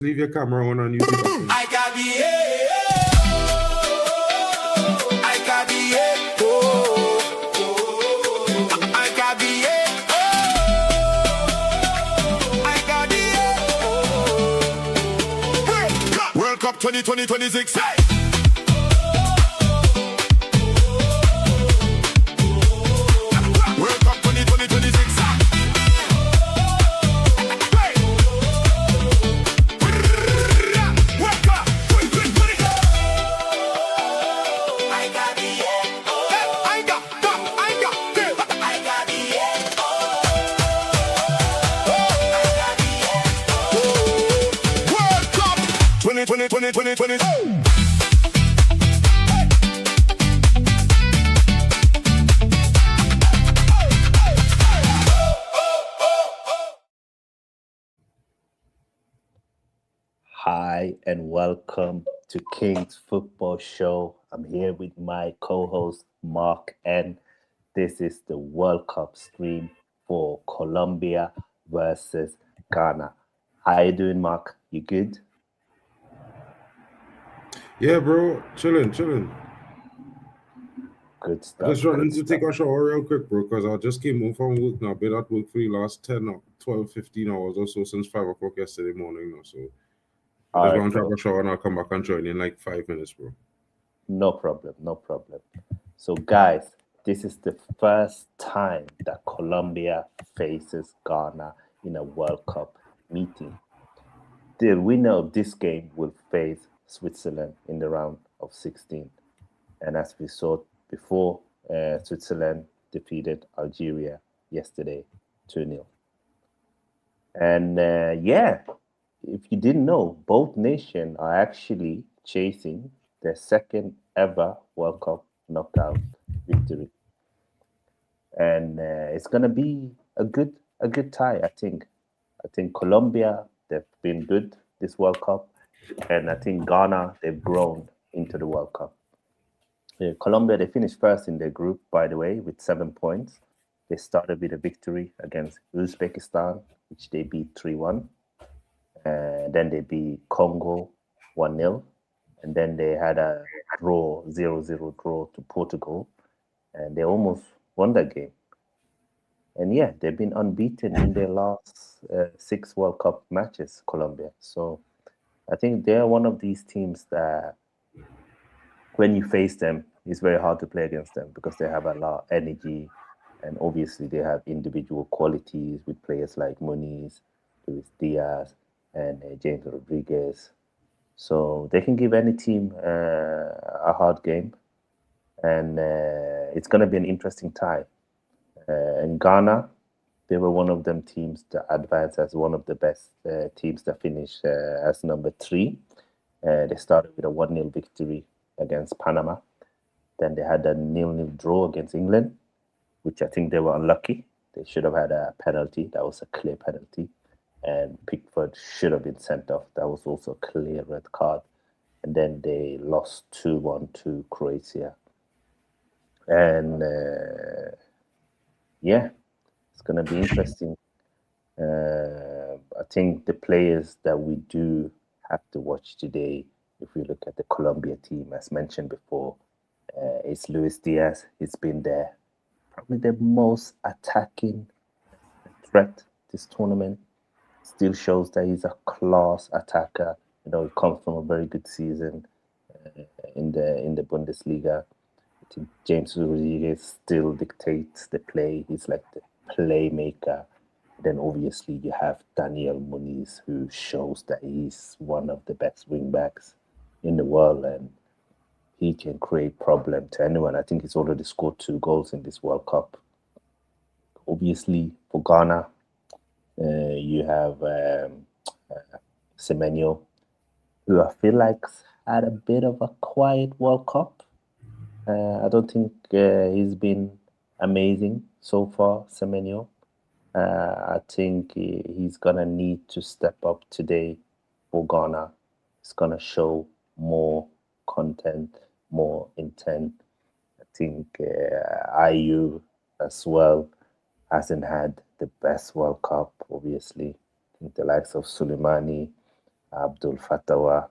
leave your camera on and use it. I got the I got the I got the I got the World Cup 2026. World Cup 2026. Hi and welcome to King's Football Show. I'm here with my co-host Mark, and this is the World Cup stream for Colombia versus Ghana. How you doing, Mark? You good? Yeah, bro. Chilling. Good stuff. Just running to take a shower real quick, bro, because I just came home from work now. Been at work for the last 10 or 12, 15 hours or so since 5 o'clock yesterday morning now. So I just want to take a shower and I'll come back and join in like 5 minutes, bro. No problem. So, guys, this is the first time that Colombia faces Ghana in a World Cup meeting. The winner of this game will face Switzerland in the round of 16. And as we saw before, Switzerland defeated Algeria yesterday 2-0. And if you didn't know, both nations are actually chasing their second ever World Cup knockout victory. And it's going to be a good tie, I think. I think Colombia, they've been good this World Cup. And I think Ghana, they've grown into the World Cup. Colombia, they finished first in their group, by the way, with 7 points. They started with a victory against Uzbekistan, which they beat 3-1. Then they beat Congo 1-0. And then they had a draw, 0-0 draw to Portugal. And they almost won that game. And yeah, they've been unbeaten in their last 6 World Cup matches, Colombia. So I think they're one of these teams that when you face them, it's very hard to play against them because they have a lot of energy. And obviously they have individual qualities with players like Muniz, Luis Diaz, and James Rodríguez. So they can give any team a hard game. And it's going to be an interesting tie. And Ghana, they were one of them teams that advanced as one of the best teams that finished as number 3. They started with a 1-0 victory against Panama. Then they had a 0-0 draw against England, which I think they were unlucky. They should have had a penalty. That was a clear penalty. And Pickford should have been sent off. That was also a clear red card. And then they lost 2-1 to Croatia. And it's going to be interesting. I think the players that we do have to watch today, if we look at the Colombia team, as mentioned before, it's Luis Diaz. He's been there. Probably the most attacking threat this tournament. Still shows that he's a class attacker. You know, he comes from a very good season in the Bundesliga. I think James Rodríguez still dictates the play. He's like the playmaker. Then obviously you have Daniel Muniz, who shows that he's one of the best wing backs in the world, and he can create problem to anyone. I think he's already scored 2 goals in this World Cup. Obviously, for Ghana, you have Semenyo, who I feel like had a bit of a quiet World Cup. I don't think he's been amazing so far, Semenyo. I think he's going to need to step up today for Ghana. It's going to show more content, more intent. I think IU as well hasn't had the best World Cup, obviously. I think the likes of Soleimani Abdul Fattawa.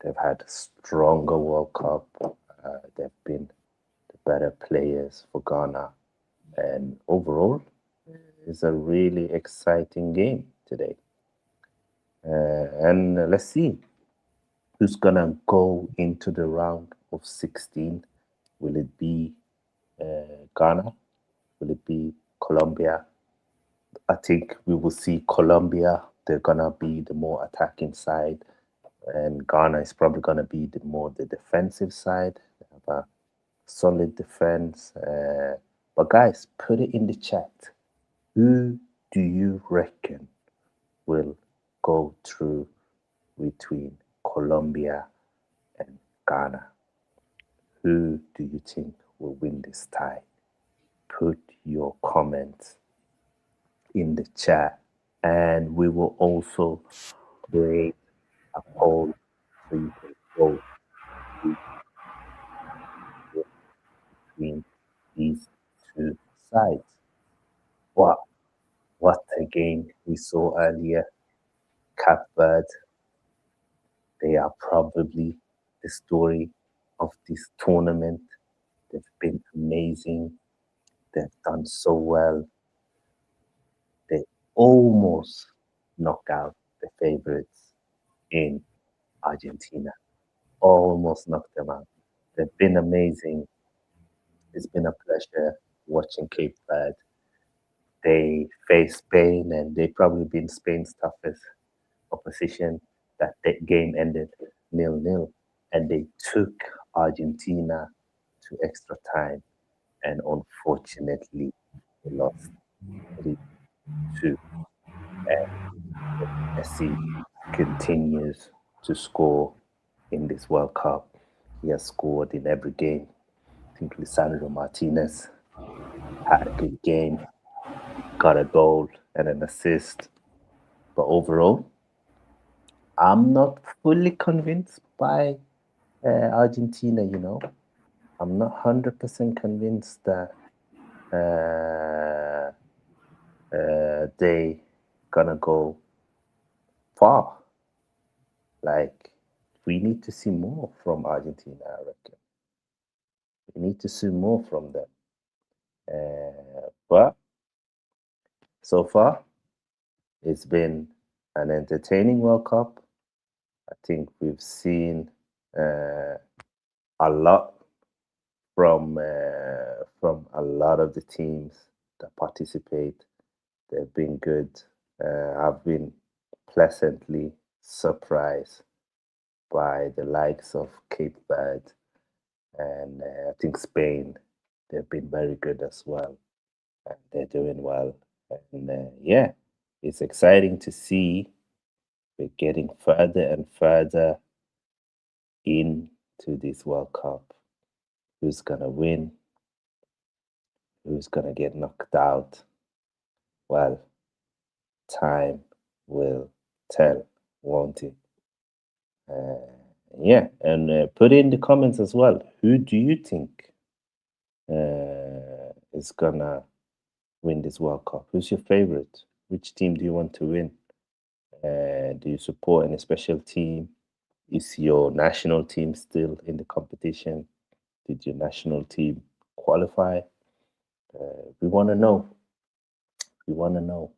They've had a stronger World Cup. They've been the better players for Ghana. And overall, it's a really exciting game today. And let's see who's going to go into the round of 16. Will it be Ghana? Will it be Colombia? I think we will see Colombia. They're going to be the more attacking side. And Ghana is probably going to be the defensive side. They have a solid defense. But guys, put it in the chat. Who do you reckon will go through between Colombia and Ghana? Who do you think will win this tie? Put your comments in the chat, and we will also create a poll so you can vote between these two sides. Wow, what a game we saw earlier. Cape Verde, they are probably the story of this tournament. They've been amazing. They've done so well. They almost knocked out the favorites in Argentina. Almost knocked them out. They've been amazing. It's been a pleasure watching Cape Verde. They faced Spain, and they probably been Spain's toughest opposition. That game ended 0-0, and they took Argentina to extra time, and unfortunately, they lost 3-2. And Messi continues to score in this World Cup. He has scored in every game. I think Lisandro Martinez had a good game, got a goal and an assist. But overall, I'm not fully convinced by Argentina, I'm not 100% convinced that they gonna go far. Like, we need to see more from Argentina, I reckon. We need to see more from them. But so far, it's been an entertaining World Cup. I think we've seen a lot from a lot of the teams that participate. They've been good. I've been pleasantly surprised by the likes of Cape Verde, and I think Spain. They've been very good as well, and they're doing well. And yeah, it's exciting to see we're getting further and further into this World Cup. Who's gonna win? Who's gonna get knocked out? Well, time will tell, won't it? Yeah, and put in the comments as well. Who do you think is gonna win this World Cup? Who's your favorite? Which team do you want to win? Do you support any special team? Is your national team still in the competition? Did your national team qualify? We want to know. We want to know.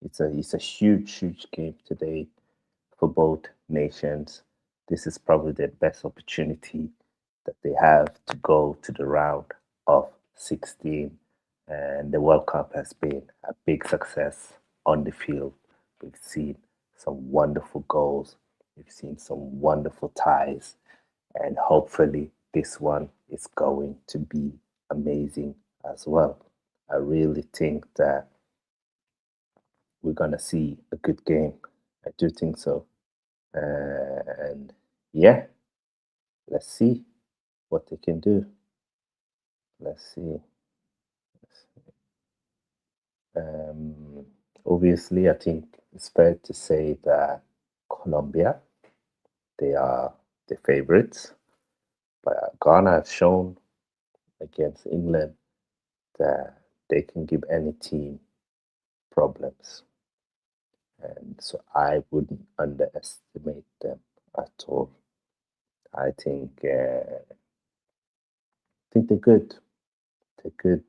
It's a huge game today for both nations. This is probably the best opportunity that they have to go to the round of 16. And the World Cup has been a big success on the field. We've seen some wonderful goals. We've seen some wonderful ties. And hopefully this one is going to be amazing as well. I really think that we're going to see a good game. I do think so. And yeah, let's see what they can do. Let's see. Obviously, I think it's fair to say that Colombia, they are the favorites. But Ghana have shown against England that they can give any team problems. And so I wouldn't underestimate them at all. I think they're good. They're good.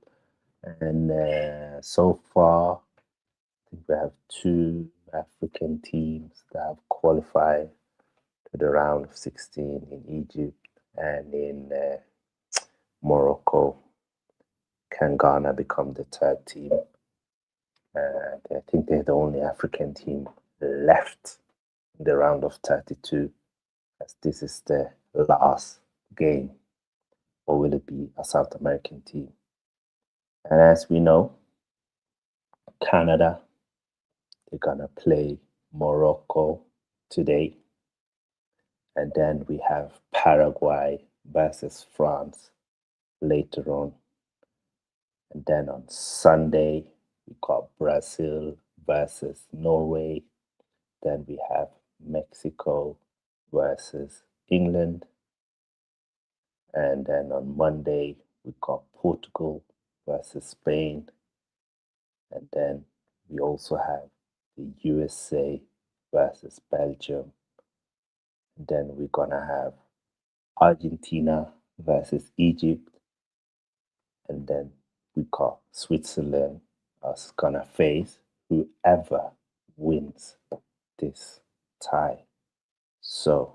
And so far, I think we have two African teams that have qualified to the round of 16 in Egypt and in Morocco. Can Ghana become the third team? I think they're the only African team left in the round of 32, as this is the last game. Or will it be a South American team? And as we know, Canada, they're going to play Morocco today. And then we have Paraguay versus France later on. And then on Sunday, we got Brazil versus Norway. Then we have Mexico versus England. And then on Monday, we got Portugal versus Spain. And then we also have the USA versus Belgium. And then we're going to have Argentina versus Egypt. And then we got Switzerland as going to face whoever wins this tie. So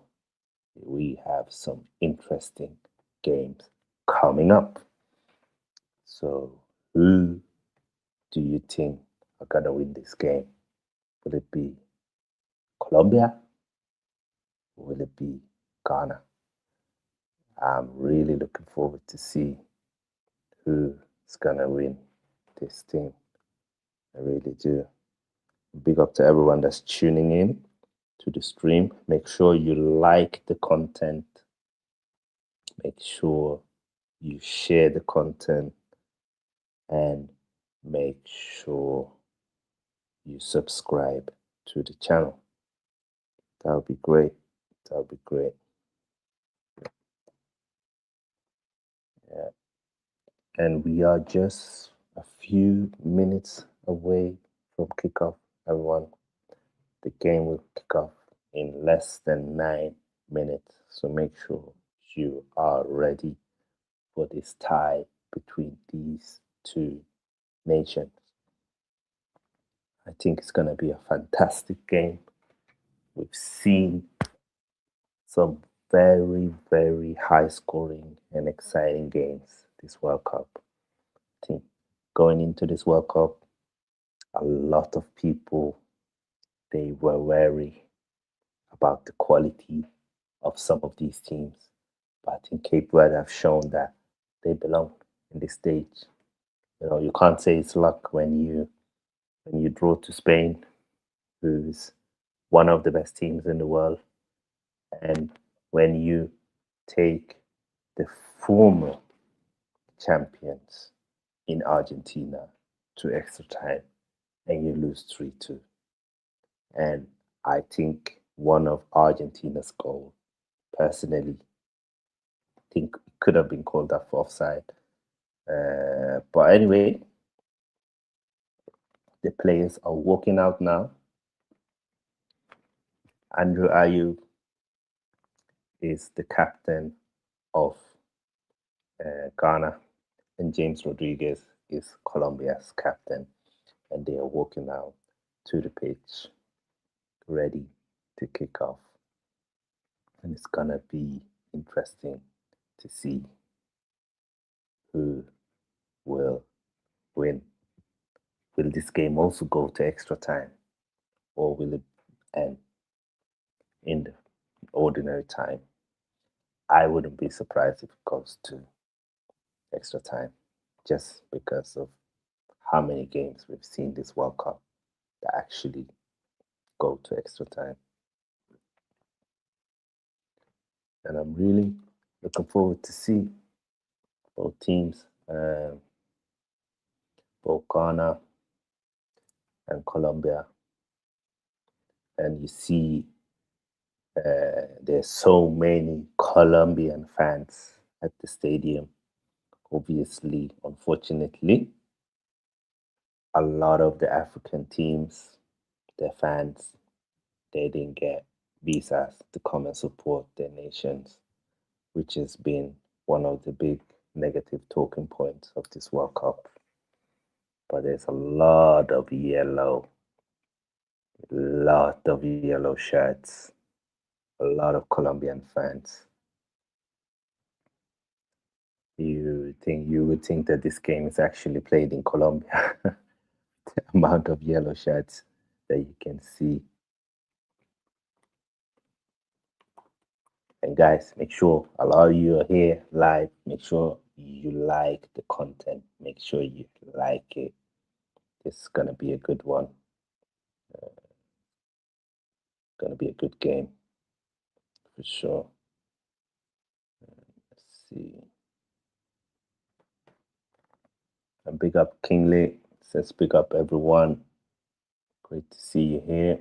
we have some interesting games coming up. So who do you think are going to win this game? Will it be Colombia? Or will it be Ghana? I'm really looking forward to see who's going to win this thing. I really do. Big up to everyone that's tuning in to the stream. Make sure you like the content. Make sure you share the content. And make sure you subscribe to the channel. That would be great. That would be great. Yeah. And we are just a few minutes away from kickoff, everyone. The game will kick off in less than 9 minutes. So make sure you are ready for this tie between these two nations. I think it's going to be a fantastic game. We've seen some very, very high scoring and exciting games this World Cup. I think going into this World Cup, a lot of people, they were wary about the quality of some of these teams. But I think Cape Verde have shown that they belong in this stage. You know, you can't say it's luck when you draw to Spain, who's one of the best teams in the world, and when you take the former champions in Argentina to extra time and you lose 3-2. And I think one of Argentina's goals, personally, I think it could have been called up for offside. But anyway, the players are walking out now. Andrew Ayew is the captain of Ghana, and James Rodríguez is Colombia's captain, and they are walking out to the pitch, ready to kick off. And it's gonna be interesting to see who will win. Will this game also go to extra time, or will it end in the ordinary time? I wouldn't be surprised if it goes to extra time, just because of how many games we've seen this World Cup that actually go to extra time. And I'm really looking forward to see both teams, both Ghana and Colombia. And you see there's so many Colombian fans at the stadium. Obviously, unfortunately, a lot of the African teams, their fans, they didn't get visas to come and support their nations, which has been one of the big negative talking points of this World Cup. But there's a lot of yellow shirts, a lot of Colombian fans. You would think that this game is actually played in Colombia. The amount of yellow shirts that you can see. And guys, make sure a lot of you are here live. Make sure you like the content. Make sure you like it. This is gonna be a good one. Gonna be a good game for sure. Let's see. And big up Kingsley. Says big up everyone. Great to see you here.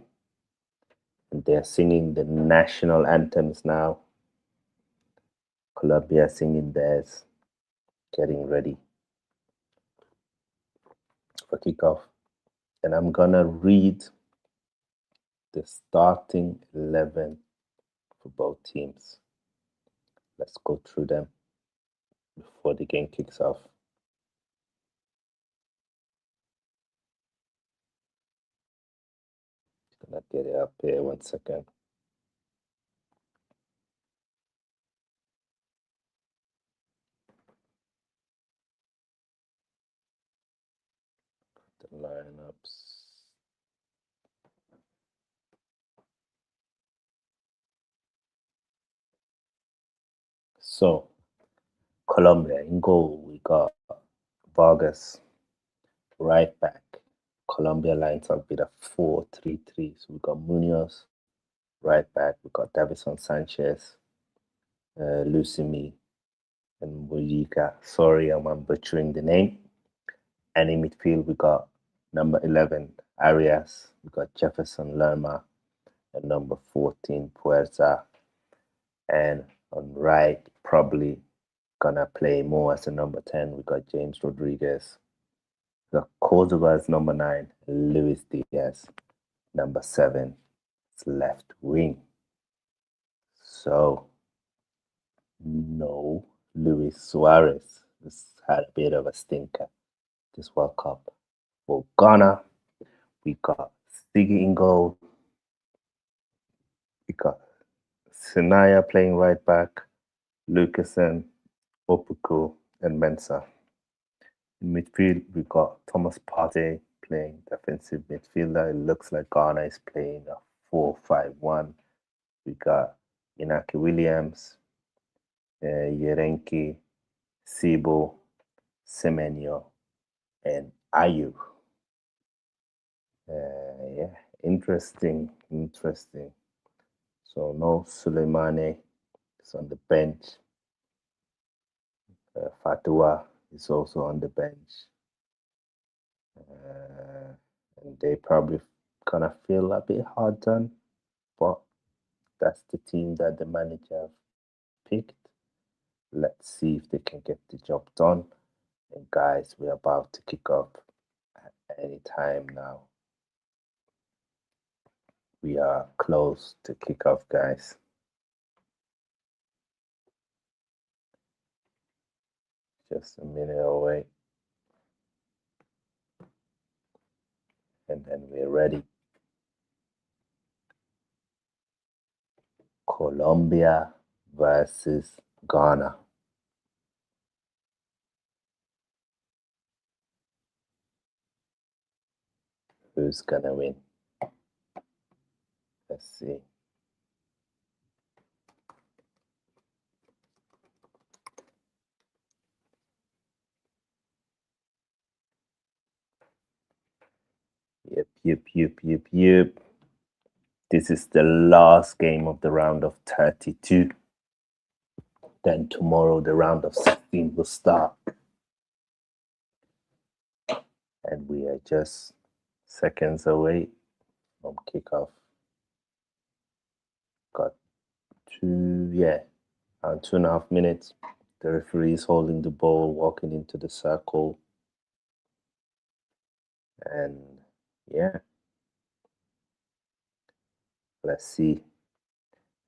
And they're singing the national anthems now. Colombia singing theirs, getting ready for kickoff. And I'm gonna read the starting 11 for both teams. Let's go through them before the game kicks off. Just gonna get it up here 1 second. The lineups. So, Colombia in goal, we got Vargas, right back. Colombia lines up with a 4-3-3. So we got Munoz, right back. We got Davison Sanchez, Lucimi, and Mujica. Sorry, I'm butchering the name. And in midfield, we got number 11, Arias. We got Jefferson Lerma, and number 14, Puerta. And on right, probably gonna play more as a number 10. We got James Rodríguez. We got Cordova as number 9, Luis Diaz, number 7, left wing. So, no Luis Suarez. This had a bit of a stinker this World Cup. For Ghana, we got Siggy in goal. We got Sinaya playing right back, Lucasen, Opoku, and Mensah. In midfield, we got Thomas Partey playing defensive midfielder. It looks like Ghana is playing a 4-5-1. We got Inaki Williams, Yerenki, Sibo, Semenyo, and Ayu. Yeah, interesting. So no Suleimane is on the bench. Fatua is also on the bench. And they probably gonna feel a bit hard done, but that's the team that the manager picked. Let's see if they can get the job done. And guys, we're about to kick off at any time now. We are close to kick off, guys. Just a minute away. And then we're ready. Colombia versus Ghana. Who's gonna win? Let's see. Yep. This is the last game of the round of 32. Then tomorrow the round of 16 will start. And we are just seconds away from kickoff. Got around 2.5 minutes. The referee is holding the ball, walking into the circle. And yeah, Let's see.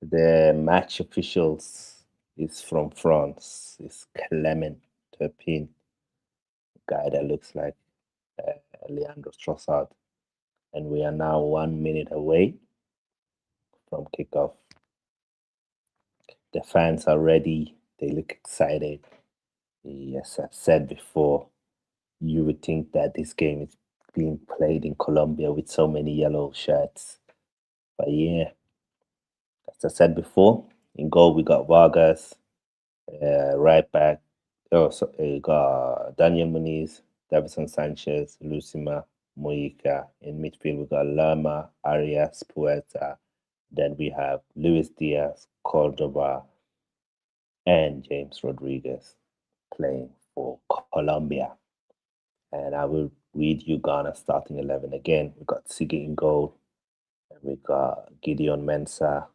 The match officials is from France. It's Clement Turpin, guy that looks like Leandro Trossard. And we are now 1 minute away from kickoff. The fans are ready. They look excited. Yes, I've said before, you would think that this game is being played in Colombia with so many yellow shirts. But yeah, as I said before, in goal we got Vargas, right back. We got Daniel Muniz, Davison Sanchez, Lucima, Mojica. In midfield we got Lerma, Arias, Puerta. Then we have Luis Diaz, Cordoba, and James Rodríguez playing for Colombia. And I will read you Ghana starting 11 again. We got Sigi in goal. And we got Gideon Mensah.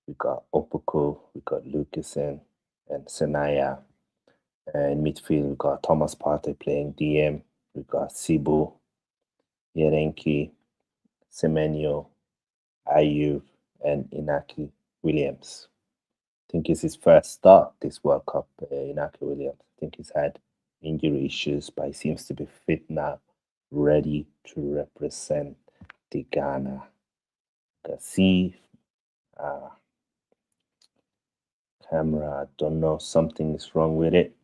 We got Opoku. We got Lucasen and Senaya. And in midfield, we got Thomas Partey playing DM. We got Sibu, Yerenki, Semenyo, Ayew, and Inaki Williams. I think it's his first start this World Cup, Inaki Williams. I think he's had injury issues, but he seems to be fit now, ready to represent the Ghana. See, camera, I don't know, something is wrong with it,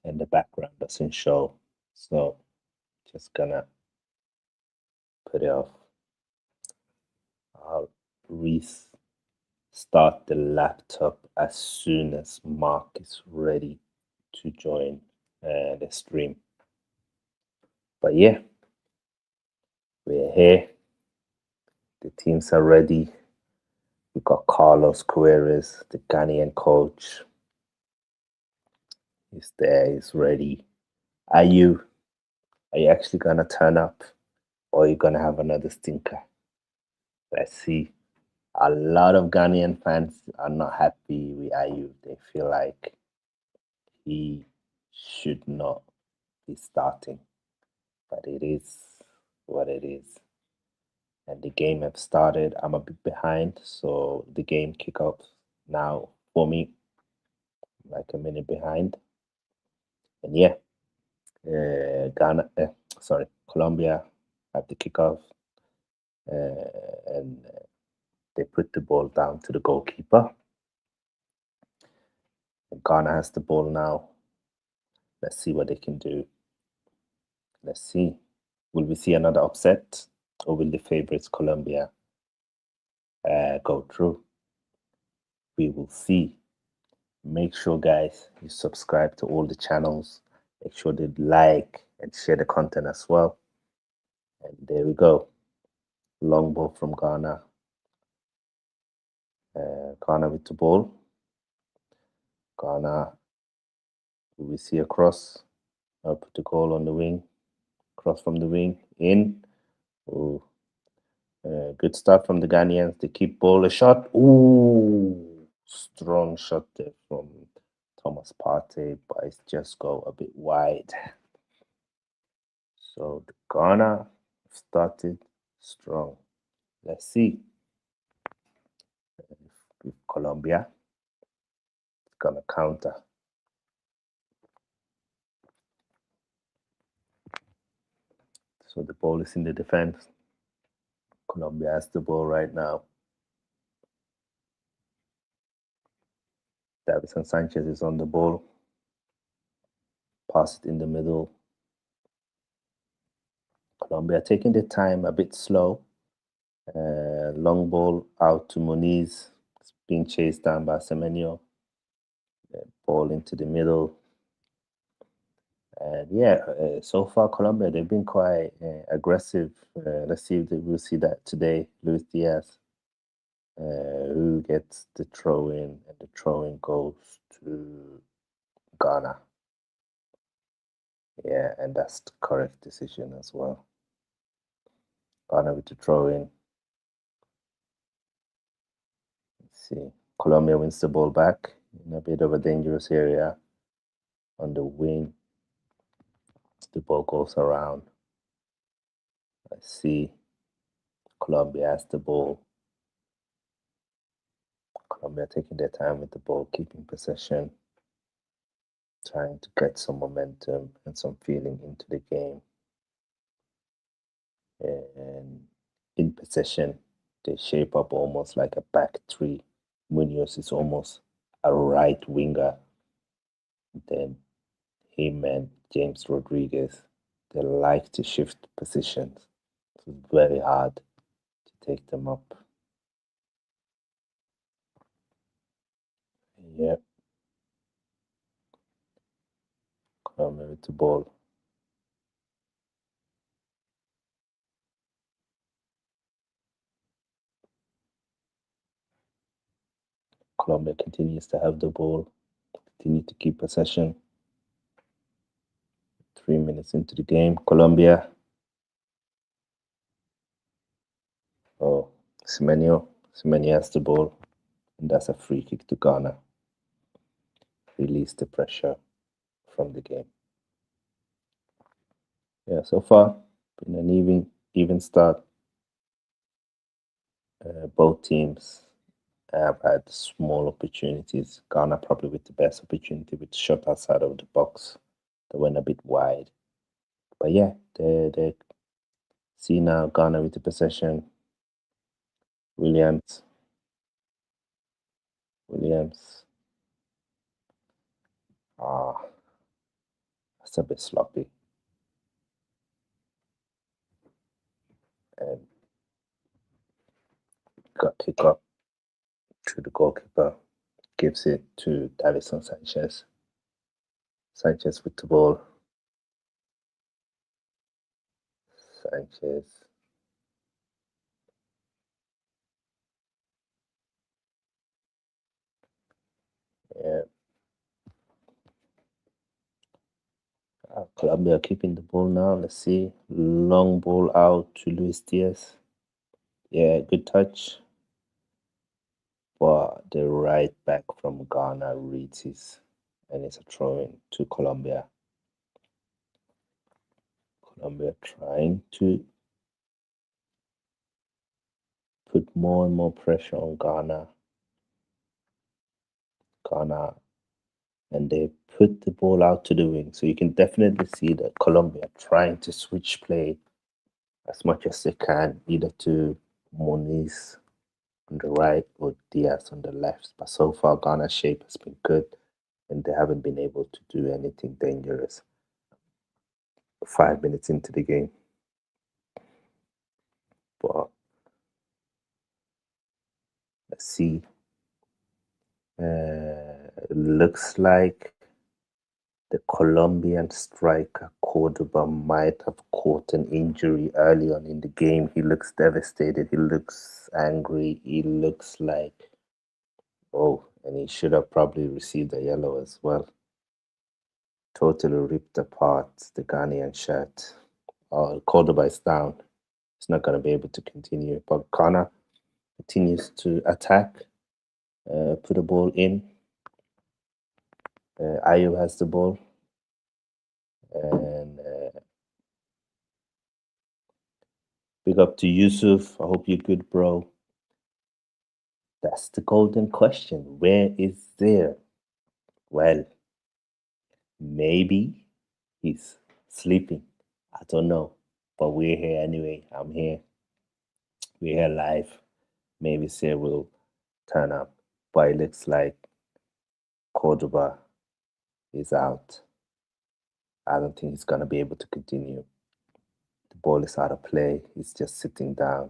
and the background doesn't show. So, just gonna put it off. I'll restart the laptop as soon as Mark is ready to join the stream. But yeah, we're here. The teams are ready. We got Carlos Queiroz, the Ghanaian coach. He's there, he's ready. Are you actually gonna turn up, or are you gonna have another stinker? Let's see. A lot of Ghanaian fans are not happy with Ayew. They feel like he should not be starting, but it is what it is. And the game have started. I'm a bit behind, so the game kick off now for me, like a minute behind. And yeah, Colombia have the kickoff, and they put the ball down to the goalkeeper. And Ghana has the ball now. Let's see what they can do. Let's see. Will we see another upset, or will the favorites Colombia go through? We will see. Make sure, guys, you subscribe to all the channels. Make sure to like and share the content as well. And there we go. Long ball from Ghana. Ghana with the ball. Ghana, we see a cross. I'll put the goal on the wing. Cross from the wing. In. Ooh. Good start from the Ghanaians. They keep ball a shot. Ooh. Strong shot there from Thomas Partey, but it's just go a bit wide. So the Ghana started strong. Let's see if Colombia is gonna counter. So the ball is in the defense. Colombia has the ball right now. Davison Sanchez is on the ball. Pass it in the middle. Colombia taking their time, a bit slow. Long ball out to Muniz. It's being chased down by Semenyo. Ball into the middle. And yeah, so far Colombia, they've been quite aggressive. Let's see if we'll see that today. Luis Diaz, who gets the throw in, and the throw in goes to Ghana. Yeah, and that's the correct decision as well. Ghana with the throw in. Let's see. Colombia wins the ball back in a bit of a dangerous area on the wing. The ball goes around. Let's see. Colombia has the ball. Colombia taking their time with the ball, keeping possession, trying to get some momentum and some feeling into the game. And in possession, they shape up almost like a back three. Munoz is almost a right winger. Then him and James Rodríguez, they like to shift positions. So it's very hard to take them up. Yep. Colombia with the ball. Colombia continues to have the ball, continue to keep possession. 3 minutes into the game, Colombia. Oh, Semenyo has the ball, and that's a free kick to Ghana. Release the pressure from the game. Yeah, so far, been an even start. Both teams have had small opportunities. Ghana probably with the best opportunity with shot outside of the box that went a bit wide. But yeah, they see now Ghana with the possession. Williams. That's a bit sloppy. And got kick up to the goalkeeper. Gives it to Davison Sanchez. Sanchez with the ball. Sanchez. Yeah. Colombia keeping the ball now. Let's see. Long ball out to Luis Diaz. Yeah, good touch. But the right back from Ghana reads his, and it's a throw in to Colombia. Colombia trying to put more and more pressure on Ghana. And they put the ball out to the wing. So you can definitely see that Colombia trying to switch play as much as they can, either to Moniz on the right or Diaz on the left. But so far, Ghana's shape has been good, and they haven't been able to do anything dangerous. 5 minutes into the game. But let's see. Looks like the Colombian striker Cordoba might have caught an injury early on in the game. He looks devastated. He looks angry. He looks like, and he should have probably received a yellow as well. Totally ripped apart the Ghanaian shirt. Cordoba is down. He's not going to be able to continue. But Ghana continues to attack, put the ball in. Ayew has the ball. And big up to Yusuf. I hope you're good, bro. That's the golden question. Where is there? Well, maybe he's sleeping. I don't know. But we're here anyway. I'm here. We're here live. Maybe Sir will turn up. But it looks like Cordoba is out. I don't think he's going to be able to continue. The ball is out of play. He's just sitting down.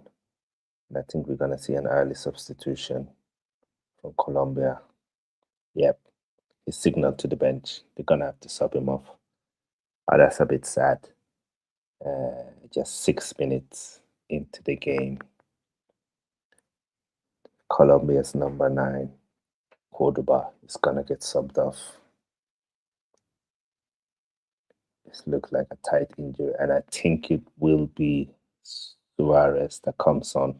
And I think we're going to see an early substitution from Colombia. Yep. He's signaled to the bench. They're going to have to sub him off. That's a bit sad. Just 6 minutes into the game. Colombia's number 9, Cordoba, is going to get subbed off. This looks like a tight injury, and I think it will be Suarez that comes on.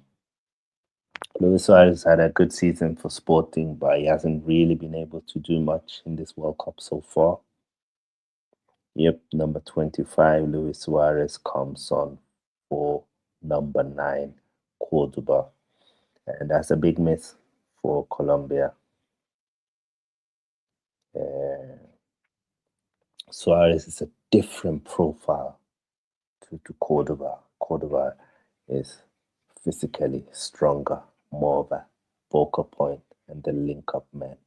Luis Suarez had a good season for Sporting, but he hasn't really been able to do much in this World Cup so far. Yep, number 25, Luis Suarez comes on for number 9, Cordoba. And that's a big miss for Colombia. Suarez is a different profile to Cordoba. Cordoba is physically stronger, more of a focal point and the link-up man.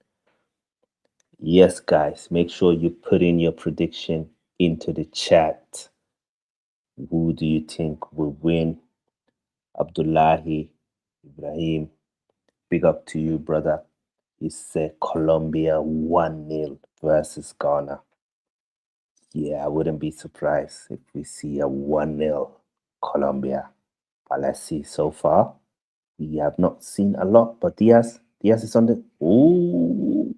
Yes, guys, make sure you put in your prediction into the chat. Who do you think will win? Abdullahi Ibrahim, big up to you, brother. He said Colombia 1-0 versus Ghana. Yeah, I wouldn't be surprised if we see a 1-0 Colombia. But let's see. So far, we have not seen a lot. But Diaz is on the... Ooh!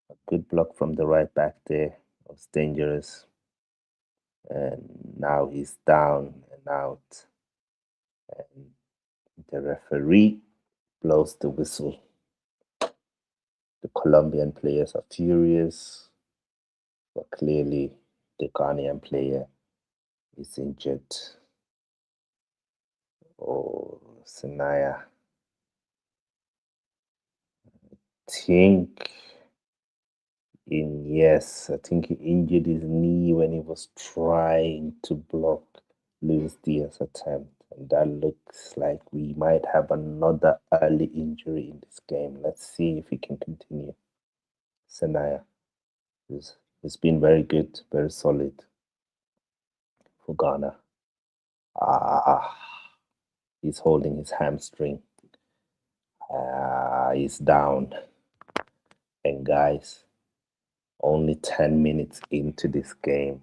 A good block from the right back there. It was dangerous. And now he's down and out. And the referee blows the whistle. The Colombian players are furious, but clearly the Ghanaian player is injured. Oh, Senaya. I think he injured his knee when he was trying to block Luis Diaz's attempt. And that looks like we might have another early injury in this game. Let's see if he can continue. Senaya has been very good, very solid for Ghana. He's holding his hamstring. He's down. And guys, only 10 minutes into this game,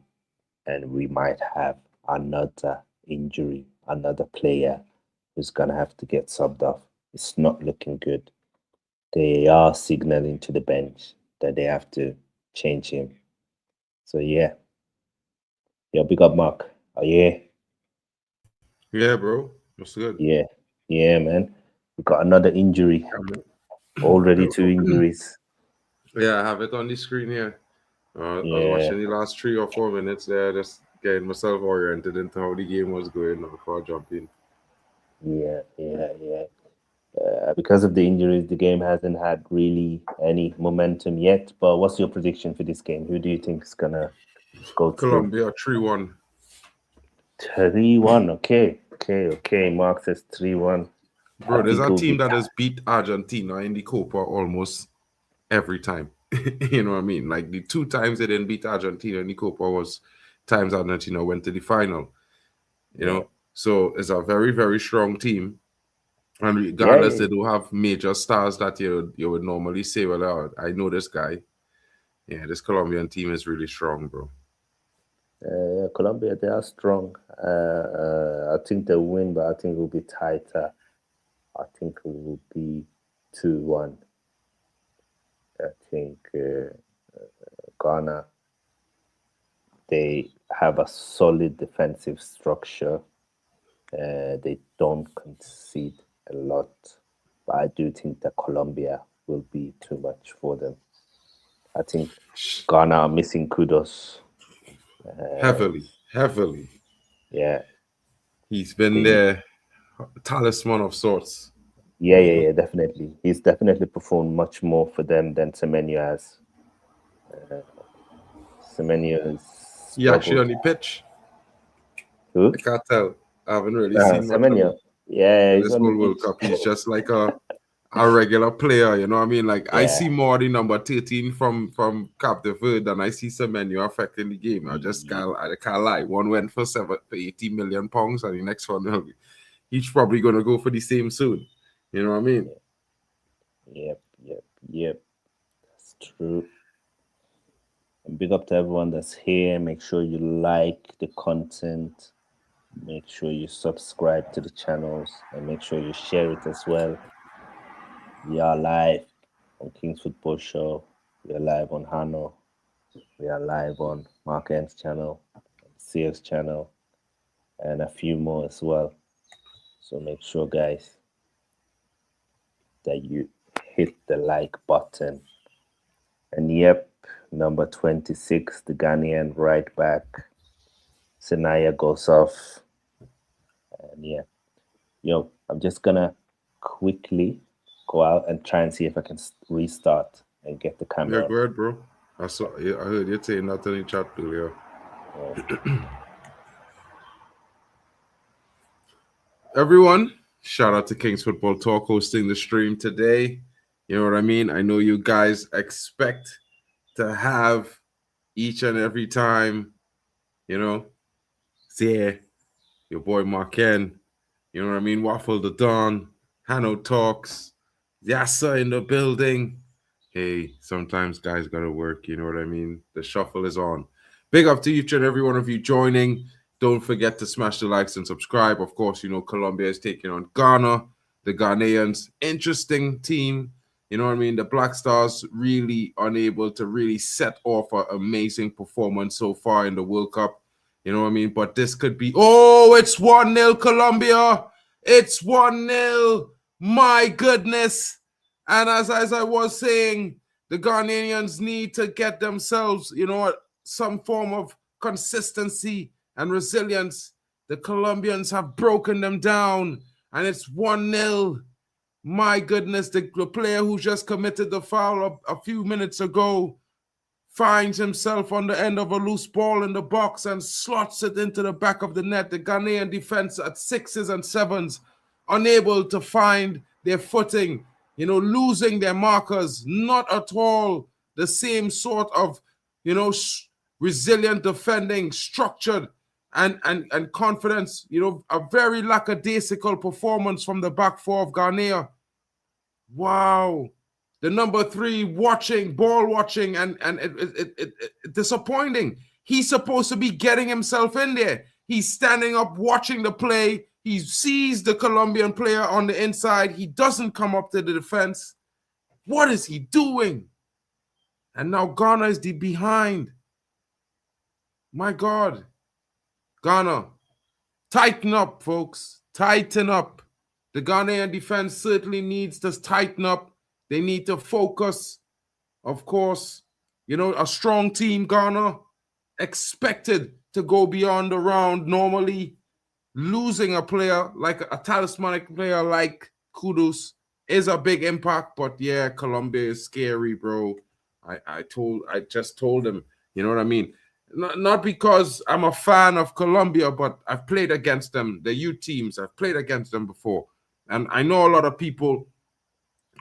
and we might have another injury, another player who's going to have to get subbed off. It's not looking good. They are signaling to the bench that they have to change him. So, yeah. Yo, big up, Mark. Oh, yeah. Yeah, bro. That's good. Yeah, man. We got another injury. Already 2 injuries. Yeah, I have it on the screen here. I was watching the last 3 or 4 minutes there, just getting myself oriented into how the game was going before I jumped in. Yeah. Because of the injuries, the game hasn't had really any momentum yet. But what's your prediction for this game? Who do you think is gonna go Colombia 3-1. 3-1. Okay. Mark says 3-1. Bro, there's a team that has beat Argentina in the Copa almost every time. You know what I mean? Like the 2 times they didn't beat Argentina in the Copa was times Argentina went to the final. You know, so it's a very, very strong team. And regardless, they do have major stars that you would normally say, well, I know this guy. Yeah, this Colombian team is really strong, bro. Colombia, they are strong. I think they'll win, but I think it will be tighter. I think it will be 2-1. I think Ghana, they have a solid defensive structure. They don't concede a lot, but I do think that Colombia will be too much for them. I think Ghana are missing Kudos. Heavily. Yeah. He's been their talisman of sorts. Yeah, definitely. He's definitely performed much more for them than Semenyo has. Semenyo is... He actually on the pitch? Who? I can't tell. I haven't really seen Semenyo. Yeah, this whole World Cup. He's just like a regular player, you know what I mean? Like I see more the number 13 from Cap de Verde than I see Semenyo affecting the game. I can't lie. One went for 80 million pounds, and the next one he's probably gonna go for the same soon. You know what I mean? Yep. That's true. And big up to everyone that's here. Make sure you like the content. Make sure you subscribe to the channels, and make sure you share it as well. We are live on King's Football Show. We are live on Hano. We are live on Mark N's channel, Sears channel, and a few more as well. So make sure, guys, that you hit the like button. And yep, number 26, the Ghanaian right back, Senaya goes off. And yeah, I'm just gonna quickly go out and try and see if I can restart and get the camera. Yeah, go ahead, bro. I heard you saying that in the chat earlier. Everyone, shout out to Kings Football Talk hosting the stream today. You know what I mean? I know you guys expect to have each and every time, you know, say your boy Marken, you know what I mean? Waffle the Dawn, Hanno Talks, Yassa in the building. Hey, sometimes guys gotta work, you know what I mean? The shuffle is on. Big up to each and every one of you joining. Don't forget to smash the likes and subscribe. Of course, you know, Colombia is taking on Ghana, the Ghanaians. Interesting team. You know what I mean? The Black Stars really unable to really set off an amazing performance so far in the World Cup. You know what I mean? But this could be... Oh, it's 1-0 Colombia. It's 1-0. My goodness. And as I was saying, the Ghanaians need to get themselves, you know, some form of consistency and resilience. The Colombians have broken them down, and it's 1-0. My goodness, the player who just committed the foul a few minutes ago finds himself on the end of a loose ball in the box and slots it into the back of the net. The Ghanaian defense at 6s and 7s, unable to find their footing, you know, losing their markers, not at all the same sort of, you know, resilient defending, structured and confidence, you know, a very lackadaisical performance from the back four of Ghana. Wow. The number 3 ball watching, and it disappointing. He's supposed to be getting himself in there. He's standing up watching the play. He sees the Colombian player on the inside. He doesn't come up to the defense. What is he doing? And now Ghana is behind. My God. Ghana, tighten up, folks. Tighten up. The Ghanaian defense certainly needs to tighten up. They need to focus. Of course, you know, a strong team, Ghana, expected to go beyond the round. Normally, losing a player, like a talismanic player like Kudus, is a big impact. But yeah, Colombia is scary, bro. I just told him, you know what I mean? Not because I'm a fan of Colombia, but I've played against them, the youth teams. I've played against them before. And I know a lot of people,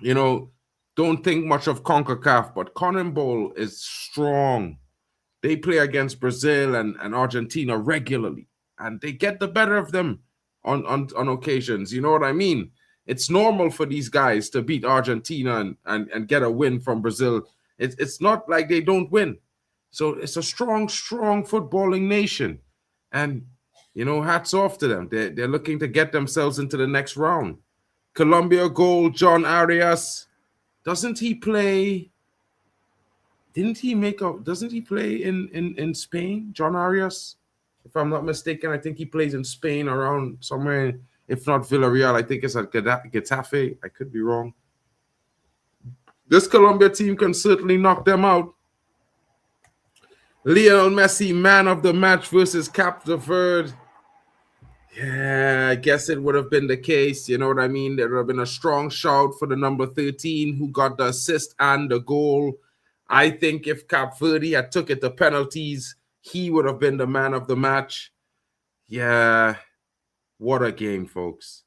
you know, don't think much of CONCACAF, but CONMEBOL is strong. They play against Brazil and Argentina regularly, and they get the better of them on occasions. You know what I mean? It's normal for these guys to beat Argentina and get a win from Brazil. It's not like they don't win. So it's a strong footballing nation. And, you know, hats off to them. They're looking to get themselves into the next round. Colombia goal, John Arias. Doesn't he play? Doesn't he play in Spain, John Arias? If I'm not mistaken, I think he plays in Spain around somewhere, if not Villarreal. I think it's at Getafe. I could be wrong. This Colombia team can certainly knock them out. Lionel Messi, man of the match versus Cape Verde. Yeah, I guess it would have been the case. You know what I mean? There would have been a strong shout for the number 13 who got the assist and the goal. I think if Cape Verde had took it to penalties, he would have been the man of the match. Yeah, what a game, folks.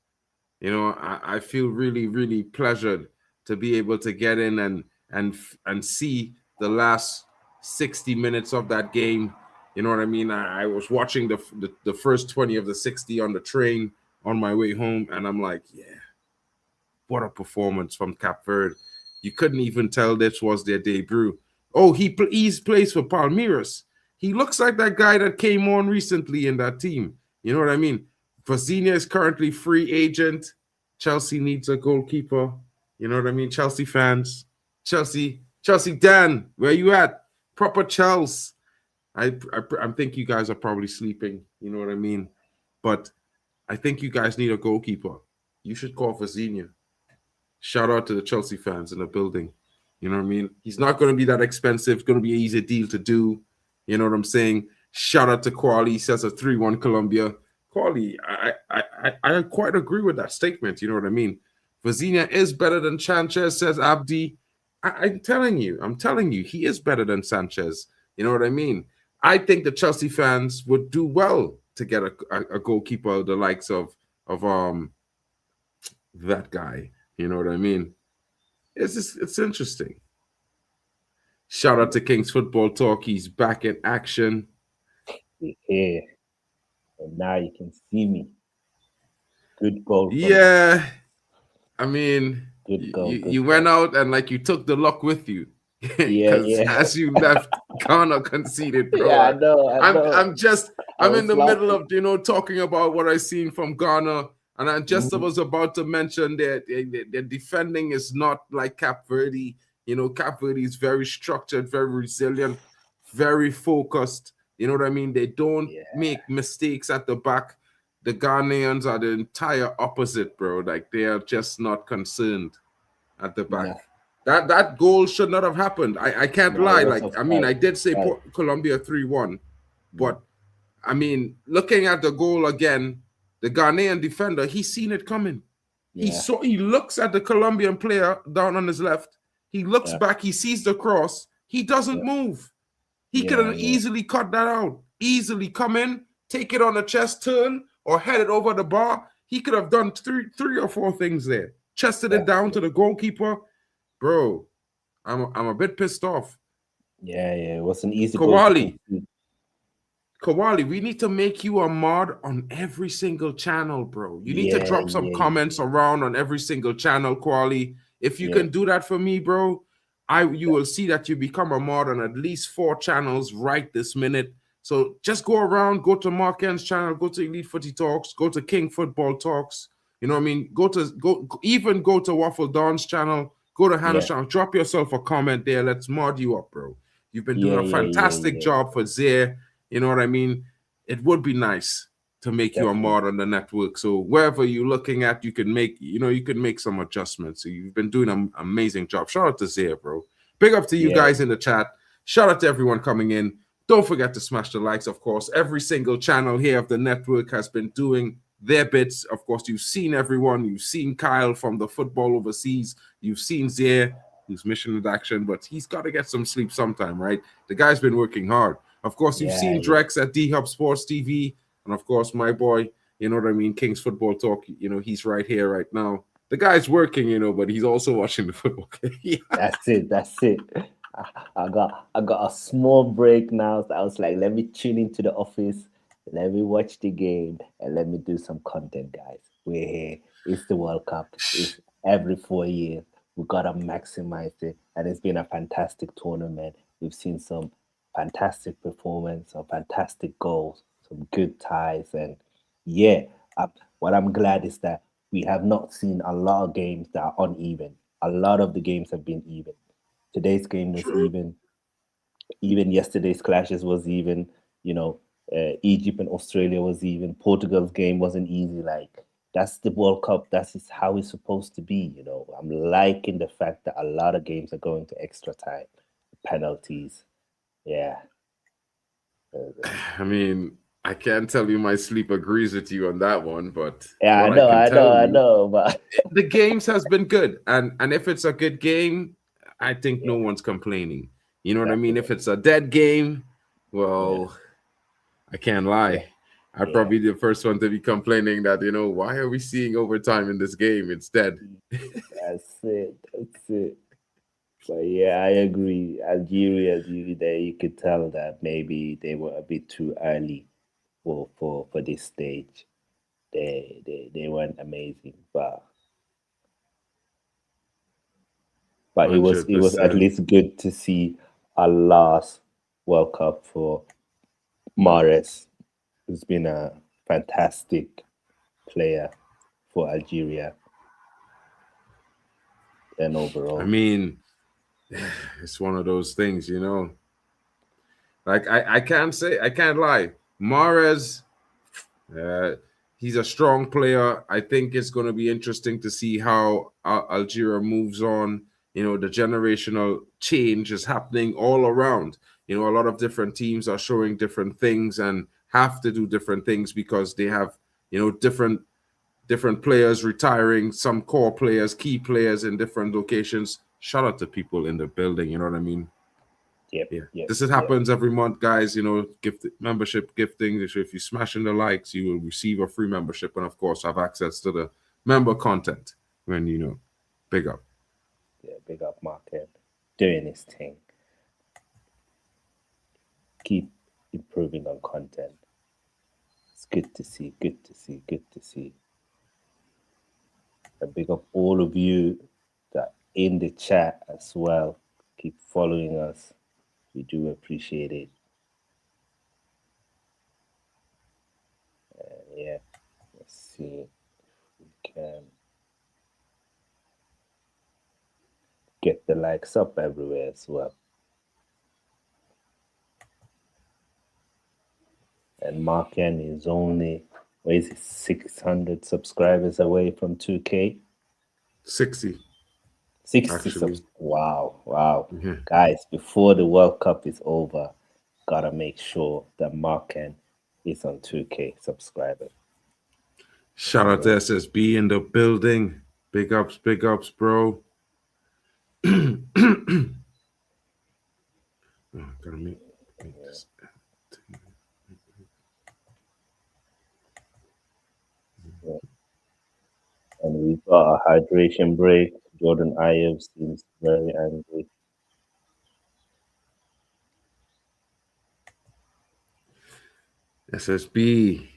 You know, I feel really, really pleasured to be able to get in and see the last 60 minutes of that game. You know what I mean? I was watching the first 20 of the 60 on the train on my way home, and I'm like, yeah, what a performance from Cape Verde. You couldn't even tell this was their debut. Oh, he plays for Palmeiras. He looks like that guy that came on recently in that team. You know what I mean? Vazina is currently free agent. Chelsea needs a goalkeeper. You know what I mean? Chelsea fans. Chelsea Dan, where you at? Proper Chelsea. I think you guys are probably sleeping. You know what I mean? But I think you guys need a goalkeeper. You should call Vazina. Shout out to the Chelsea fans in the building. You know what I mean? He's not going to be that expensive. It's going to be an easy deal to do. You know what I'm saying? Shout out to Quali. He says a 3-1 Colombia. Quali, I quite agree with that statement. You know what I mean? Vizinha is better than Sanchez, says Abdi. I'm telling you, he is better than Sanchez. You know what I mean? I think the Chelsea fans would do well to get a goalkeeper the likes of that guy. You know what I mean? It's interesting. Shout out to King's Football Talk. He's back in action. Here. And now you can see me. Good goal. Yeah. I mean, Good goal. You went out and like you took the luck with you. Yeah. As you left, Ghana conceded, bro. Yeah, I know. I'm in the middle of, talking about what I seen from Ghana. And I just was about to mention that their defending is not like Cape Verde. Cape Verde is very structured, very resilient, very focused. You know what I mean? They don't make mistakes at the back. The Ghanaians are the entire opposite, bro. Like, they are just not concerned at the back. Yeah. That goal should not have happened. I can't lie. Like, I mean, I did say Colombia 3-1. But, I mean, looking at the goal again, the Ghanaian defender, he's seen it coming. Yeah. He looks at the Colombian player down on his left. He looks back. He sees the cross. He doesn't move. He could have easily cut that out. Easily come in, take it on the chest, turn, or head it over the bar. He could have done three or four things there. Chested it down to the goalkeeper. Bro, I'm a bit pissed off. Yeah, it wasn't easy. Kawali, we need to make you a mod on every single channel, bro. You need to drop some comments around on every single channel, Kawali. If you can do that for me, bro, you will see that you become a mod on at least 4 channels right this minute. So just go around, go to Mark N's channel, go to Elite Footy Talks, go to King Football Talks. You know what I mean? Go to Waffle Don's channel, go to Hannah's channel, drop yourself a comment there. Let's mod you up, bro. You've been doing a fantastic job for Zaire. You know what I mean? It would be nice to make you a mod on the network. So wherever you're looking at, you can make some adjustments. So you've been doing an amazing job. Shout out to Zaire, bro. Big up to you guys in the chat. Shout out to everyone coming in. Don't forget to smash the likes, of course. Every single channel here of the network has been doing their bits. Of course, you've seen everyone. You've seen Kyle from the Football Overseas. You've seen Zaire, who's mission in action, but he's got to get some sleep sometime, right? The guy's been working hard. Of course, you've seen Drex at D-Hub Sports TV. And, of course, my boy, you know what I mean, King's Football Talk, he's right here right now. The guy's working, but he's also watching the football game. That's it. I got a small break now. So I was like, let me tune into the office, let me watch the game, and let me do some content, guys. We're here. It's the World Cup. It's every 4 years. We got to maximize it. And it's been a fantastic tournament. We've seen some fantastic performance, some fantastic goals, some good ties. And what I'm glad is that we have not seen a lot of games that are uneven. A lot of the games have been even. Today's game was even. Even yesterday's clashes was even. Egypt and Australia was even. Portugal's game wasn't easy. Like, that's the World Cup. That's how it's supposed to be. I'm liking the fact that a lot of games are going to extra time, penalties. Yeah. I mean, I can't tell you my sleep agrees with you on that one, but I know. But the games has been good, and if it's a good game, I think no one's complaining. You know what I mean? If it's a dead game, well, I can't lie. I'd probably be the first one to be complaining that, why are we seeing overtime in this game? It's dead. That's it. But yeah, I agree. Algeria, there you could tell that maybe they were a bit too early for this stage. They weren't amazing, but it was at least good to see a last World Cup for Mahrez, who's been a fantastic player for Algeria. And overall, I mean, it's one of those things, Like, I can't lie. Mahrez, he's a strong player. I think it's going to be interesting to see how Algeria moves on. The generational change is happening all around. A lot of different teams are showing different things and have to do different things because they have, different different players retiring, some core players, key players in different locations. Shout out to people in the building, you know what I mean? Yep. This happens every month, guys. You know, membership gifting. If you smash in the likes, you will receive a free membership, and of course, have access to the member content. When big up. Yeah, big up Market, doing his thing. Keep improving on content. It's good to see. And big up all of you that in the chat as well. Keep following us. We do appreciate it. And yeah, let's see if we can get the likes up everywhere as well. And Marken is only, 600 subscribers away from 2K? 60. 60 Wow. Yeah. Guys, before the World Cup is over, gotta make sure that Marken is on 2K subscribers. Shout out to SSB in the building. Big ups, bro. Gotta make this. And we got a hydration break. Jordan Ives seems very angry. SSB,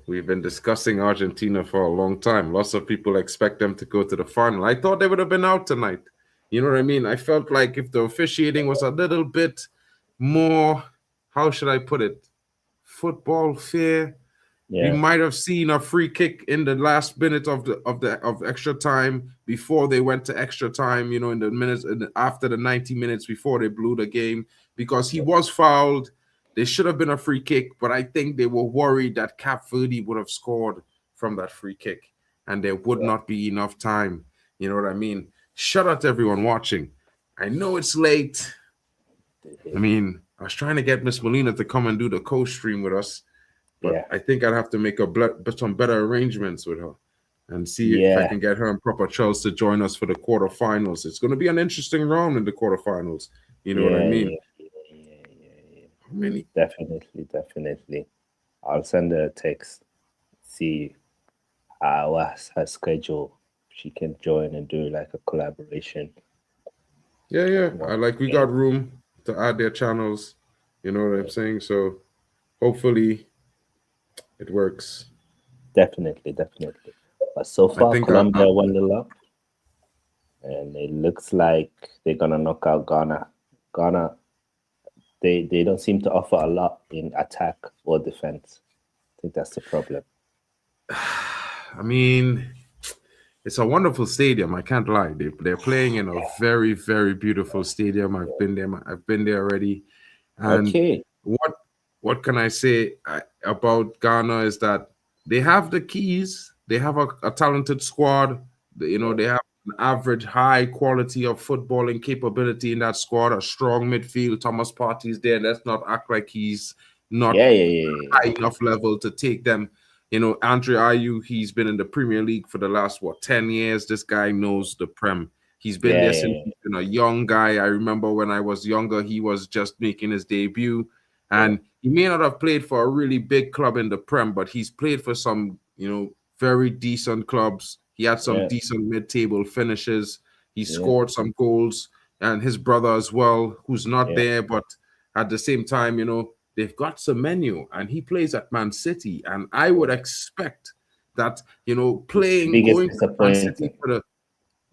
we've been discussing Argentina for a long time. Lots of people expect them to go to the final. I thought they would have been out tonight. You know what I mean? I felt like if the officiating was a little bit more, how should I put it, football fair, we might have seen a free kick in the last minute of extra time before they went to extra time. In the minutes after the 90 minutes before they blew the game, because he was fouled. There should have been a free kick, but I think they were worried that Cap Verde would have scored from that free kick, and there would not be enough time. You know what I mean? Shout out to everyone watching. I know it's late. I mean, I was trying to get Miss Molina to come and do the co-stream with us, but I think I'd have to make some better arrangements with her and see if I can get her and Proper Charles to join us for the quarterfinals. It's going to be an interesting round in the quarterfinals. You know what I mean? Definitely. I'll send her a text, see what's her schedule. She can join and do like a collaboration. Yeah. We got room to add their channels. You know what I'm saying? So hopefully it works. Definitely. But so far, Colombia 1-0 up, and it looks like they're gonna knock out Ghana. Ghana, they don't seem to offer a lot in attack or defense. I think that's the problem. I mean, it's a wonderful stadium. I can't lie. They're playing in a very, very beautiful stadium. I've been there already. And what can I say about Ghana is that they have the keys. They have a talented squad. They have an average high quality of footballing capability in that squad. A strong midfield. Thomas Partey's there. Let's not act like he's not high enough level to take them. Andre Ayew, he's been in the Premier League for the last 10 years. This guy knows the Prem. He's been there since he's been a young guy. I remember when I was younger, he was just making his debut. And he may not have played for a really big club in the Prem, but he's played for some, very decent clubs. He had some decent mid-table finishes. He scored some goals. And his brother as well, who's not there, but at the same time, they've got Semenyo, and he plays at Man City. And I would expect that, going to Man City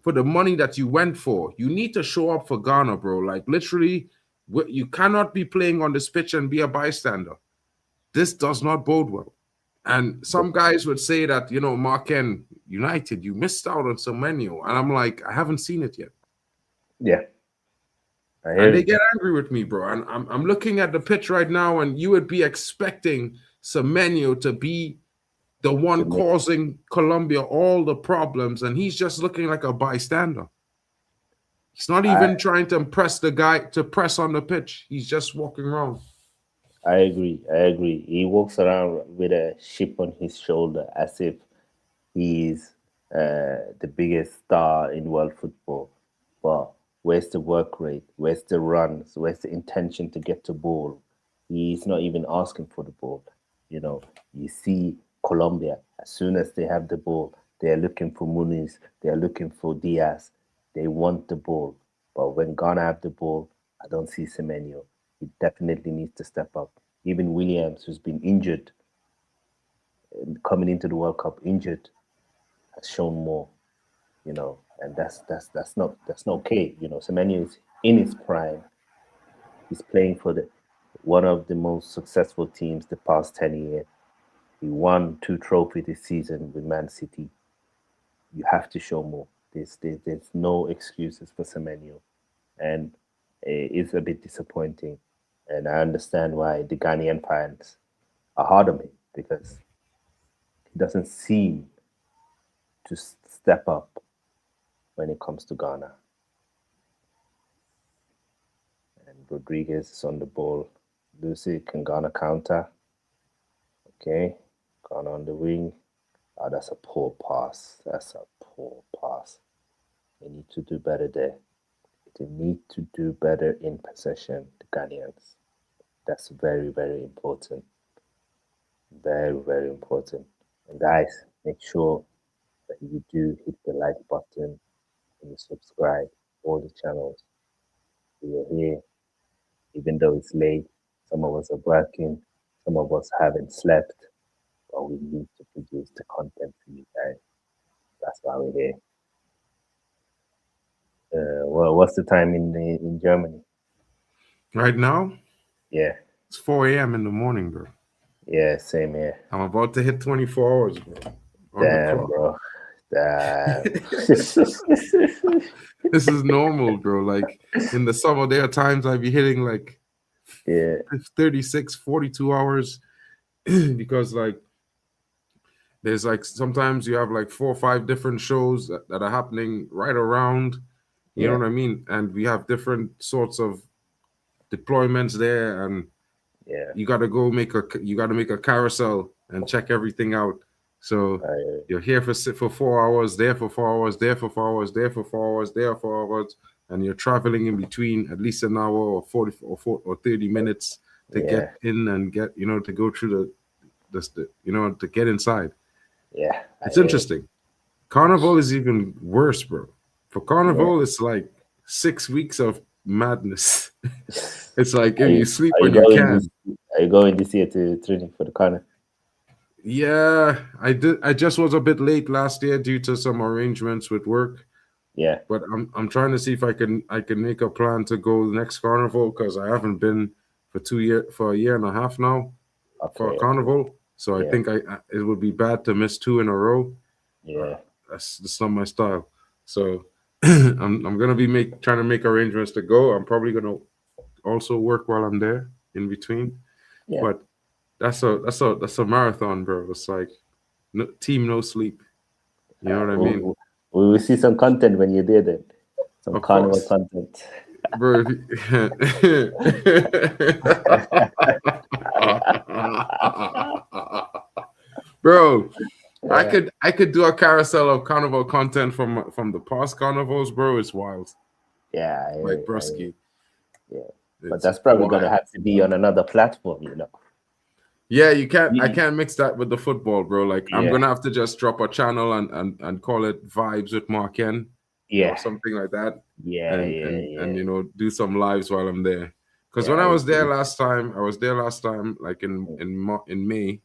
for the money that you went for, you need to show up for Ghana, bro. Like, literally, you cannot be playing on this pitch and be a bystander. This does not bode well. And some guys would say that, Marken United, you missed out on Semenyo. And I'm like, I haven't seen it yet. Yeah. And they get angry with me, bro. And I'm looking at the pitch right now, and you would be expecting Semenyo to be the one causing Colombia all the problems, and he's just looking like a bystander. He's not even trying to impress the guy to press on the pitch. He's just walking around. I agree. He walks around with a chip on his shoulder as if He's the biggest star in world football. But where's the work rate? Where's the runs? Where's the intention to get the ball? He's not even asking for the ball. You see Colombia, as soon as they have the ball, they are looking for Muniz, they are looking for Diaz. They want the ball. But when Ghana have the ball, I don't see Semenyo. He definitely needs to step up. Even Williams, who's been injured, coming into the World Cup injured, has shown more, and that's not okay. Semenyo is in his prime. He's playing for one of the most successful teams the past 10 years. He won 2 trophies this season with Man City. You have to show more. There's no excuses for Semenyo, and it's a bit disappointing. And I understand why the Ghanaian fans are hard on him, because he doesn't seem to step up when it comes to Ghana. And Rodríguez is on the ball. Lucy, can Ghana counter? Okay, Ghana on the wing. Oh, that's a poor pass. That's a poor pass. They need to do better there. They need to do better in possession, the Ghanaians. That's very, very important. Very, very important. And guys, make sure that you do hit the like button and you subscribe to all the channels. We are here, even though it's late. Some of us are working, some of us haven't slept, but we need to produce the content for you guys. That's why we're here. Well, what's the time in Germany? Right now, Yeah, it's 4 a.m. in the morning, bro. yeah, same here. I'm about to hit 24 hours, bro. Damn, bro. Damn. This is normal, bro. Like in the summer, there are times I be hitting like Yeah, 36, 42 hours because like there's like sometimes you have like 4 or 5 different shows that are happening right around. You know yeah, what I mean? And we have different sorts of deployments there, and yeah. you got to make a carousel and check everything out. So you're here for 4 hours, there for 4 hours, there for 4 hours, there for 4 hours, there for 4 hours, and you're traveling in between at least an hour or 40 or 30 minutes to Yeah, get in and get to go through to get inside. yeah. It's interesting. Carnival is even worse, bro. For Yeah. Carnival, it's like 6 weeks of madness. It's like if Are you you, sleep are you when you going can. this are you going this year to training for the corner? Yeah, I did. I just was a bit late last year due to some arrangements with work, Yeah. but I'm trying to see if I can make a plan to go next carnival because I haven't been for a year and a half now for a Okay. carnival. So I Yeah. think it would be bad to miss 2 in a row. Yeah. That's not my style. So I'm gonna be trying to make arrangements to go. I'm probably gonna also work while I'm there in between, Yeah. but that's a marathon, bro. It's like team no sleep. You know what I mean? We will see some content when you're there then. Some Of carnival course, content. bro. Bro, I could do a carousel of carnival content from the past carnivals, bro. It's wild, Yeah. like brusky. Yeah. But It's that's probably gonna wild. have to be on another platform. Yeah, you can't. I Yeah. can't mix that with the football, bro. Like I'm Yeah. gonna have to just drop a channel and call it Vibes with Mark Ken or Yeah. something like that, Yeah. and do some lives while I'm there. Because when Yeah. I was there last time, like in May,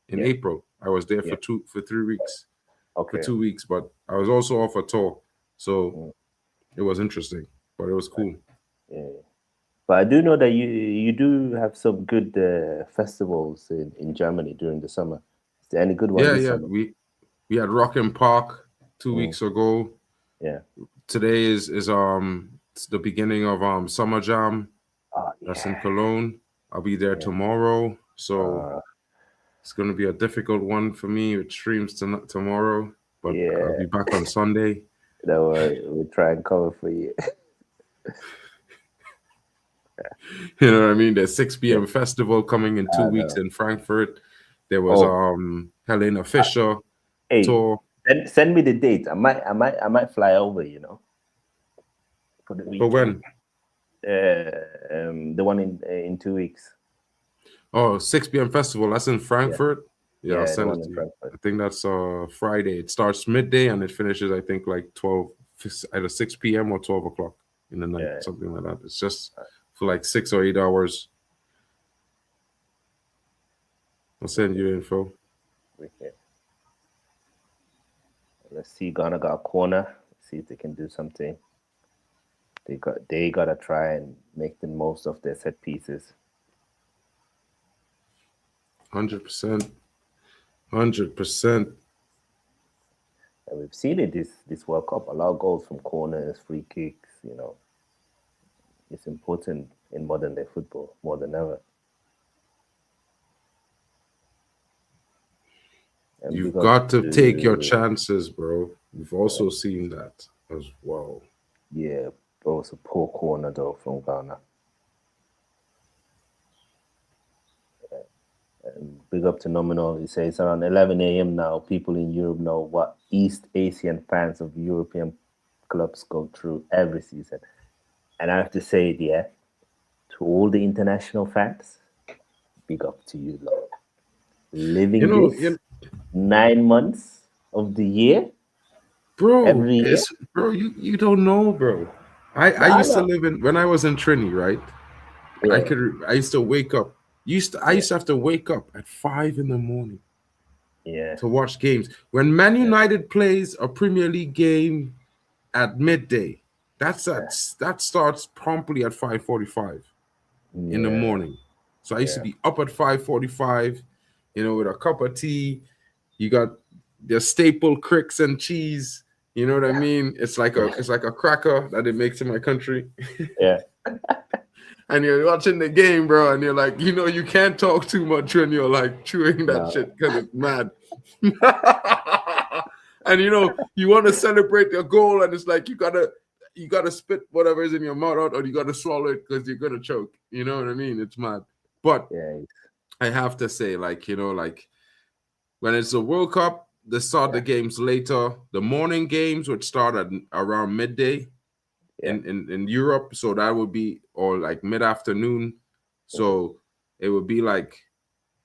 in Yeah. April, I was there Yeah. for 3 weeks, for Okay. 2 weeks. But I was also off a tour, so Mm. it was interesting, but it was cool. Yeah. But I do know that you do have some good festivals in Germany during the summer. Is there any good one Yeah, this yeah. summer? We had Rock and Park two Mm. weeks ago. Yeah. Today is it's the beginning of Summer Jam. Oh That's in yeah. Cologne. I'll be there Yeah. tomorrow, so Uh, it's gonna be a difficult one for me with streams tomorrow. But I'll yeah. be back on Sunday. Don't worry, we'll try and cover for you. You know what I mean? There's 6 Yeah. p.m. festival coming in 2 weeks No. in Frankfurt. There was Oh, Helena Fisher hey, tour. Send me the date. I might fly over. For the For weekend. when? The one in 2 weeks. Oh, 6 p.m. festival. That's in Frankfurt. Yeah, I'll send the one it to in you. Frankfurt. I think that's Friday. It starts midday and it finishes, I think, like 12, either 6 p.m. or 12 o'clock in the night, something like that. It's just for like 6 or 8 hours. I'll send you the info. Okay. Let's see. Ghana got a corner. Let's see if they can do something. They gotta try and make the most of their set pieces. 100%. 100%. And we've seen it this World Cup. A lot of goals from corners, free kicks. It's important in modern day football more than ever. And You've got to take your chances, bro. We've also seen that as well. Yeah, but it was a poor corner though from Ghana. And big up to Nominal. He says it's around 11 a.m. now. People in Europe know what East Asian fans of European clubs go through every season. And I have to say it, to all the international fans, big up to you, Lord. Living this 9 months of the year, bro. Every year, bro. You don't know, bro. I used to live when I was in Trinity, right? Yeah. I used to wake up. I used to have to wake up at 5 a.m. to watch games. When Man United plays a Premier League game at midday, that starts promptly at 5:45 in the morning. So I used to be up at 5:45, with a cup of tea. You got the staple cricks and cheese. You know what I mean? It's like a cracker that they make in my country. Yeah. And you're watching the game, bro, and you're like, you can't talk too much when you're like chewing that shit because it's mad. And you want to celebrate your goal, and it's like you gotta spit whatever is in your mouth out, or you gotta swallow it because you're gonna choke. You know what I mean? It's mad. But I have to say, like when it's a World Cup, they start the games later. The morning games would start at around midday. In Europe, so that would be or like mid-afternoon. So it would be like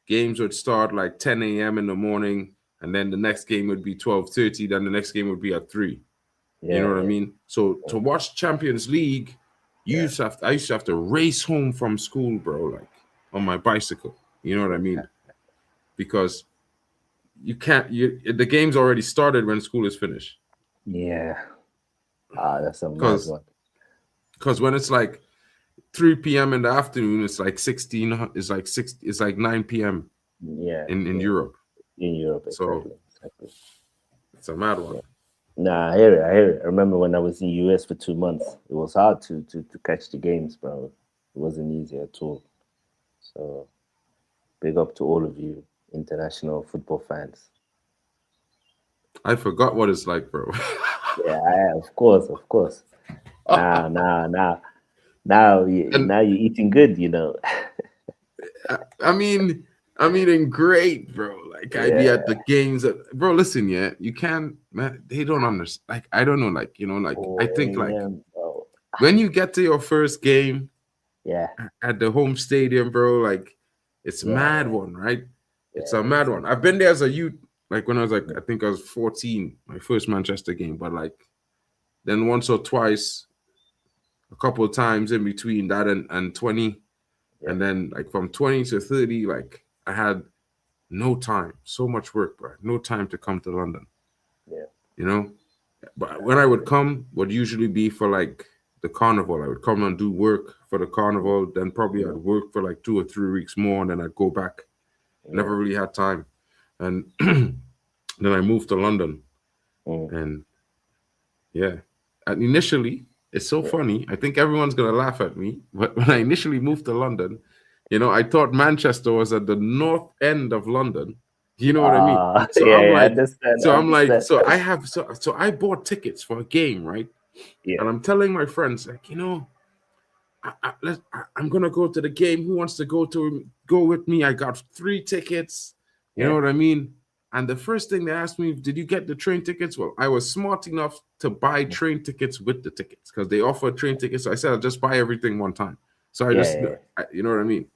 games would start like 10 a.m. in the morning, and then the next game would be 12:30. Then the next game would be at 3. You know what I mean? So to watch Champions League, I used to have to race home from school, bro, like on my bicycle. You know what I mean? Because you can't. The game's already started when school is finished. Yeah. That's a mad one. Because when it's like 3 p.m. in the afternoon, it's like 16. It's like 6. It's like 9 p.m. Yeah. In Europe. In Europe, exactly. It's a mad one. Nah, I hear it. I remember when I was in US for 2 months. It was hard to catch the games, bro. It wasn't easy at all. So, big up to all of you international football fans. I forgot what it's like, bro. Yeah, of course. Now you're eating good, I mean, I'm eating great, bro. Like I be at the games, bro. Listen, you can't. Man, they don't understand. Like I don't know, like I think like when you get to your first game, at the home stadium, bro, like it's mad one, right? It's a mad one. I've been there as a youth, like when I was I think I was 14, my first Manchester game, but like then once or twice, a couple of times in between that and 20, and then like from 20 to 30, like I had no time, so much work, bro. No time to come to London. But when I would come, would usually be for like the carnival. I would come and do work for the carnival, then probably I'd work for like 2 or 3 weeks more, and then I'd go back. Never really had time. And then I moved to London. And and initially, it's so funny. I think everyone's gonna laugh at me. But when I initially moved to London, I thought Manchester was at the north end of London. You know what I mean? So I bought tickets for a game, right? And I'm telling my friends, like, I'm gonna go to the game. Who wants to go with me? I got 3 tickets. You know what I mean? And the first thing they asked me, did you get the train tickets? Well, I was smart enough to buy train tickets with the tickets because they offered train tickets. So I said, I'll just buy everything one time. So you know what I mean?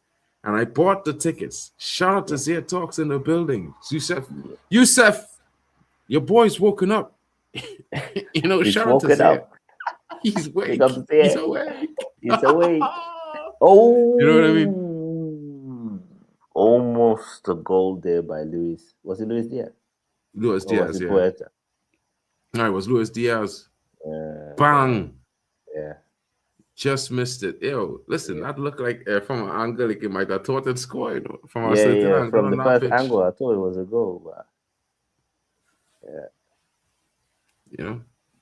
And I bought the tickets. Shout out to Zia Talks in the building. Yusef, your boy's woken up. You know, He's shout out to Zia. He's awake. He's awake. He's awake. Oh, you know what I mean? Almost a goal there by Luis. Was it Luis Diaz? Luis Diaz, yeah. Puerta? No, it was Luis Diaz. Bang. Yeah. Just missed it. Yo, listen, that looked like from an angle, like it might have thought it scored. You know, from a certain angle. From the first angle, I thought it was a goal. But you know,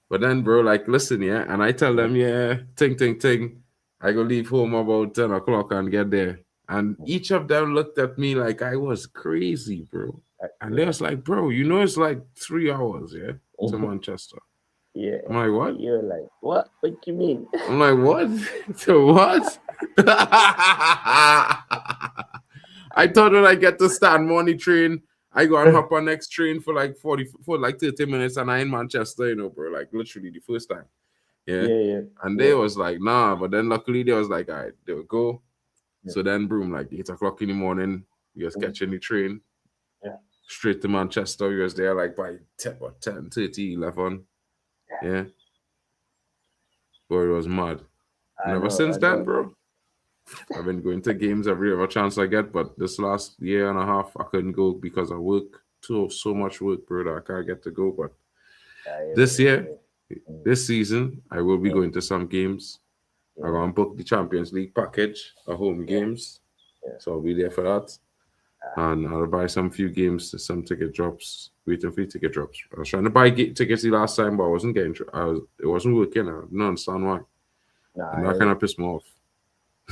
but then, bro, like, listen, yeah, and I tell them, ting. I go leave home about 10 o'clock and get there. And each of them looked at me like I was crazy, bro. And they was like, bro, you know it's like 3 hours, to Manchester. Yeah. I'm like, what? You're like, what? What do you mean? I'm like, what? To what? I thought when I get to stand morning train, I go and hop on next train for like 30 minutes and I in Manchester, you know, bro. Like literally the first time. Yeah. And they was like, nah, but then luckily they was like, all right, they'll go. So then, boom, like 8 o'clock in the morning, we was catching the train straight to Manchester. We was there like by 10:30, 11. Yeah. Boy, it was mad. And ever since then, bro, I've been going to games every other chance I get, but this last year and a half, I couldn't go because of work. So much work, bro, that I can't get to go. But this season, I will be going to some games. I'm going to book the Champions League package of home games. So I'll be there for that. And I'll buy some few games, some ticket drops, waiting for ticket drops. I was trying to buy tickets the last time, but I wasn't getting it wasn't working. I don't understand why. And that kind of pissed me off.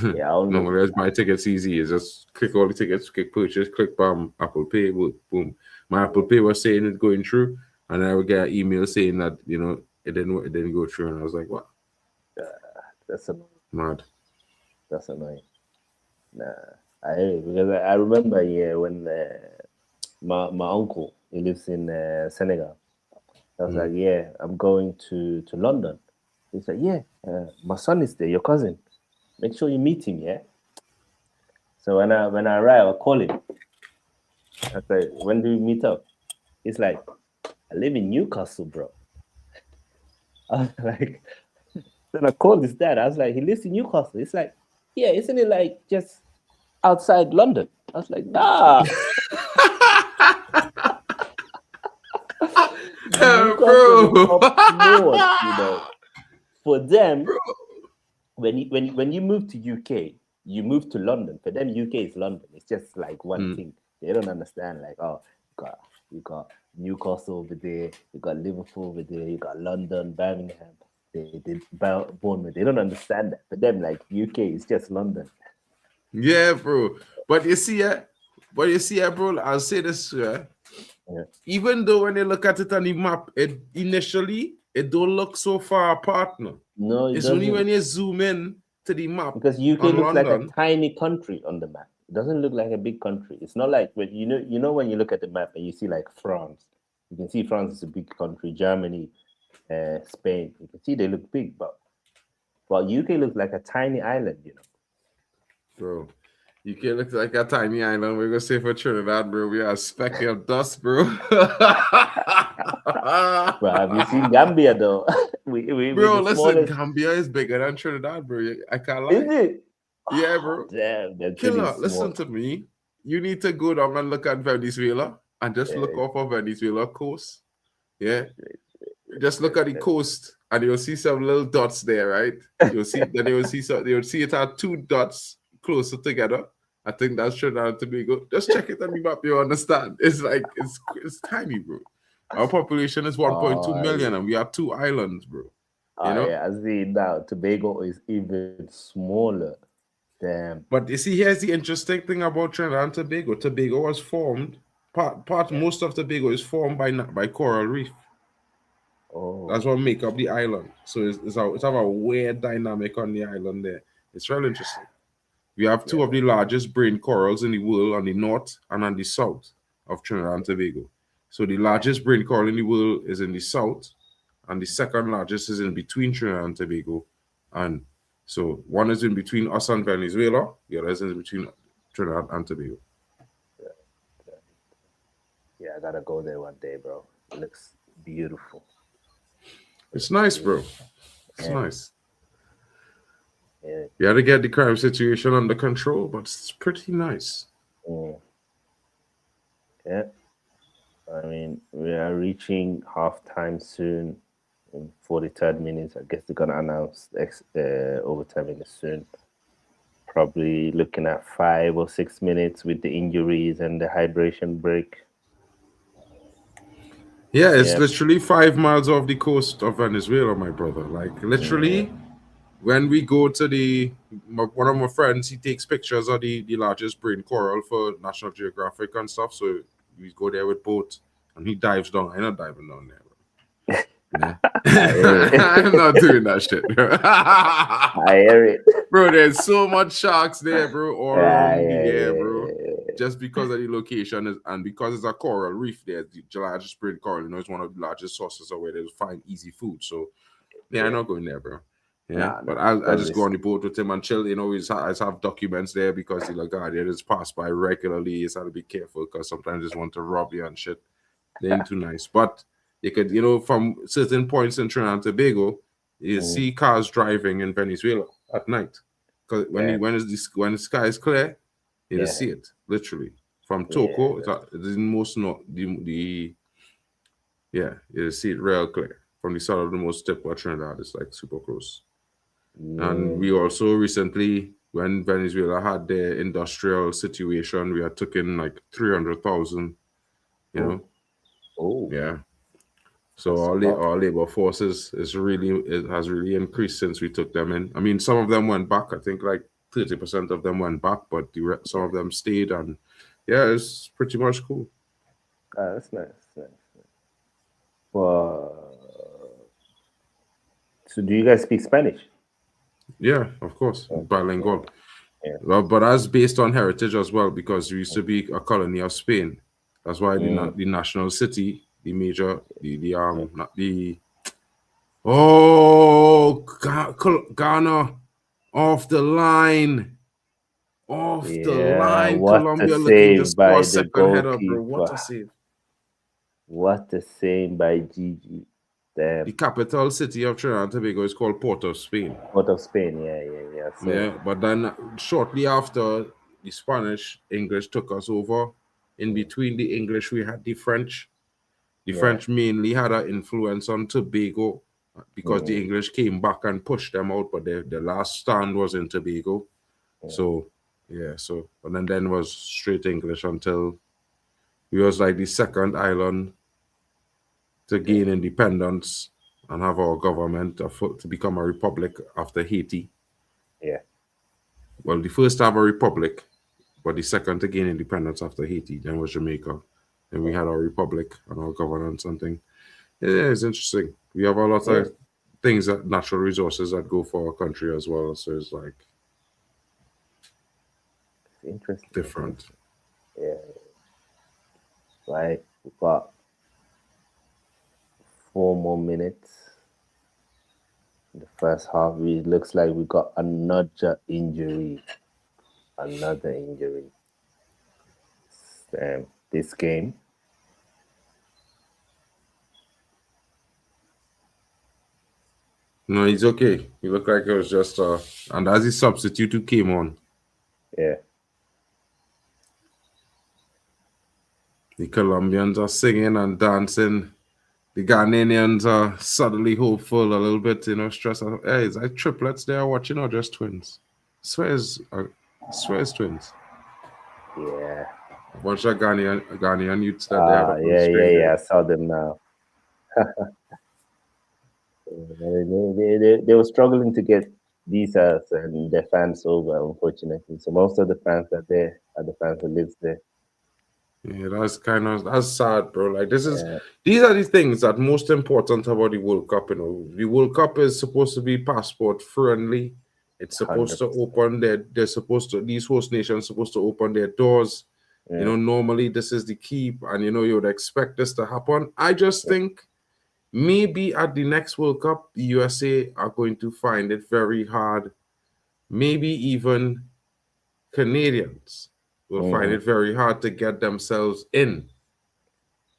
Normally, I buy tickets easy. It's just click all the tickets, click purchase, click bam, Apple Pay, boom. My Apple Pay was saying it's going through, and I would get an email saying that, you know, it didn't go through. And I was like, what? That's mad. That's annoying. Because I remember when my uncle, he lives in Senegal. I was like, I'm going to London. He said, my son is there, your cousin. Make sure you meet him, So when I arrive, I call him. I said, when do we meet up? He's like, I live in Newcastle, bro. I was like, then I called his dad. I was like, he lives in Newcastle. He's like, isn't it like just outside London? I was like, nah. Bro. North, you know. For them, when you move to UK, you move to London. For them, UK is London. It's just like one thing. They don't understand. Like, you got Newcastle over there, you got Liverpool over there, you got London, Birmingham. They Bournemouth. They don't understand that. For them, like UK is just London. Yeah, bro. But you see, bro, I'll say this, even though when you look at it on the map, it don't look so far apart now. No, it's only when you zoom in to the map. Because UK looks like a tiny country on the map. It doesn't look like a big country. It's not like when you know when you look at the map and you see like France. You can see France is a big country, Germany, Spain. You can see they look big, but UK looks like a tiny island, you know. Bro, UK looks like a tiny island. We're gonna say for Trinidad, bro, we are a speck of dust, bro. Bro, have you seen Gambia though? Bro, listen, Gambia is bigger than Trinidad, bro. I can't lie. Is it? Yeah, bro. Damn, Killer, listen to me. You need to go down and look at Venezuela and just look off of Venezuela coast. Yeah. Just look at the coast and you'll see some little dots there, right? You'll see it had two dots closer together. I think that's Trinidad and Tobago. Just check it on the map, you understand. It's like it's tiny, bro. Our population is 1.2 million and we have 2 islands, bro. You know? Yeah, I see now. Tobago is even smaller. Damn. But you see, here's the interesting thing about Trinidad and Tobago. Tobago was formed, most of Tobago is formed by coral reef. Oh. That's what make up the island. So it's have a weird dynamic on the island there. It's really interesting. We have 2 of the largest brain corals in the world on the north and on the south of Trinidad and Tobago. So the largest brain coral in the world is in the south, and the second largest is in between Trinidad and Tobago. And so one is in between us and Venezuela, the other is in between Trinidad and Tobago. Yeah, I gotta go there one day, bro. It looks beautiful. It's nice, bro. It's Yeah. nice. Yeah. You had to get the crime situation under control, but it's pretty nice. Yeah. I mean, we are reaching halftime soon. In 43rd minutes, I guess they're gonna announce overtime in soon. Probably looking at 5 or 6 minutes with the injuries and the hydration break. Yeah, it's literally 5 miles off the coast of Venezuela, my brother. Like literally, when we go to one of my friends, he takes pictures of the largest brain coral for National Geographic and stuff. So we go there with boat, and he dives down. I'm not diving down there, bro. Yeah. I'm not doing that shit. I hear it, bro. There's so much sharks there, bro, all around the air, bro. Just because of the location and because it's a coral reef there, the largest brain coral, you know, it's one of the largest sources of where they find easy food. So yeah, I'm not going there, bro. Yeah, but I just go on the boat with him and chill. You know, I just have documents there because the Guardian is passed by regularly. You just have to be careful because sometimes they just want to rob you and shit. They ain't too nice. But you could, you know, from certain points in Trinidad and Tobago, you see cars driving in Venezuela at night. Because when the sky is clear, you just see it literally from Toco. It's most not you see it real clear from the southernmost tip of Trinidad. It's like super close. And we also recently, when Venezuela had their industrial situation, we had took in like 300,000. You know. Oh. Yeah. So our labor forces has really increased since we took them in. I mean, some of them went back. I think like 30% of them went back, but some of them stayed, and yeah, it's pretty much cool. That's nice. Well, so do you guys speak Spanish? Yeah, of course, bilingual. Yeah. Well, but that's based on heritage as well, because we used to be a colony of Spain. That's why the national city, Ghana off the line. Colombia looking to score a second header, bro. What a save. What a save by Gigi. Damn. The capital city of Trinidad and Tobago is called Port of Spain. Port of Spain, yeah. Yeah, but then shortly after, the English took us over. In between the English, we had the French. The French mainly had an influence on Tobago because the English came back and pushed them out, but their last stand was in Tobago. So, and then was straight English until we was like the second island to gain independence and have our government to become a republic after Haiti. Yeah. Well, the first to have a republic, but the second to gain independence after Haiti, then was Jamaica. And we had our republic and our governance and thing. Yeah, it's interesting. We have a lot of things, natural resources that go for our country as well. So it's like interesting. Different. Yeah. Right. We've got 4 more minutes. In the first half, it looks like we got another injury. This game. No, he's okay. He looked like it was just and as his substitute who came on. Yeah. The Colombians are singing and dancing. The Ghanaians are suddenly hopeful a little bit, you know, stressed out. Hey, is that triplets they are watching or just twins? I swear it's twins. Yeah. A bunch of Ghanaian youths that they have. I saw them now. They were struggling to get visas and their fans over, unfortunately. So most of the fans are there are the fans who lives there. Yeah, that's sad, bro. Like these are the things that most important about the World Cup. You know, the World Cup is supposed to be passport friendly. It's supposed 100%. To open these host nations supposed to open their doors You know, normally this is the key, and you know, you would expect this to happen. I just think maybe at the next World Cup, the USA are going to find it very hard. Maybe even Canadians will find it very hard to get themselves in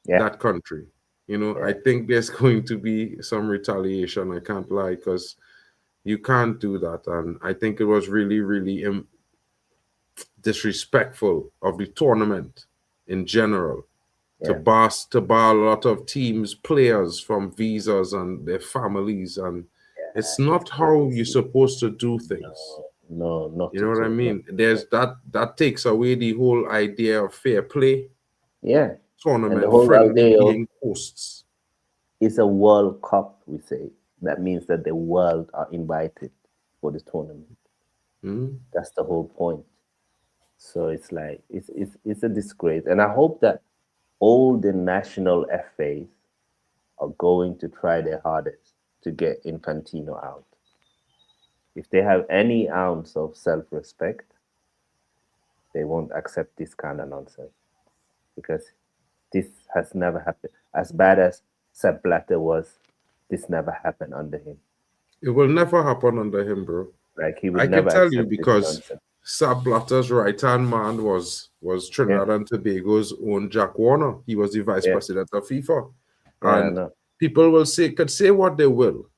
that country. You know, I think there's going to be some retaliation. I can't lie, because you can't do that. And I think it was really, really disrespectful of the tournament in general to bar a lot of teams, players from visas and their families. And it's not how you're supposed to do things. No, not. You know what I mean? There's that takes away the whole idea of fair play. Yeah. Tournament, and the whole friendly being hosts. It's a World Cup, we say. That means that the world are invited for the tournament. That's the whole point. So it's like it's a disgrace, and I hope that all the national FAs are going to try their hardest to get Infantino out. If they have any ounce of self-respect, they won't accept this kind of nonsense, because this has never happened. As bad as Sepp Blatter was, this never happened under him. It will never happen under him, bro. Like he would I never can tell accept you, because Sepp Blatter's right-hand man was Trinidad and Tobago's own Jack Warner. He was the vice president of FIFA. And people could say what they will.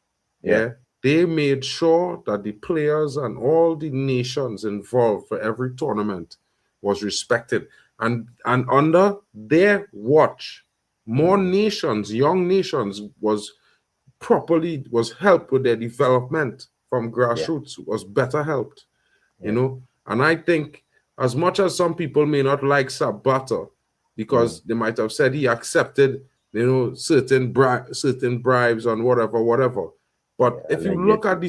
They made sure that the players and all the nations involved for every tournament was respected. And under their watch, more nations, young nations, was helped with their development from grassroots, was better helped. You know, and I think as much as some people may not like Sepp Blatter, because they might have said he accepted, you know, certain bribes and whatever. But if you look at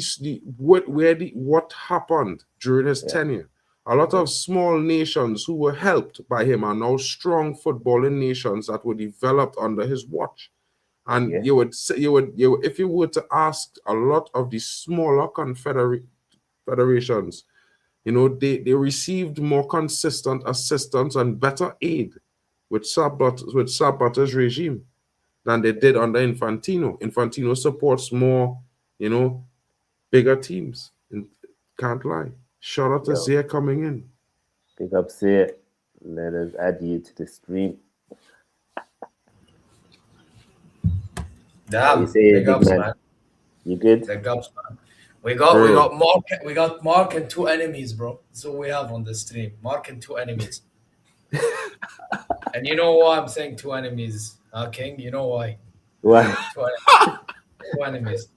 what happened during his tenure, a lot of small nations who were helped by him are now strong footballing nations that were developed under his watch. And you would if you were to ask a lot of the smaller federations, you know, they received more consistent assistance and better aid with Sepp Blatter's regime than they did under Infantino. Infantino supports more, you know, bigger teams. Can't lie. Shout out to Zia coming in. Big up, Zia. Let us add you to the stream. Damn, big ups, man. You good? Big ups, man. We got Mark and two enemies, bro. That's what we have on the stream. Mark and two enemies. And you know why I'm saying two enemies, King? You know why? Why? Two enemies.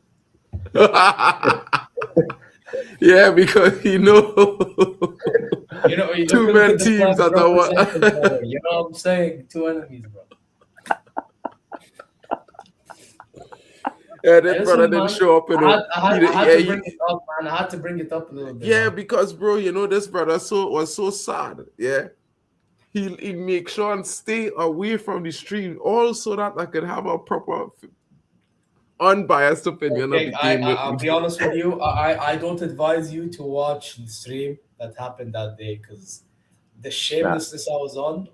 Yeah, because you know too many teams that are what. You know what I'm saying? Two enemies, bro. Yeah, that brother didn't show up. I had to bring it up, man. I had to bring it up a little bit. Yeah, man. Because bro, you know this brother was so sad. Yeah, he make sure and stay away from the stream, all so that I could have a proper, unbiased opinion of the game. I'll be honest with you. I don't advise you to watch the stream that happened that day, because the shamelessness I was on.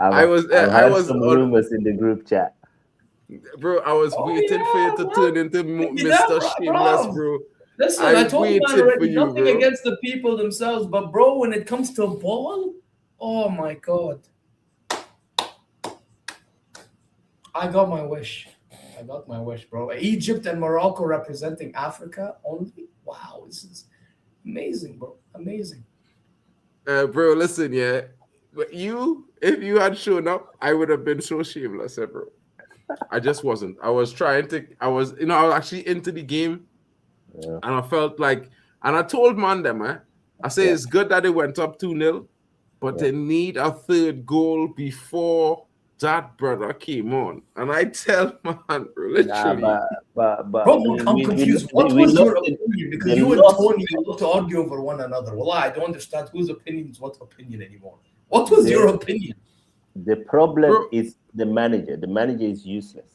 I was some rumors in the group chat. Bro, I was waiting for you to turn into Mr. Shameless, bro. Listen, I told you already, nothing against the people themselves, but bro, when it comes to ball, oh my God. I got my wish. Bro. Egypt and Morocco representing Africa only. Wow, this is amazing, bro. Amazing. Bro, listen, yeah. But if you had shown up, I would have been so shameless, bro. I just wasn't. I was actually into the game, and I felt like, and I told Mandem, I say it's good that it went up 2-0, but they need a third goal before that brother came on. And I tell man, literally. Bro, I'm confused. What was your opinion? Because you and Tony love to argue over one another. Well, I don't understand whose opinion is what opinion anymore. What was your opinion? The problem is the manager. The manager is useless.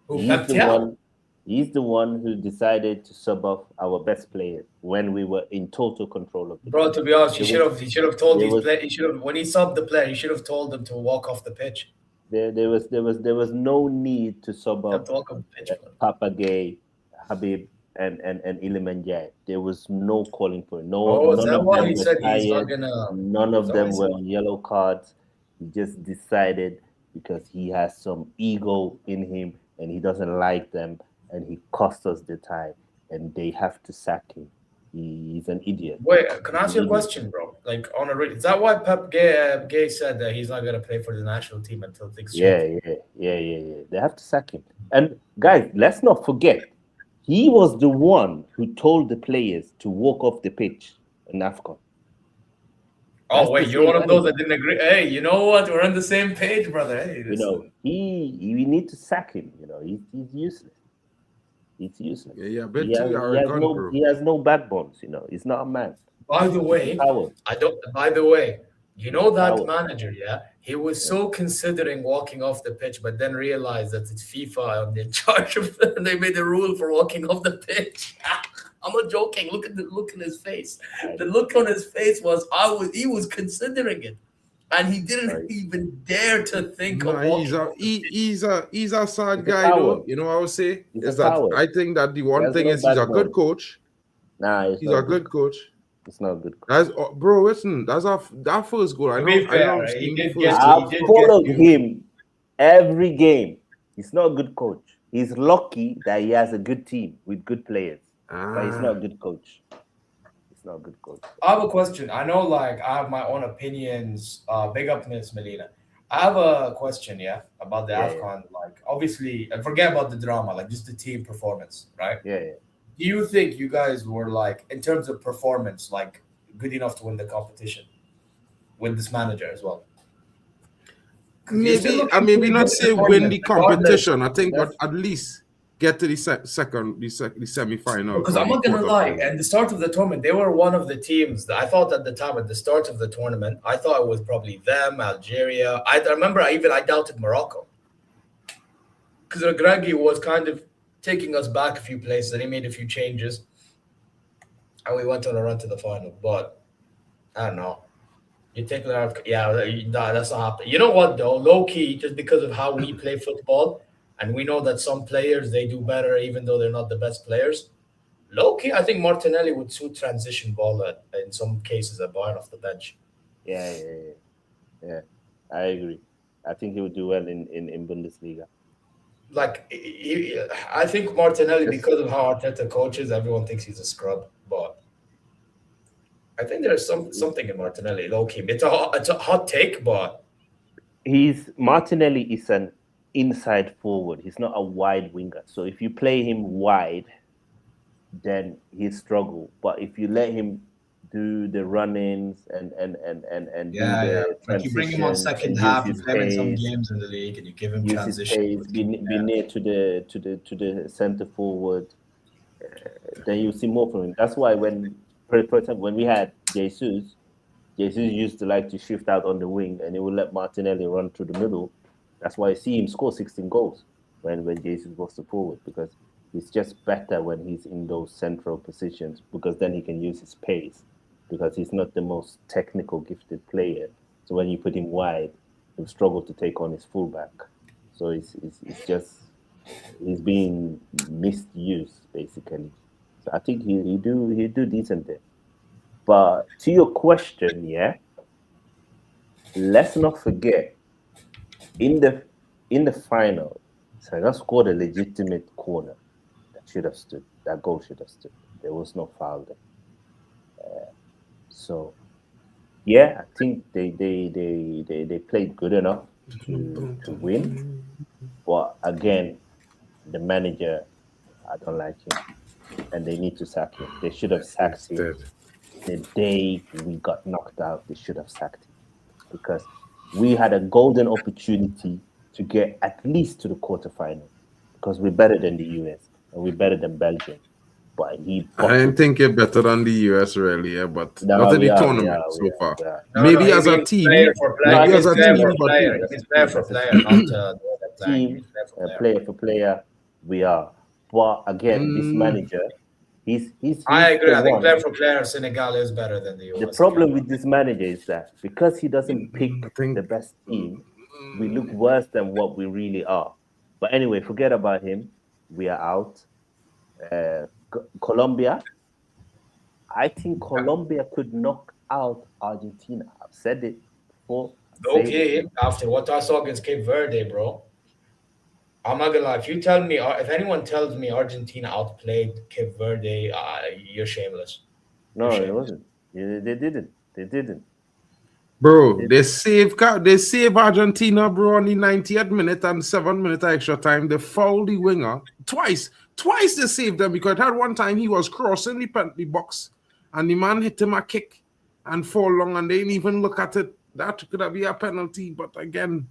Who, He's the one. He's the one who decided to sub off our best player when we were in total control of the Bro, game. to be honest, he should have told there his was- player. He should have, when he subbed the player, he should have told them to walk off the pitch. There was no need to sub Have off to walk off the pitch. bro. Papa Gay, Habib, and Iliman Jai. There was no calling for it. No, Oh, is none that of why them he were said he's not tired. gonna? None of Is that them why he were said- on yellow cards. He just decided because he has some ego in him and he doesn't like them, and he cost us the tie, and they have to sack him. He's an idiot. Wait, can I ask you a question, bro? Like on a is that why Pep Gay said that he's not gonna play for the national team until things change? Yeah. They have to sack him. And guys, let's not forget, he was the one who told the players to walk off the pitch in AFCON. Oh That's wait, the you're same one of those guy. that didn't agree. Hey, you know what? We're on the same page, brother. Hey, You know, we need to sack him. You know, he's useless. He's useless. Yeah, a bit He too has, arrogant, bro. he has no backbones. You know, he's not a man. By the way, Coward. By the way, you know that Coward. manager, yeah? He was so considering walking off the pitch, but then realized that it's FIFA and in charge of it, and they made a rule for walking off the pitch. I'm not joking. Look at the look in his face. The look on his face was he was considering it. And he didn't Right. even dare to think Nah, of walking. he's a sad He's a guy though. coward. You know what I would say He's is a that coward. I think that the He one has thing no is he's a backbone. good coach. Nah, He's a good coach. It's not a good. That's bro. Listen, that first goal. I To be know. fair, I know. right, he Seen the did first get- goal. I've did get followed you. him every game. He's not a good coach. He's lucky that he has a good team with good players, but he's not a good coach. He's not a good coach. I have a question. I know, like, I have my own opinions. Big up, Miss Melina. I have a question, about the Yeah, AFCON. Like, obviously, and forget about the drama, like, just the team performance, right? Yeah. Do you think you guys were, like, in terms of performance, like, good enough to win the competition with this manager as well? Maybe I maybe not say win the competition. I think, but at least get to the the semi-final. Because I'm not gonna lie, at the start of the tournament, they were one of the teams that I thought at the time, at the start of the tournament, I thought it was probably them, Algeria. I remember I doubted Morocco. Because Regragui was kind of taking us back a few places and he made a few changes. And we went on a run to the final. But I don't know. You take that out, that's not happening. You know what though? Low key, just because of how we play football, and we know that some players they do better even though they're not the best players. Low key, I think Martinelli would suit transition ball in some cases at Bayern off the bench. Yeah. I agree. I think he would do well in Bundesliga. Like, I think Martinelli, because of how Arteta coaches, everyone thinks he's a scrub. But I think there's something in Martinelli, low key. It's a hot take, but Martinelli is an inside forward. He's not a wide winger. So if you play him wide, then he'll struggle. But if you let him do the run-ins and do the like you bring him on transitions second and half, you use his play him in some pace, games in the league, and you give him use his transition. pace, be near to the center forward, then you see more from him. That's why for example, when we had Jesus used to like to shift out on the wing, and he would let Martinelli run through the middle. That's why I see him score 16 goals when Jesus was the forward, because he's just better when he's in those central positions, because then he can use his pace, because he's not the most technical gifted player. So when you put him wide, he'll struggle to take on his fullback. So he's being misused basically. So I think he do decent there. But to your question, let's not forget in the final, Senegal scored a legitimate corner that should have stood. That goal should have stood. There was no foul there. So I think they played good enough to win. But again, the manager, I don't like him, and they need to sack him. They should have sacked him the day we got knocked out. They should have sacked him, because we had a golden opportunity to get at least to the quarterfinal, because we're better than the US and we're better than Belgium. But I didn't think you're better than the US really, but not in the tournament so far. Maybe as a team, player for player, team, player for player, we are. But again, this manager, he's I agree. the I think one. player for player, Senegal is better than the US. The problem with this manager is that because he doesn't pick think- the best team, we look worse than what we really are. But anyway, forget about him. We are out. Colombia. I think Colombia could knock out Argentina. I've said it before. Okay, after what I saw against Cape Verde, bro. I'm not gonna lie. If anyone tells me Argentina outplayed Cape Verde, you're shameless. No, it wasn't. They didn't. Bro, they save Argentina, bro, on the 90th minute and 7 minute extra time. They fouled the winger twice. Twice they saved them because at one time he was crossing the penalty box and the man hit him a kick and fall long and they didn't even look at it. That could have been a penalty, but again,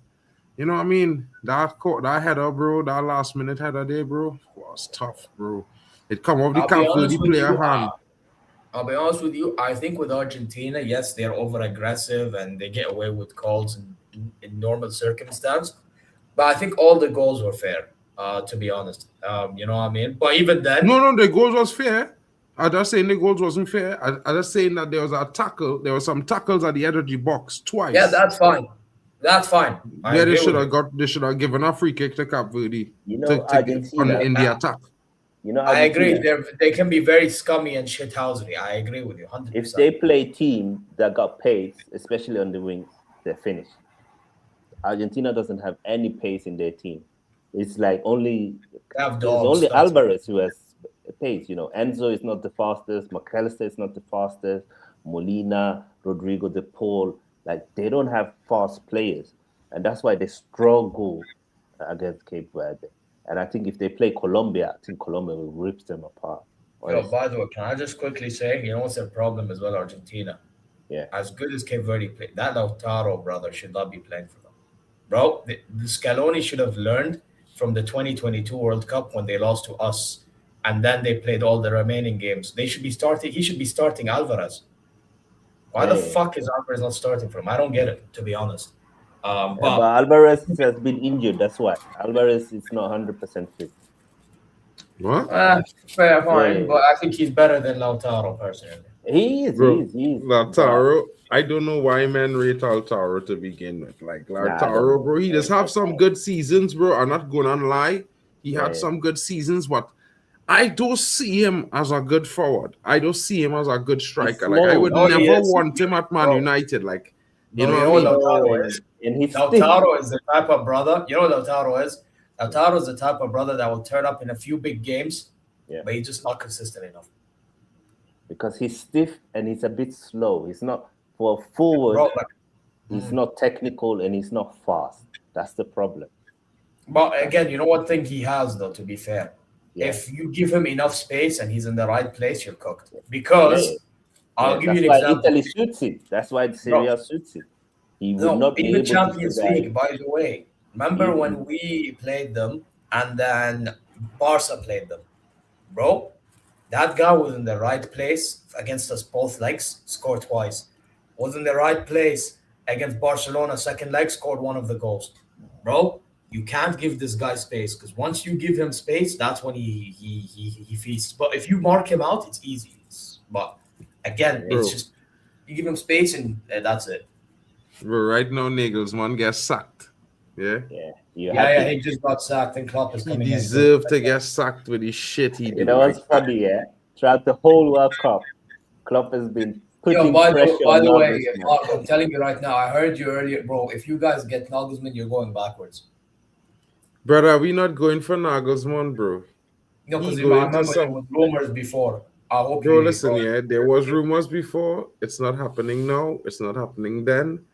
you know what I mean? That header, bro, that last minute header there, bro, was tough, bro. It come off the Cape Verde player hand. I'll be honest with you. I think with Argentina, yes, they're over aggressive and they get away with calls in normal circumstance. But I think all the goals were fair, to be honest. You know what I mean? But even then, no, the goals was fair. I'm just saying the goals wasn't fair. I'm just saying that there was a tackle. There were some tackles at the edge of the box twice. Yeah, that's fine. That's fine. Yeah, they should have given a free kick to Cape Verde. You know, Argentina in the attack. You know, I agree. They can be very scummy and shithousery. I agree with you 100%. If they play a team that got pace, especially on the wings, they're finished. Argentina doesn't have any pace in their team. It's like only Alvarez who has pace. You know, Enzo is not the fastest. McAllister is not the fastest. Molina, Rodrigo de Paul, like they don't have fast players, and that's why they struggle against Cape Verde. And I think if they play Colombia, I think Colombia will rip them apart. Yo, by the way, can I just quickly say, you know what's their problem as well, Argentina? Yeah. As good as Cape Verde played, that Lautaro brother should not be playing for them. Bro, the Scaloni should have learned from the 2022 World Cup when they lost to us, and then they played all the remaining games. He should be starting Alvarez. Why the fuck is Alvarez not starting for him? I don't get it, to be honest. But Alvarez has been injured. That's why Alvarez is not 100% fit. What? Fair, fine. Yeah. But I think he's better than Lautaro personally. He is. Lautaro. I don't know why men rate Lautaro to begin with. Like Lautaro, bro, he does have some good seasons, bro. I'm not going to lie. He had some good seasons, but I don't see him as a good forward. I don't see him as a good striker. Like I would never want him at Man United. Like you know what Lautaro is. Lautaro is the type of brother. You know what Lautaro is? Lautaro is the type of brother that will turn up in a few big games, but he's just not consistent enough. Because he's stiff and he's a bit slow. He's not for a forward. He's not technical and he's not fast. That's the problem. But again, you know what thing he has though, to be fair? Yeah. If you give him enough space and he's in the right place, you're cooked. Because I'll give you an example. Italy suits it. That's why Serie suits it. He would not be even Champions League, by the way. Remember when we played them and then Barca played them? Bro, that guy was in the right place against us both legs, scored twice. Was in the right place against Barcelona, second leg, scored one of the goals. Bro, you can't give this guy space because once you give him space, that's when he feasts. But if you mark him out, it's easy. But again, it's just you give him space and that's it. Bro, right now, Nagelsmann gets sacked. Yeah. He just got sacked and Klopp is coming in. He deserved to get sacked with his shit he did. You know what's funny, throughout the whole World Cup, Klopp has been putting pressure by the on way, Mark, I'm telling you right now, I heard you earlier, bro, if you guys get Nagelsmann, you're going backwards. Brother, we not going for Nagelsmann, bro. No, because I remember there was rumors before. I hope bro, listen, there was rumors before. It's not happening now. It's not happening then.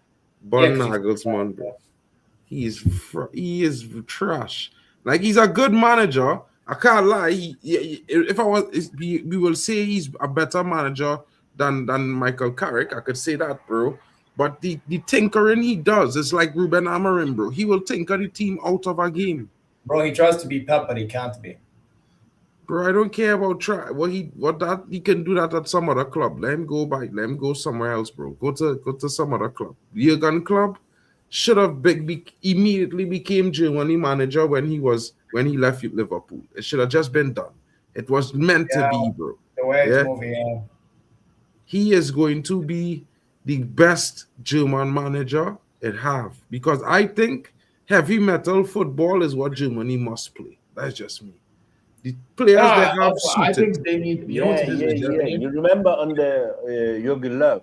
But Nagelsmann, bro. He is trash. Like he's a good manager. I can't lie. We will say he's a better manager than Michael Carrick. I could say that, bro. But the tinkering he does is like Ruben Amorim, bro. He will tinker the team out of a game. Bro, he tries to be Pep, but he can't be. Bro, I don't care about he can do that at some other club. Let him go somewhere else, bro. Go to some other club. Jurgen club. should have immediately became Germany manager when he left Liverpool. It should have just been done. It was meant to Yeah, be, bro. the way it's Yeah, moving. Yeah. he is going to be the best German manager it have because I think heavy metal football is what Germany must play. That's just me. The players they have Also, I suited. think they need. You know what Yeah, it is yeah, with yeah. Germany? You remember under Jürgen Löw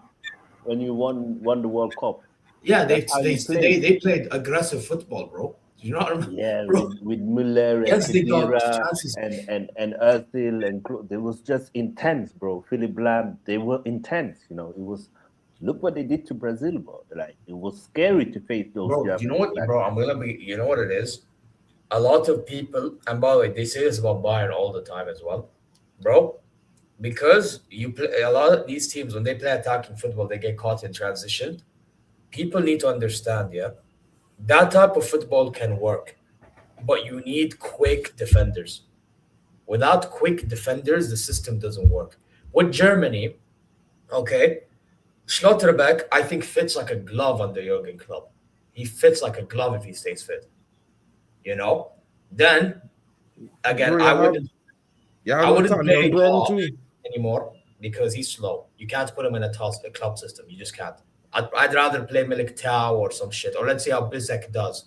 when you won the World Cup? Yeah, That's how you play. they played aggressive football, bro. Do you not remember? Yeah, Bro, with Müller and yes, they got Khedira chances. and Özil and it was just intense, bro. Philip Lam, they were intense. You know, it was. Look what they did to Brazil, bro. Like it was scary to face those Bro, Germans. you know what, bro? I'm gonna be. You know what it is? A lot of people, and by the way, they say this about Bayern all the time as well, bro. Because you play a lot of these teams when they play attacking football, they get caught in transition. People need to understand, yeah, that type of football can work, but you need quick defenders. Without quick defenders, the system doesn't work. With Germany, okay, Schlotterbeck, I think fits like a glove under Jurgen Klopp. He fits like a glove if he stays fit. You know. Then again, Bro, I wouldn't play Glenn Klopp too. anymore because he's slow. You can't put him in a club system. You just can't. I'd rather play Militao or some shit, or let's see how Bissek does,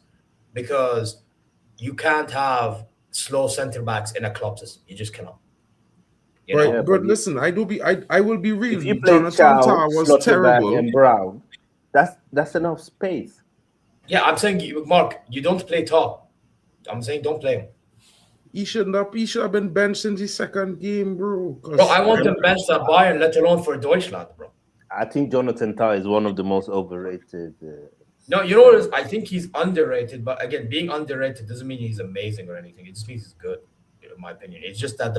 because you can't have slow center backs in a club system. You just cannot. You Right, know. Yeah, but listen, I will be real. if you play Jonathan Chow, Tah was Schlotterbeck, terrible. and Brown, that's enough space. Yeah, I'm saying, Mark, you don't play top. I'm saying don't play him. He should have been benched in the second game, bro. Bro, I want him benched at Bayern, let alone for Deutschland, bro. I think Jonathan Tah is one of the most overrated. No, you know what it is? I think he's underrated, but again, being underrated doesn't mean he's amazing or anything. It just means he's good, in my opinion. It's just that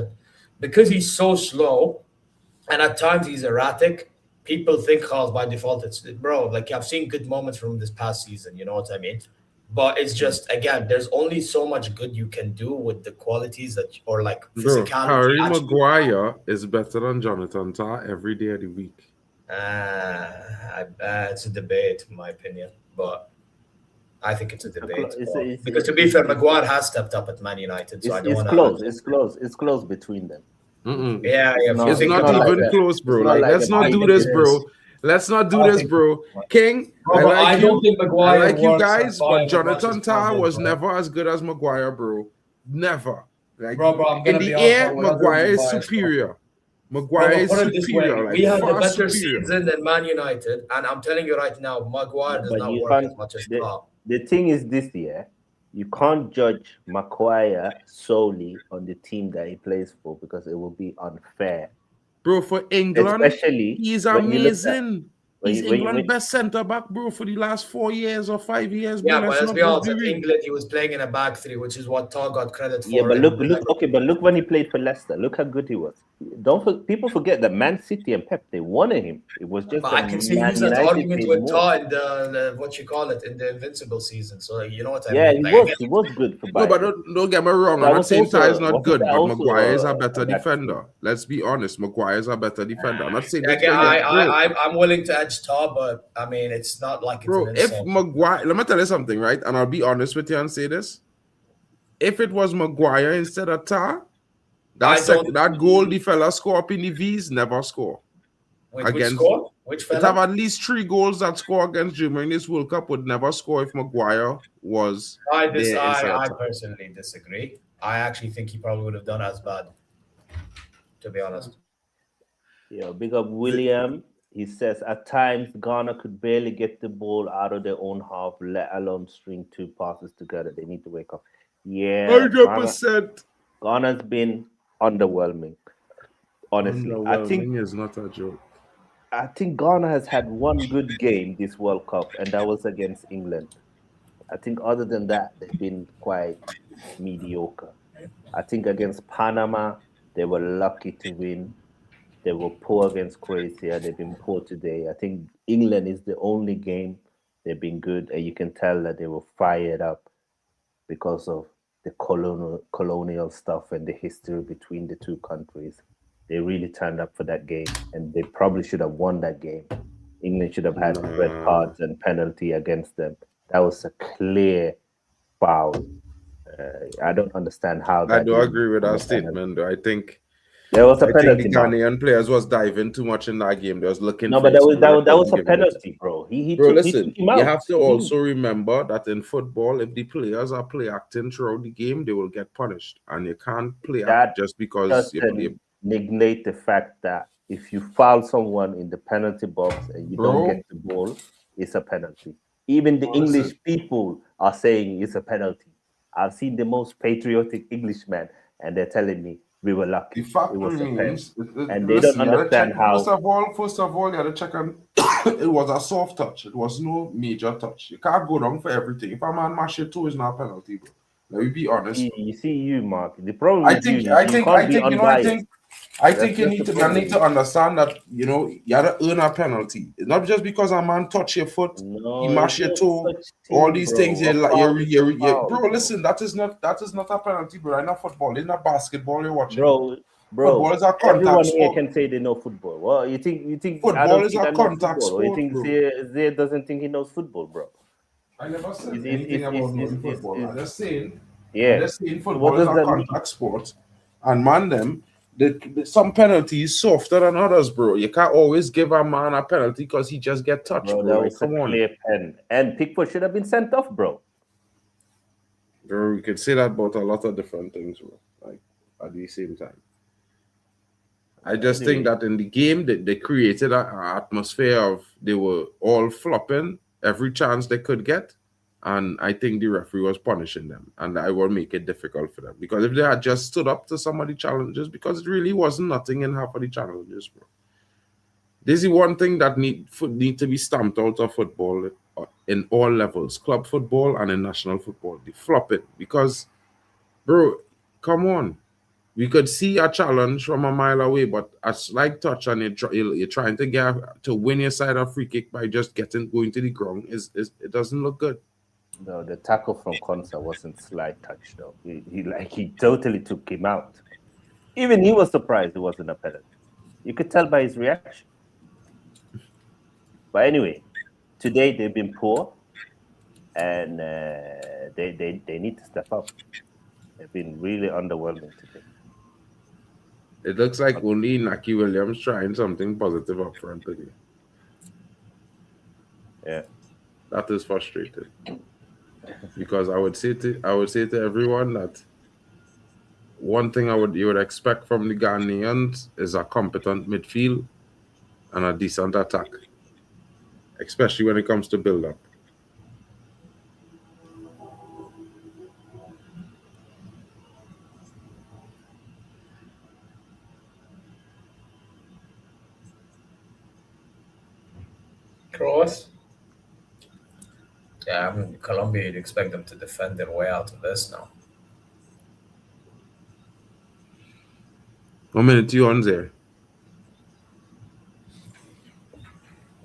because he's so slow and at times he's erratic, people think by default it's bro. Like I've seen good moments from him this past season, you know what I mean? But it's just again, there's only so much good you can do with the qualities or like Bro, physicality. Harry Maguire is better than Jonathan Tah every day of the week. It's a debate, in my opinion, but I think it's a debate. Because to be fair, it's- Maguire has stepped up at Man United, so I don't it's want close. It's close between them. Yeah, It's not- It's not not even like close, bro. It's not Like, like let's a not big do this, difference. bro. Let's not do I this, think- bro. King, Bro, I but like I you. don't think I Maguire like you works guys, at Bayern but as much Jonathan as Tah Klopp was did, bro. never as good as Maguire, bro. Never. Like, Bro, I'm in gonna the be air, honest, we're not Maguire doing is bias, superior. Bro, Maguire but is put it this way, superior. Like, we had a far better superior. season than Man United, and I'm telling you right now, Maguire does But not you work can't. as much as The, Klopp. the thing is this year, you can't judge Maguire solely on the team that he plays for because it will be unfair. Bro, for England, Especially he's when you look at- amazing. He's England's best centre back, bro, for the last 4 years or 5 years, bro. Yeah, but let's be honest, at real. England, he was playing in a back three, which is what Todd got credit for. Yeah, but look when he played for Leicester. Look how good he was. People forget that Man City and Pep, they wanted him. It was just But I can see Man use that United argument paid with more. Todd in the what you call it in the Invincible season. So you know what I Yeah, mean? he was good for No, Bayern. but don't get me wrong. That I'm not was saying also- Ty is not wasn't good, that but also Maguire is a a better back defender. Let's be honest. Maguire is a better defender. I'm not saying this Again, guy is bro. I'm willing to edge Todd, but I mean it's not like it's Bro, an if insult. Maguire, let me tell you something, right? And I'll be honest with you and say this. If it was Maguire instead of Tah, that goal the fella score up in the V's never score. Which score? Which It fella? have at least 3 goals that score against Germany in this World Cup would never score if Maguire was I Tah. personally disagree. I actually think he probably would have done as bad, to be honest. Yeah, big up William. He says at times Ghana could barely get the ball out of their own half, let alone string 2 passes together. They need to wake up. Yeah, 100%. Ghana's been underwhelming. Honestly, I think is not a joke. I think Ghana has had one good game this World Cup, and that was against England. I think other than that, they've been quite mediocre. I think against Panama, they were lucky to win. They were poor against Croatia. They've been poor today. I think England is the only game they've been good, and you can tell that they were fired up because of the colonial stuff and the history between the two countries. They really turned up for that game, and they probably should have won that game. England should have had red cards and penalty against them. That was a clear foul. I don't understand how that. I do agree with that statement, though. I think there was a the penalty. Ghanaian players was diving too much in that game. They was looking. No, for but that was a giving it. penalty, bro. He Bro, took listen, him out. you have to also remember that in football, if the players are play acting throughout the game, they will get punished, and you can't play act just because you play. Negate the fact that if you foul someone in the penalty box and you don't get the ball, it's a penalty. Even the English people are saying it's a penalty. I've seen the most patriotic Englishmen, and they're telling me we were lucky. The fact remains, and they don't understand how. First of all, you had to check on. It was a soft touch. It was no major touch. You can't go down for everything. If a man mash it too, it's not a penalty, bro. Let me be honest. You see, Mark. The problem. I think you need to understand that you have to earn a penalty. It's not just because a man touch your foot, he mash your toe, all these things. Bro, listen, that is not a penalty, bro. In a football, in a basketball, you're watching. Bro, football is a contact everyone sport. here can say they know football. Well, you think football is a contact sport? You think Zia doesn't think he knows football, bro? I never said anything about knowing football. I'm just saying. Yeah. I'm just saying football is a contact sport, and man, them. Some penalties softer than others, bro. You can't always give a man a penalty because he just get touched, bro. That was a clear pen. And Pickford should have been sent off, bro. Bro, you could say that about a lot of different things, bro. Like at the same time. I just think that in the game they created an atmosphere of they were all flopping every chance they could get. And I think the referee was punishing them. And I will make it difficult for them. Because if they had just stood up to some of the challenges, because it really wasn't nothing in half of the challenges, bro. This is one thing that need to be stamped out of football in all levels. Club football and in national football. They flop it. Because, bro, come on. We could see a challenge from a mile away, but a slight touch and you're trying to win your side a free kick by just going to the ground. It doesn't look good. No, the tackle from Konsa wasn't slight touch though. He totally took him out. Even he was surprised it wasn't a penalty. You could tell by his reaction. But anyway, today they've been poor, and they need to step up. They've been really underwhelming today. It looks like only Naki Williams trying something positive up front today. Yeah, that is frustrating. Because I would say to everyone that one thing you would expect from the Ghanaians is a competent midfield and a decent attack, especially when it comes to build up. Cross. Yeah, I mean, Colombia, you'd expect them to defend their way out of this now. How many you on there?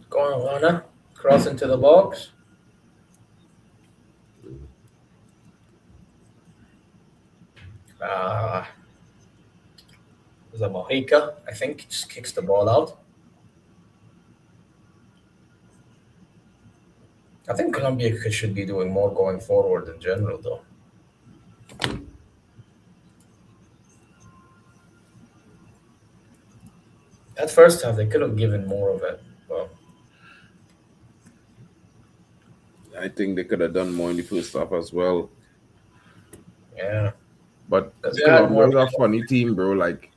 Going Juana, cross into the box. Was a Mojica, I think, just kicks the ball out. I think Colombia should be doing more going forward in general, though. That first half, they could have given more of it. Well, I think they could have done more in the first half as well. Yeah. But Colombia was a funny team, bro. Like,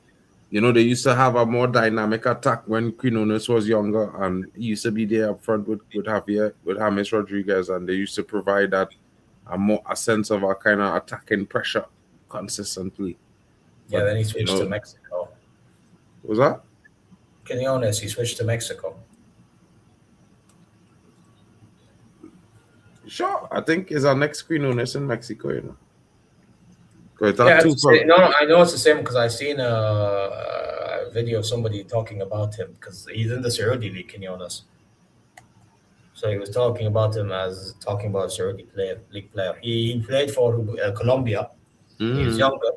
they used to have a more dynamic attack when Quinones was younger, and he used to be there up front with James Rodríguez, and they used to provide that a sense of a kind of attacking pressure consistently. Yeah, but then he switched to Mexico. What was that? Quinones, he switched to Mexico. Sure, I think is our next Quinones in Mexico, No, I know it's the same because I've seen a video of somebody talking about him because he's in the Saudi League, Quinones. So he was talking about him as Saudi league player. He played for Colombia. Mm. He was younger,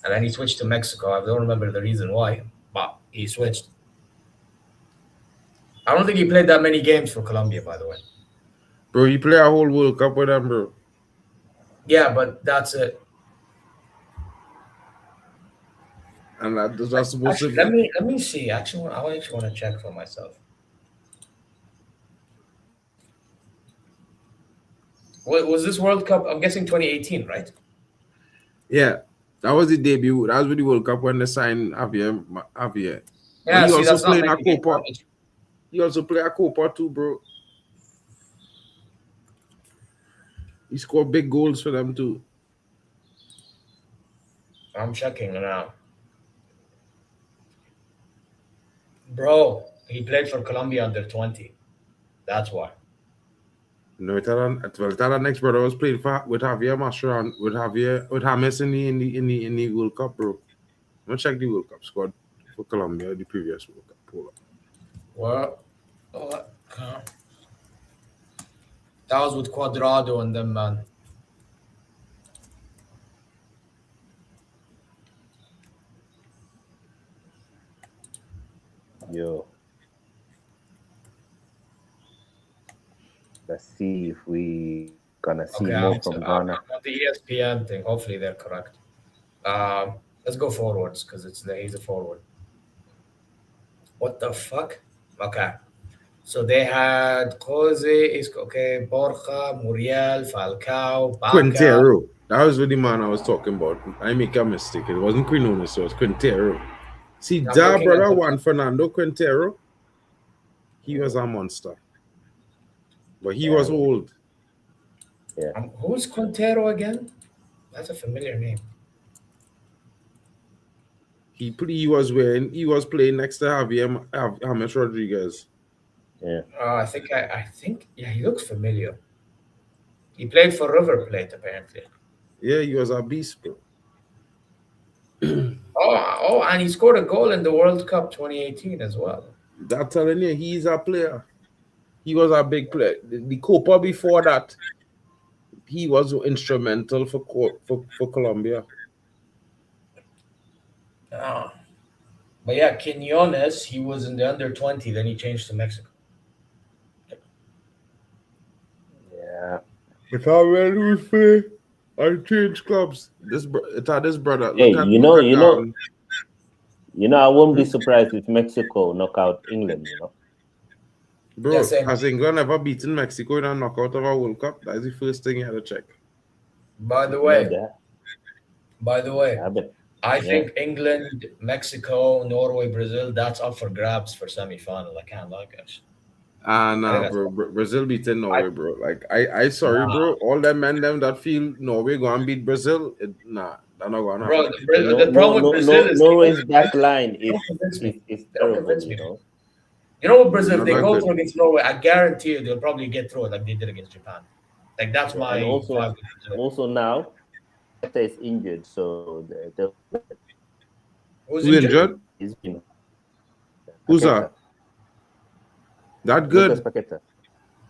and then he switched to Mexico. I don't remember the reason why, but he switched. I don't think he played that many games for Colombia, by the way. Bro, he play a whole World Cup with them, bro. Yeah, but that's it. And that's supposed to Actually, be. let me see. Actually, I actually want to check for myself. What was this World Cup? I'm guessing 2018, right? Yeah, that was the debut. That was with the World Cup when they signed Javier. But Yeah. he See, also that's not played in a making it. Copa. He also played a Copa too, bro. He scored big goals for them too. I'm checking now. Bro, he played for Colombia under 20. That's why. No, tell next brother was playing for with Javier Mascherano, with James in the World Cup, bro. I'm gonna check the World Cup squad for Colombia, the previous World Cup. Hold up. What? That was with Cuadrado and them, man. Yo. Let's see if we gonna see more from Ghana. I'm on the ESPN thing. Hopefully they're correct. Let's go forwards because he's a forward. What the fuck? Okay. So they had Jose, okay, Borja, Muriel, Falcao, Baca. Quintero. That was really the man I was talking about. I make a mistake. It wasn't Quinones, so it was Quintero. See, that brother Juan Fernando Quintero, he was a monster. But he was old. Yeah. Who's Quintero again? That's a familiar name. He was playing next to James Rodríguez. Yeah. I think yeah, he looks familiar. He played for River Plate apparently. Yeah, he was a beast, bro. And he scored a goal in the World Cup 2018 as well. That's telling you, he's a player. He was a big player. The Copa before that, he was instrumental for Colombia. But yeah, Quinones, he was in the under 20, then he changed to Mexico. Yeah. But how well he was playing, I changed clubs. This brother. Hey, I won't be surprised if Mexico knock out England, Bro, has England ever beaten Mexico in a knockout of a World Cup? That's the first thing you had to check. By the way, I think England, Mexico, Norway, Brazil, that's up for grabs for semi-final. I can't lie, guys. Nah, bro. Brazil beating Norway, bro. Like, I sorry, bro. All them men them that feel Norway going to beat Brazil, they're not going to happen. Bro, the problem with Brazil is Norway's back line is terrible, You know what, Brazil, if they go through against Norway, I guarantee you they'll probably get through it like they did against Japan. Like, that's my... Also now, Paqueta is injured, so... Who's injured? Who's that? That good?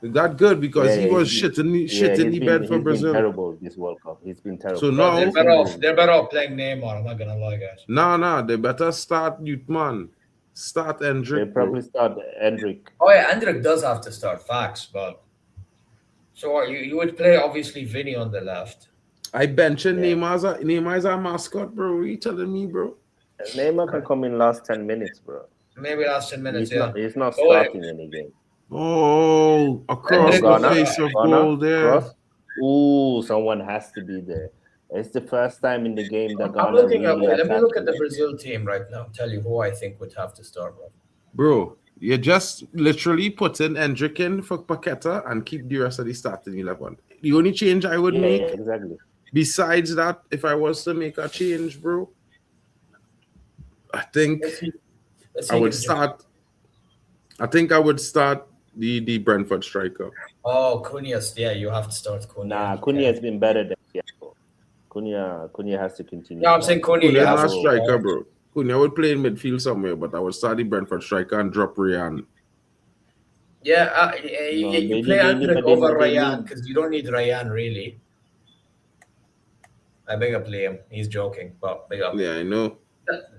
That good because he was shit in the bed for Brazil. He's been terrible this World Cup. He's been terrible. So now they're better off playing Neymar. I'm not gonna lie, guys. Nah, they better start youth man. Start Hendrick. They probably start Hendrick. Oh yeah, Hendrick does have to start. Facts, but so you would play obviously Vinny on the left. I benching Neymar's a mascot, bro. What are you telling me, bro? Neymar can come in last 10 minutes, bro. Maybe last 10 minutes. He's not starting any game. Oh, across the face of goal there. Ooh, someone has to be there. It's the first time in the game that Ghana let me look at the Brazil team right now. Tell you who I think would have to start, bro. You just literally put in Hendrick in for Paqueta and keep the rest of the starting 11. The only change I would make, exactly. Besides that, if I was to make a change, bro, I think I would start the Brentford striker. Oh, Cunha's. Yeah, you have to start Cunha. Nah, Cunha has been better than Thiago. Cunha has to continue. No, I'm saying Cunha is not a striker, bro. Cunha would play in midfield somewhere, but I would start the Brentford striker and drop Ryan. Yeah, you play Hendrick over Ryan because you don't need Ryan really. I beg up Liam. He's joking, but big up. Yeah, I know.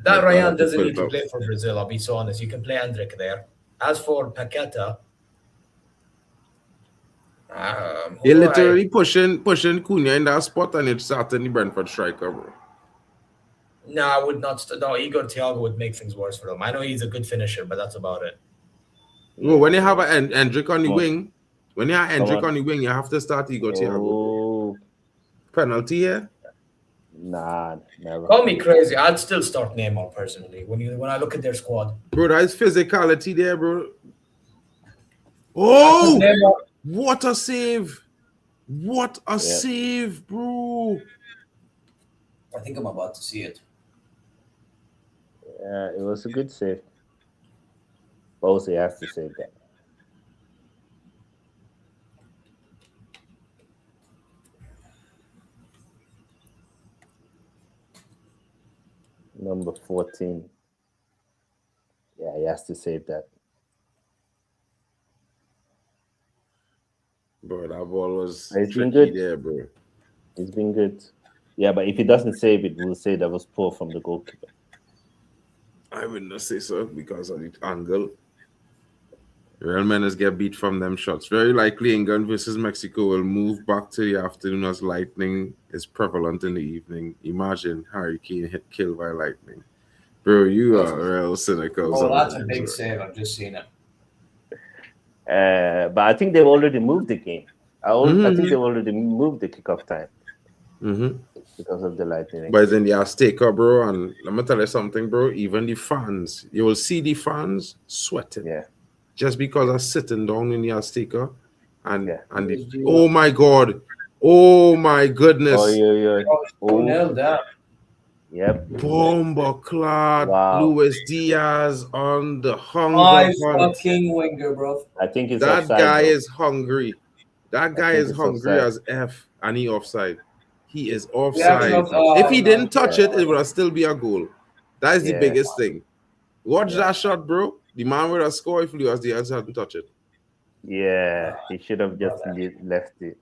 That Ryan doesn't need to play for Brazil. I'll be so honest. You can play Hendrick there. As for Paqueta, They literally pushing Cunha in that spot, and it's starting the Brentford striker, bro. No, I would not. No, Igor Thiago would make things worse for them. I know he's a good finisher, but that's about it. Well, when you have an Hendrick on the wing, you have to start Igor Thiago. Penalty here? Nah, never. Call me crazy. I'd still start Neymar personally when I look at their squad. Bro, that is physicality there, bro. Oh, what a save! What a save, bro! I think I'm about to see it. Yeah, it was a good save. Bosley has to save that. Number 14. Yeah, he has to save that. Bro, that ball was good there, bro. It's been good. Yeah, but if he doesn't save it, we'll say that was poor from the goalkeeper. I wouldn't say so because of the angle. Real Menace get beat from them shots. Very likely England versus Mexico will move back to the afternoon as lightning is prevalent in the evening. Imagine Harry Kane killed by lightning. Bro, you are real cynical. Oh, that's a big save. I've just seen it. But I think they've already moved the game. I think they've already moved the kickoff time. Because of the lightning. But then the Azteca, bro, and let me tell you something, bro. Even the fans, you will see the fans sweating. Yeah. Just because I'm sitting down in the Azteca, oh my God, oh my goodness, Yep. Bomba clad Luis Diaz on the hunger hunt. Fucking winger, bro. I think it's that offside, guy bro. Is hungry. That guy is hungry offside. As F, and he offside. He is offside. If he didn't touch it, it would still be a goal. That is the biggest thing. Watch that shot, bro. The man would have scored if Luis Diaz hadn't touched it. Yeah, he should have just left it.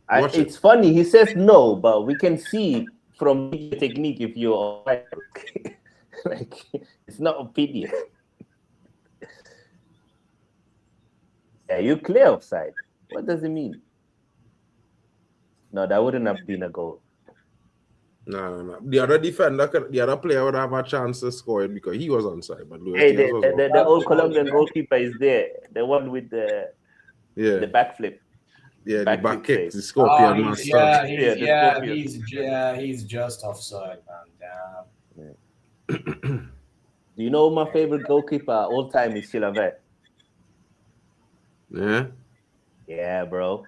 It's funny. He says no, but we can see from the technique if you're offside. Like, it's not opinion. Yeah, you clear offside. What does it mean? No, that wouldn't have been a goal. No. The other player would have a chance to score it because he was onside. But the old Colombian goalkeeper is there. The one with the backflip. Yeah, the back kick, the Scorpion master. He's just offside, man. Damn. Do you know my favorite goalkeeper all time is Chilavert? Yeah. Yeah, bro.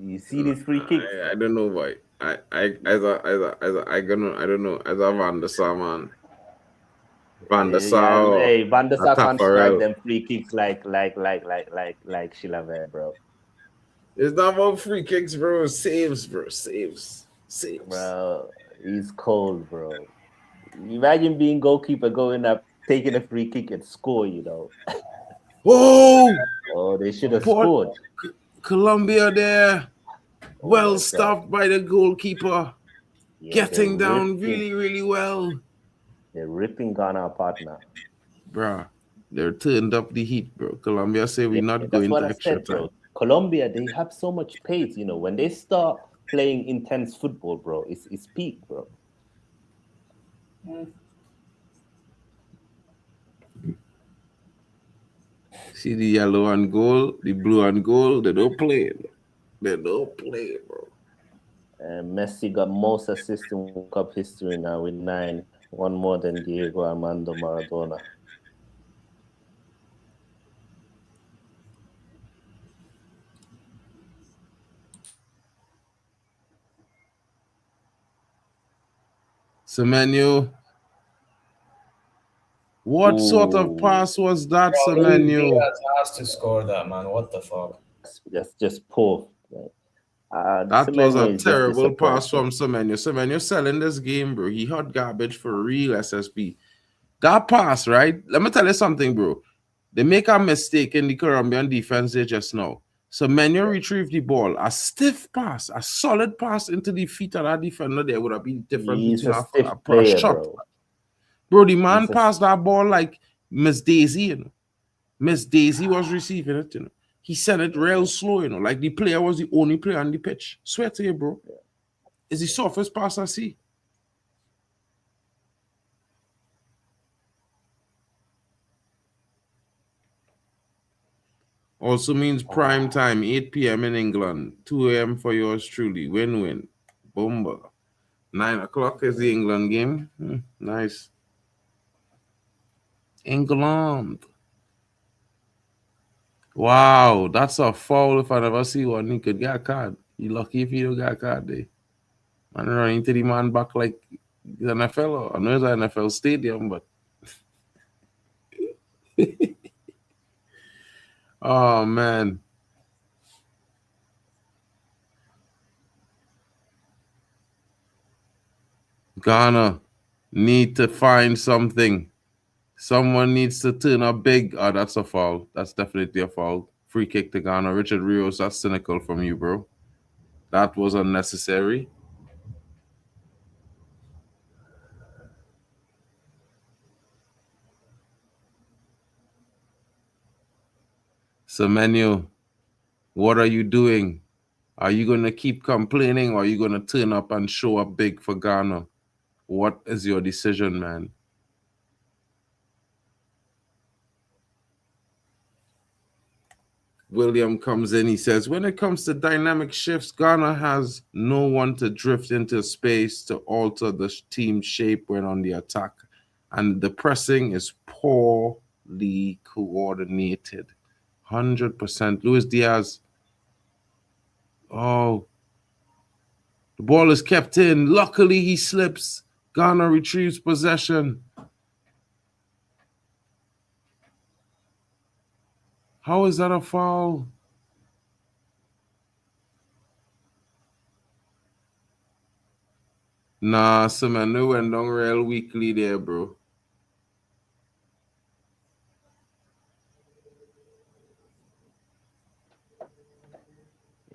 You see these free kicks? I don't know why. I don't know. As a Van der Sar, man. Van der Sar. Hey, Van der Sar can't strike them free kicks like Chilavert, bro. It's not about free kicks, bro. Saves, bro. Saves. Bro, he's cold, bro. Imagine being goalkeeper, going up, taking a free kick and score, you know. Whoa! Oh, they should have scored. Colombia there. Well stopped by the goalkeeper. Yeah, getting down really, really well. They're ripping Ghana apart now. Bro, they're turned up the heat, bro. Colombia say we're not going to extra time. Bro. Colombia, they have so much pace, you know. When they start playing intense football, bro, it's peak, bro. See the yellow and gold, the blue and gold, they don't play. They don't play, bro. Messi got most assists in World Cup history now with 9. One more than Diego Armando Maradona. Semenyo. What sort of pass was that, Semenyo? He has to score that, man. What the fuck? Just poor. That Semenyo was a terrible pass from Semenyo. Semenyo selling this game, bro. He had garbage for real, SSB. That pass, right? Let me tell you something, bro. They make a mistake in the Colombian defense there just now. Semenyo retrieved the ball. A stiff pass, a solid pass into the feet of that defender there would have been different between a shot. Bro, the man passed that ball like Miss Daisy, you know. Miss Daisy was receiving it, you know. He said it real slow, you know, like the player was the only player on the pitch. Swear to you, bro. It's the softest pass I see. Also means prime time, 8 p.m. in England, 2 a.m. for yours truly. Win-win. Bomba. 9 o'clock is the England game. Nice. England. Wow, that's a foul if I never see one. He could get a card. You lucky if you don't get a card there. Man running to the man back like the NFL. I know it's an NFL stadium, but oh man. Ghana need to find something. Someone needs to turn up big. Oh, that's a foul. That's definitely a foul. Free kick to Ghana. Richard Rios, that's cynical from you, bro. That was unnecessary. Semenyo, what are you doing? Are you going to keep complaining or are you going to turn up and show up big for Ghana? What is your decision, man? William comes in, he says, when it comes to dynamic shifts, Ghana has no one to drift into space to alter the team shape when on the attack. And the pressing is poorly coordinated. 100%. Luis Diaz. Oh. The ball is kept in. Luckily, he slips. Ghana retrieves possession. How is that a foul? Nah, Semenyo went down real weakly there, bro.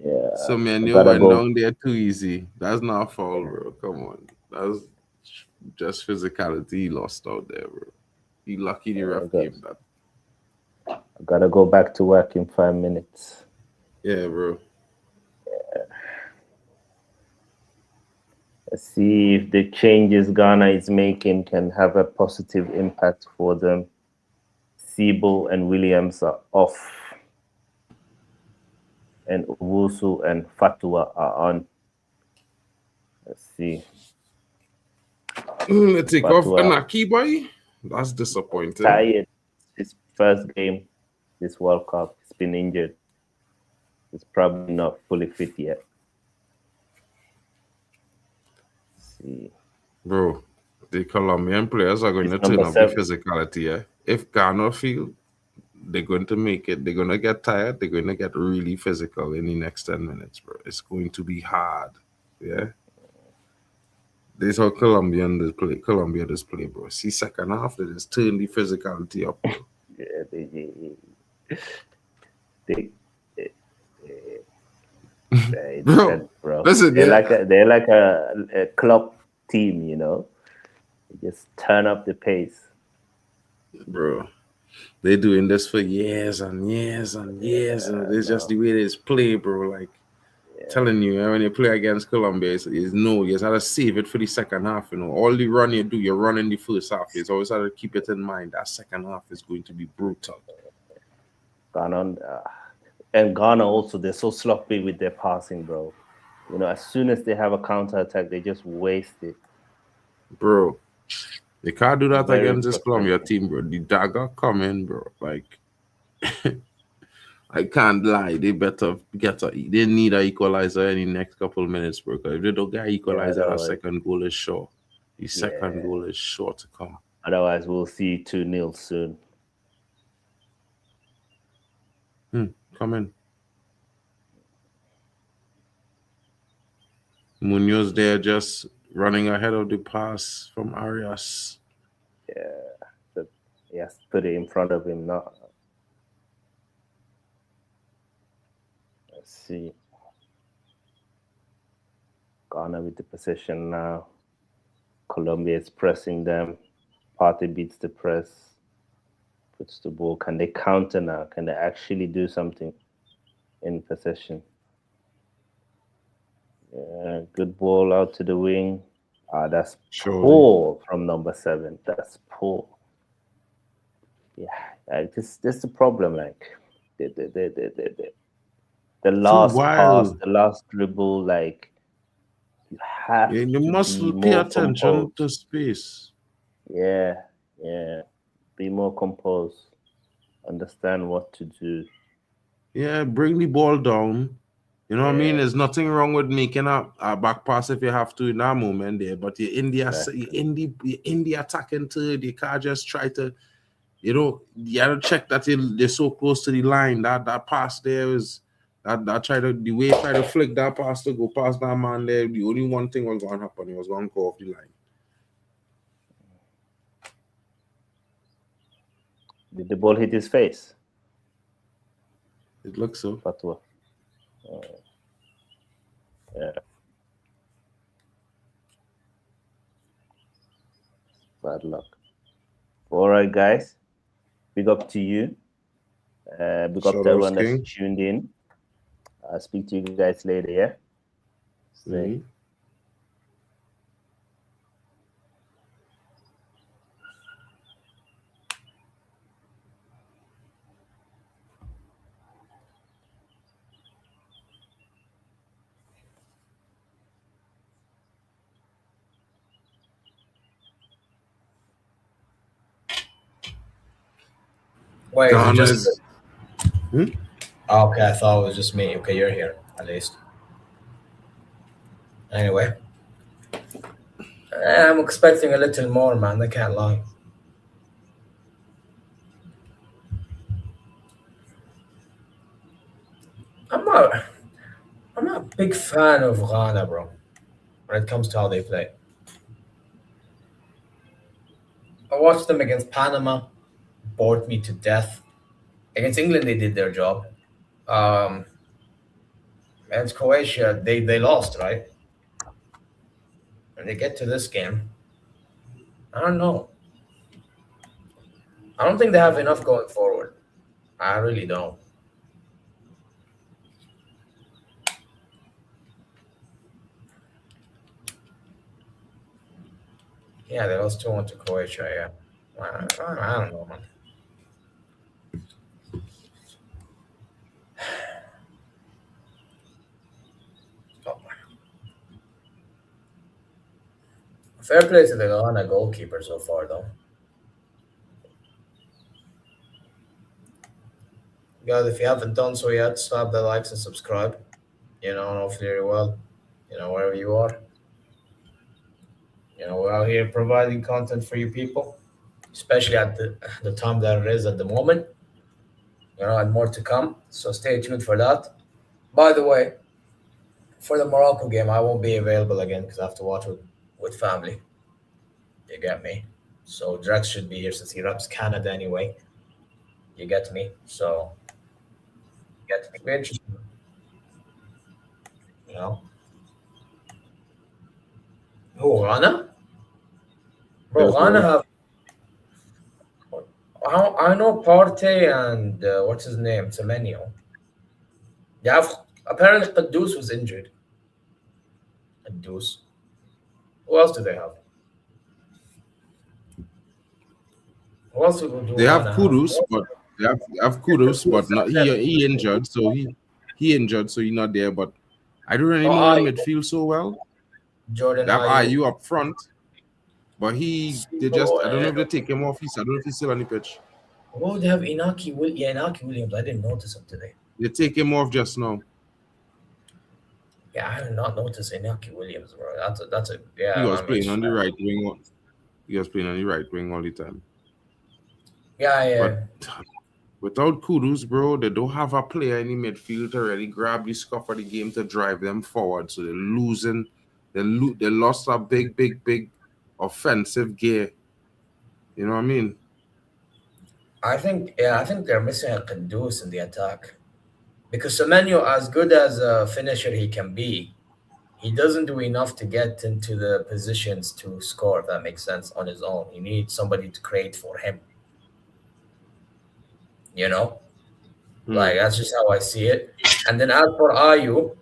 Yeah. Semenyo went down there too easy. That's not a foul, bro. Come on. That's just physicality he lost out there, bro. He lucky the ref gave that. I gotta go back to work in 5 minutes. Yeah, bro. Yeah. Let's see if the changes Ghana is making can have a positive impact for them. Sibo and Williams are off. And Owusu and Fatua are on. Let's see. Let's take off Anaki, boy. That's disappointing. Tired. His first game this World Cup. He's been injured. He's probably not fully fit yet. Let's see. Bro, the Colombian players are going to turn up the physicality. Yeah? If Ghana feel they're going to make it, they're going to get tired, they're going to get really physical in the next 10 minutes, bro. It's going to be hard. Yeah. This is how Colombia does play, bro. See, second half, they just turn the physicality up, bro. Yeah, bro. Listen, they're like a club team, you know. They just turn up the pace, bro. They're doing this for years and years and years, and it's just the way they just play, bro. Like telling you, when you play against Colombia, you just have to save it for the second half. You know, all the run you do, you run in the first half. You always have to keep it in mind that second half is going to be brutal. And Ghana also, they're so sloppy with their passing, bro. You know, as soon as they have a counter attack, they just waste it, bro. They can't do that against this Colombia team, bro. The dagger coming, bro. Like, I can't lie. They better they need an equalizer in the next couple of minutes, bro. Because if they don't get an equalizer, that second goal is sure. The second goal is sure to come. Otherwise, we'll see 2-0 soon. Come in. Munoz there just running ahead of the pass from Arias. Yeah. So he has to put it in front of him now. Let's see. Ghana with the possession now. Colombia is pressing them. Partey beats the press. Puts the ball. Can they counter now? Can they actually do something? in possession. Yeah, good ball out to the wing. That's poor from number 7. That's poor. Yeah, this is the problem. Like the last pass, the last dribble. Like you have you must be pay more attention composed. to space. Yeah. Be more composed. Understand what to do. Yeah, bring the ball down. You know what I mean? There's nothing wrong with making a back pass if you have to in that moment there, but you're in the attacking third. You can't just try to, you gotta check that they're so close to the line. That pass there is that try to flick that pass to go past that man there. The only one thing was going to happen, he was going to go off the line. Did the ball hit his face? It looks so. Fatwa. Yeah. Bad luck. All right, guys. Big up to you. Big up to everyone that's tuned in. I'll speak to you guys later, yeah? Stay. Wait, is it just... Oh, okay, I thought it was just me. Okay, you're here, at least. Anyway. I'm expecting a little more, man. I can't lie. I'm not a big fan of Ghana, bro, when it comes to how they play. I watched them against Panama, bored me to death. Against England, they did their job. Against Croatia, they lost, right? And they get to this game. I don't know. I don't think they have enough going forward. I really don't. Yeah, they lost 2-1 to Croatia, yeah. I don't know, man. Fair play to the Ghana goalkeeper so far, though. Guys, if you haven't done so yet, slap the likes and subscribe. And hopefully you're well, wherever you are. We're out here providing content for you people, especially at the time that it is at the moment. And more to come. So stay tuned for that. By the way, for the Morocco game, I won't be available again because I have to watch with family. You get me? So Drex should be here since he reps Canada anyway. You get me? So, get me. Be interesting. Who, Ghana? Bro, Ghana have... I know Partey and what's his name? Semenyo. They have... Apparently, Qaddus was injured. Qaddus. Who else do they have? Who else do they have Kudus, but they have Kudus, but not he injured, so he injured, so he's not there. But I don't really know him midfield so well. Jordan, they have Ayew up front, but they just I don't know if they take him off. I don't know if he's still on the pitch. Oh, they have Inaki Williams. I didn't notice him today. They take him off just now. Yeah, I did not notice Inaki Williams, bro. That's a He was playing on the right wing. He was playing on the right wing all the time. Yeah. But without Kudus, bro, they don't have a player in the midfield to really grab the scuff of the game to drive them forward. So they're losing. They lost a big offensive gear. You know what I mean? I think they're missing a Qaddus in the attack. Because Semenyo, as good as a finisher he can be, he doesn't do enough to get into the positions to score, if that makes sense, on his own. He needs somebody to create for him. Like that's just how I see it. And then as for Ayu,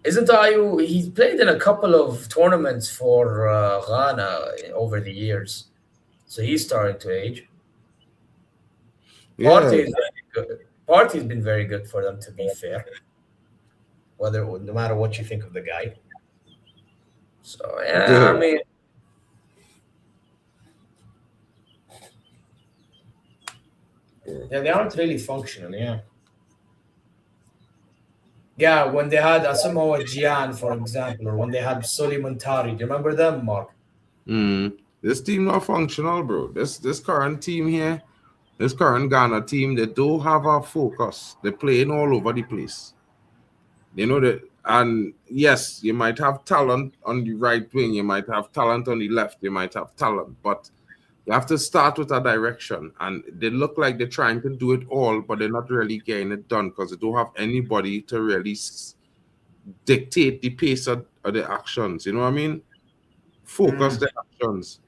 isn't Ayu? He's played in a couple of tournaments for Ghana over the years, so he's starting to age. Yeah, Partey is very good. Partey's been very good for them, to be fair. No matter what you think of the guy. So yeah, I mean, yeah, they aren't really functional. Yeah, yeah. When they had Asamoah Gyan, for example, or when they had Suleiman Tari, do you remember them, Mark? This team not functional, bro. This current team here, this current Ghana team, they don't have a focus. They're playing all over the place. You know that, and yes, you might have talent on the right wing, you might have talent on the left, you might have talent, but you have to start with a direction. And they look like they're trying to do it all, but they're not really getting it done because they don't have anybody to really dictate the pace of the actions. You know what I mean? Focus the actions.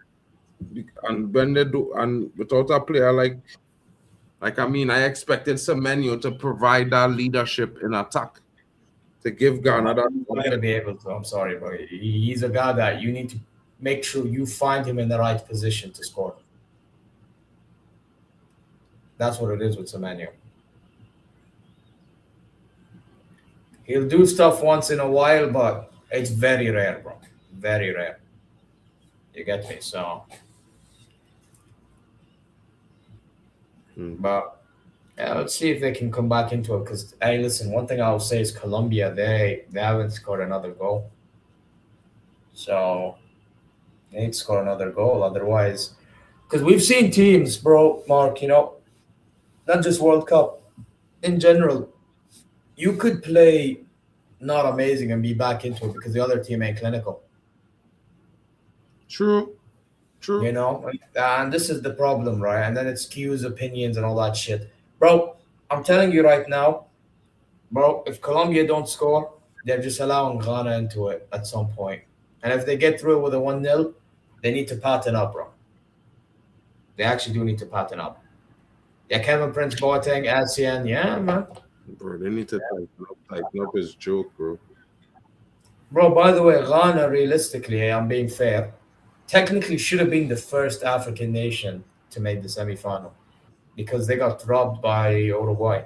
And when they do, and without a player I mean, I expected Semenyo to provide that leadership in attack, to give Ghana that. He's not going to be able to. I'm sorry, but he's a guy that you need to make sure you find him in the right position to score. That's what it is with Semenyo. He'll do stuff once in a while, but it's very rare, bro. Very rare. You get me? So, but yeah, let's see if they can come back into it. Because hey, listen, one thing I'll say is Colombia, they haven't scored another goal. So they need to score another goal, otherwise, because we've seen teams, bro, Mark. Not just World Cup, in general, you could play not amazing and be back into it because the other team ain't clinical. True. And this is the problem, right? And then it skews opinions and all that shit. Bro, I'm telling you right now, bro, if Colombia don't score, they're just allowing Ghana into it at some point. And if they get through it with a 1-0, they need to pattern up, bro. They actually do need to pattern up. Yeah, Kevin Prince Boateng, ASEAN, yeah, man. Bro, they need to tighten up his joke, bro. Bro, by the way, Ghana, realistically, I'm being fair, technically should have been the first African nation to make the semifinal because they got robbed by Uruguay.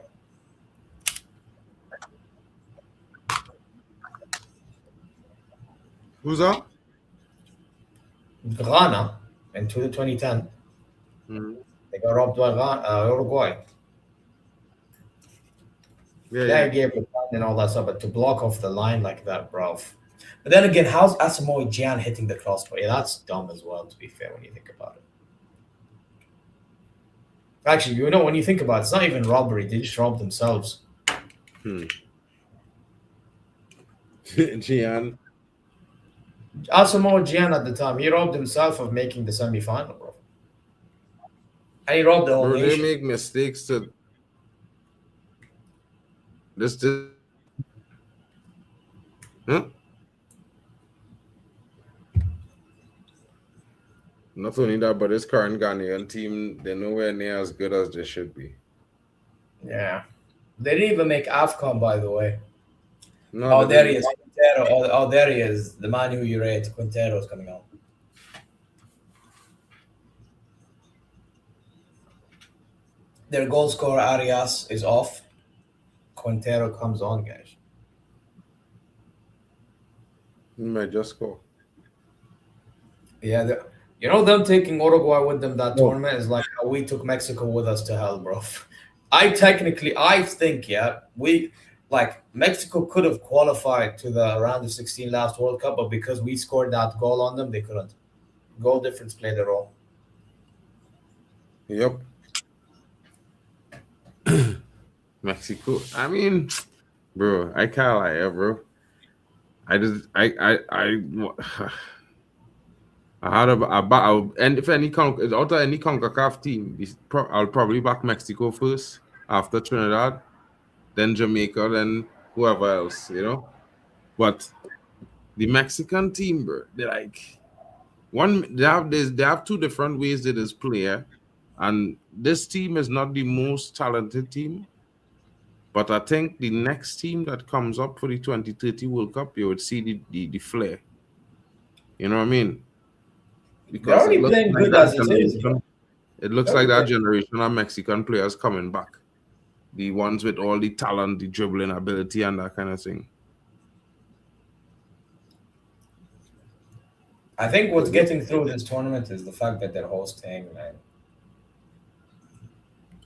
Who's that? Ghana in 2010. They got robbed by Uruguay. Yeah, gave the line and all that stuff, but to block off the line like that, bro. But then again, how's Asamoah Gyan hitting the crossbar? Yeah, that's dumb as well, to be fair, when you think about it. Actually, when you think about it, it's not even robbery. They just robbed themselves. Gyan. Asamoah Gyan at the time, he robbed himself of making the semi-final, bro. And he robbed the whole nation. They make mistakes to... Huh? Not only that, but this current Ghanaian team, they're nowhere near as good as they should be. Yeah. They didn't even make AFCON, by the way. No, there he is. Quintero. There he is. The man who you rate. Quintero is coming out. Their goal scorer, Arias, is off. Quintero comes on, guys. He might just score. Yeah, them taking Uruguay with them that tournament is like how we took Mexico with us to hell, bro. I think, Mexico could have qualified to the round of 16 last World Cup, but because we scored that goal on them, they couldn't. Goal difference played a role. Yep. Mexico. I mean, bro, I can't lie, bro. I had and if any out of any CONCACAF team, I'll probably back Mexico first, after Trinidad, then Jamaica, then whoever else, But the Mexican team, bro, they're they have two different ways they just play, and this team is not the most talented team, But I think the next team that comes up for the 2030 World Cup, you would see the flair. You know what I mean? They're Because it already looks playing like good that as it is, bro. generation. It looks They're like already that playing. generation of Mexican players coming back. The ones with all the talent, the dribbling ability, and that kind of thing. I think what's getting through this tournament is the fact that they're hosting, man.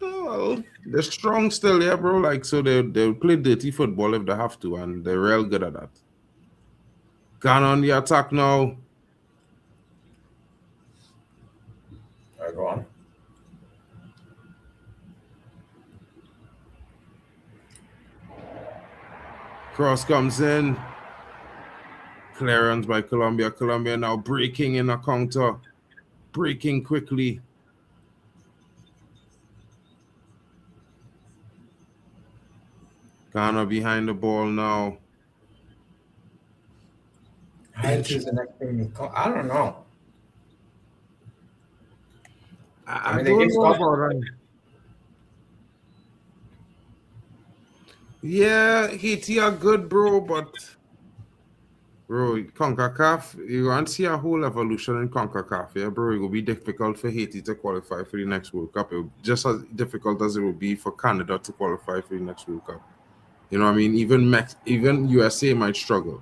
Oh, they're strong still, yeah, bro. Like, so they'll play dirty football if they have to, and they're real good at that. Gone on the attack now. All right, go on. Cross comes in. Clearance by Colombia. Colombia now breaking in a counter. Breaking quickly. Ghana behind the ball now. Haiti's the next thing. I don't know. I mean, they don't gave know Scotland. about that. Yeah, Haiti are good, bro, but bro, CONCACAF, you want to see a whole evolution in CONCACAF, yeah, bro. It will be difficult for Haiti to qualify for the next World Cup. Just as difficult as it will be for Canada to qualify for the next World Cup. You know what I mean? Even USA might struggle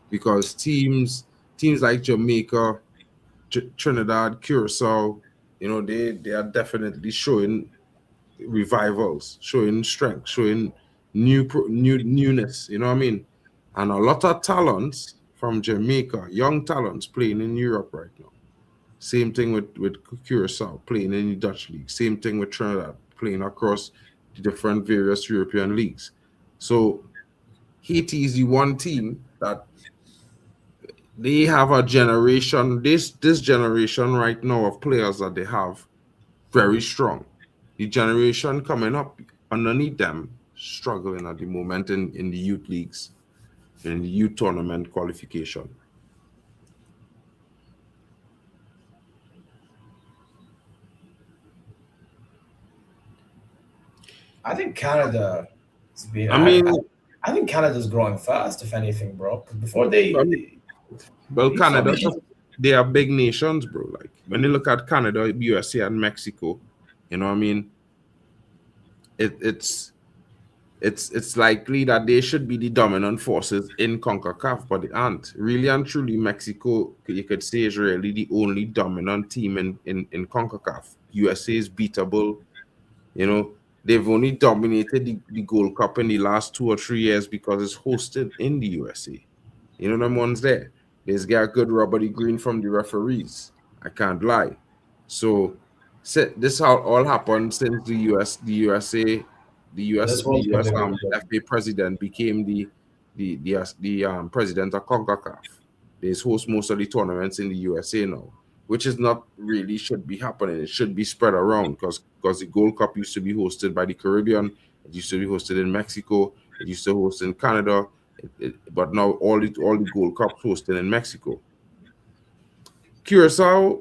because teams like Jamaica, Trinidad, Curacao, you know, they are definitely showing revivals, showing strength, showing newness. You know what I mean? And a lot of talents from Jamaica, young talents playing in Europe right now. Same thing with Curacao playing in the Dutch league. Same thing with Trinidad playing across the different various European leagues. So Haiti is the one team that they have a generation. This generation right now of players that they have very strong. The generation coming up underneath them struggling at the moment in the youth leagues, in the youth tournament qualification. I think Canada. I think Canada's growing fast, if anything, bro. Before well, these some Canada, nations- they are big nations, bro. Like when you look at Canada, USA, and Mexico, you know what I mean? It's likely that they should be the dominant forces in CONCACAF, but they aren't. Really and truly, Mexico, you could say, is really the only dominant team in CONCACAF. USA is beatable. You know, they've only dominated the Gold Cup in the last 2 or 3 years because it's hosted in the USA. You know them ones there. There's got good rubbery green from the referees. I can't lie. So this all happened since this World Cup they've been good. FA president became the president of CONCACAF. They host most of the tournaments in the USA now, which is not really should be happening. It should be spread around because the Gold Cup used to be hosted by the Caribbean. It used to be hosted in Mexico. It used to host in Canada. But now all the Gold Cups hosted in Mexico. Curacao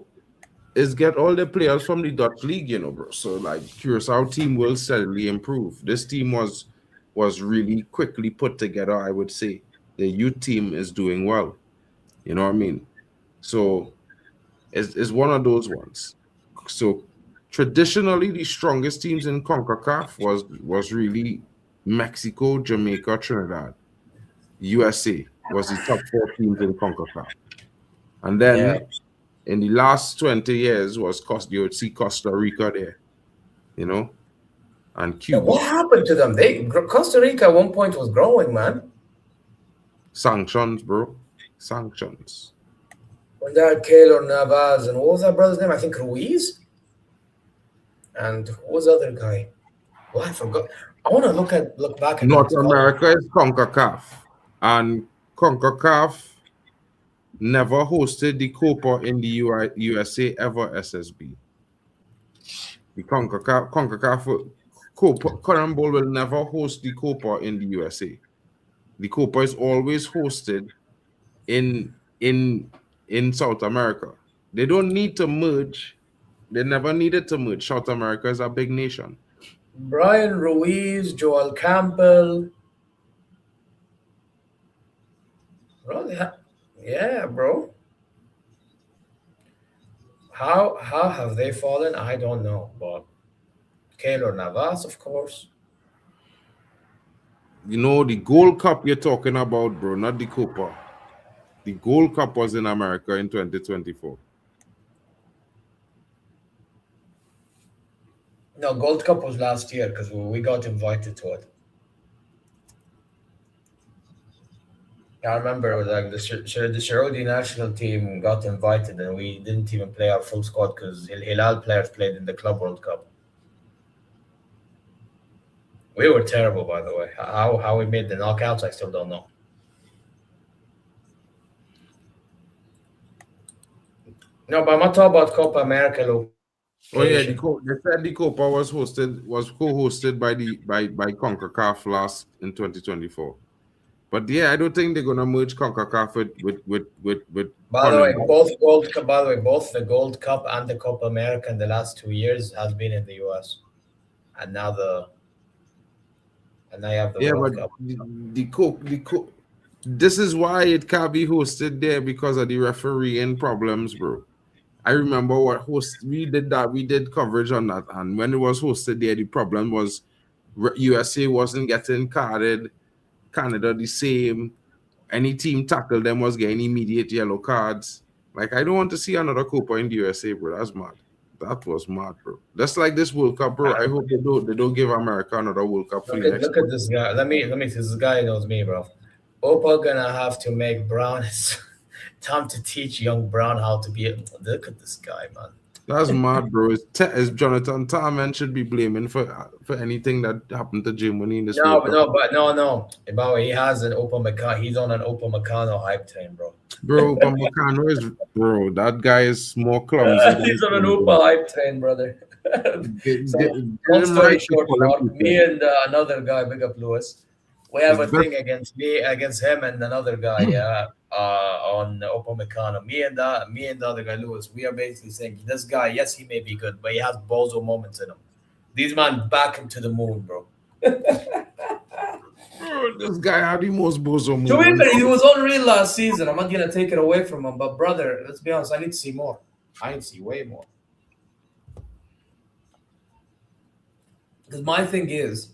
is get all the players from the Dutch league, you know, bro. So like Curacao team will steadily improve. This team was really quickly put together, I would say. The youth team is doing well. You know what I mean? So it's one of those ones. So traditionally the strongest teams in CONCACAF was really Mexico, Jamaica, Trinidad. USA was the top 4 teams in CONCACAF. And then Yeah. in the last 20 years you would see Costa Rica there, you know, and Yeah, Cuba. what happened to them? Costa Rica at one point was growing, man. Sanctions, bro. Sanctions. When they had Keylor Navas and what was that brother's name? I think Ruiz. And who was the other guy? Well, I forgot. I want to look back at North that. America is CONCACAF. And CONCACAF never hosted the Copa in the USA ever, SSB. The CONCACAF Current Bowl will never host the Copa in the USA. The Copa is always hosted in South America. They don't need to merge. They never needed to merge. South America is a big nation. Brian Ruiz, Joel Campbell. Bro, yeah, bro. How have they fallen? I don't know, but Keylor Navas, of course. You know, the Gold Cup you're talking about, bro, not the Copa. The Gold Cup was in America in 2024. No, Gold Cup was last year because we got invited to it. I remember it was like the Saudi national team got invited and we didn't even play our full squad because Hilal players played in the Club World Cup. We were terrible, by the way. How we made the knockouts, I still don't know. No, but I'm not talking about Copa America Oh yeah, location. they said the Copa was co-hosted by CONCACAF last in 2024. But yeah, I don't think they're gonna merge CONCACAF with By the way, CONMEBOL. both Gold Cup. By the way, both the Gold Cup and the Copa America in the last 2 years has been in the U.S. and now you have the Yeah, but World Cup. this is why it can't be hosted there because of the refereeing problems, bro. I remember what host we did that we did coverage on that, and when it was hosted there, the problem was USA wasn't getting carded, Canada the same. Any team tackled them was getting immediate yellow cards. Like I don't want to see another Copa in the USA, bro. That's mad. That was mad, bro. That's like this World Cup, bro. I hope they don't give America another World Cup for the next Look at one. this guy. Let me. This guy knows me, bro. Opa gonna have to make Brown. It's time to teach young Brown how to be. Look at this guy, man. That's mad, bro. It's Jonathan Tarman should be blaming for anything that happened to Germany in this No, World but Cup. no. About he has an Opa Meccano. He's on an Opa Meccano hype train, bro. Bro, Upamecano is bro. That guy is more clumsy than He's on an anything, Opa hype train, brother. Get So, long him story right short, before them Mark, me people. and another guy, big up Lewis, we have It's a best. thing against him and another guy, yeah, on Oppo Meccano. Me and the other guy, Lewis, we are basically saying this guy, yes, he may be good, but he has bozo moments in him. These man back him to the moon, bro. Bro, this guy had the most bozo To be moments. fair, he was unreal last season. I'm not gonna take it away from him, but brother, let's be honest, I need to see more. I need to see way more. Because my thing is,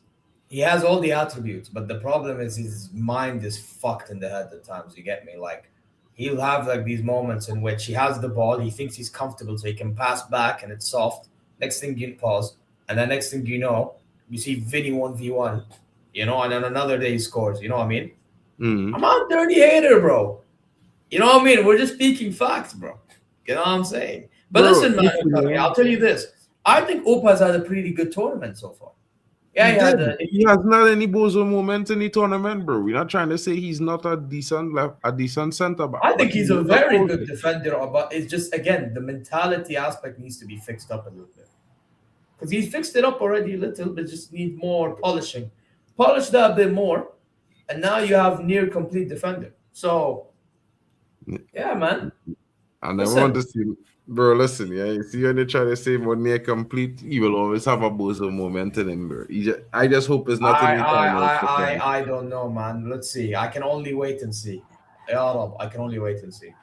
he has all the attributes, but the problem is his mind is fucked in the head at times. You get me? Like he'll have like these moments in which he has the ball, he thinks he's comfortable, so he can pass back and it's soft. Next thing you pause, and then next thing you know, you see Vinny 1v1, and then another day he scores. You know what I mean? Mm. I'm not a dirty hater, bro. You know what I mean? We're just speaking facts, bro. You know what I'm saying? But Bro, listen, man, listen, okay, man. I'll tell you this. I think Opa's had a pretty good tournament so far. Yeah, He he had did. a He has not any bozo moment in the tournament, bro. We're not trying to say he's not a decent center back, I but think he's he's a not a very bozo. good defender, but it's just again the mentality aspect needs to be fixed up a little bit because he's fixed it up already a little, but just need more polishing. Polish that a bit more, and now you have near complete defender. So yeah, man. I never want Listen, to see, bro. Listen, yeah. You see when they try to say more near complete, he will always have a bozo moment in him, bro. I just hope it's not in I the I finals. I I I don't know, man. Let's see. I can only wait and see. Ya Rab, I can only wait and see.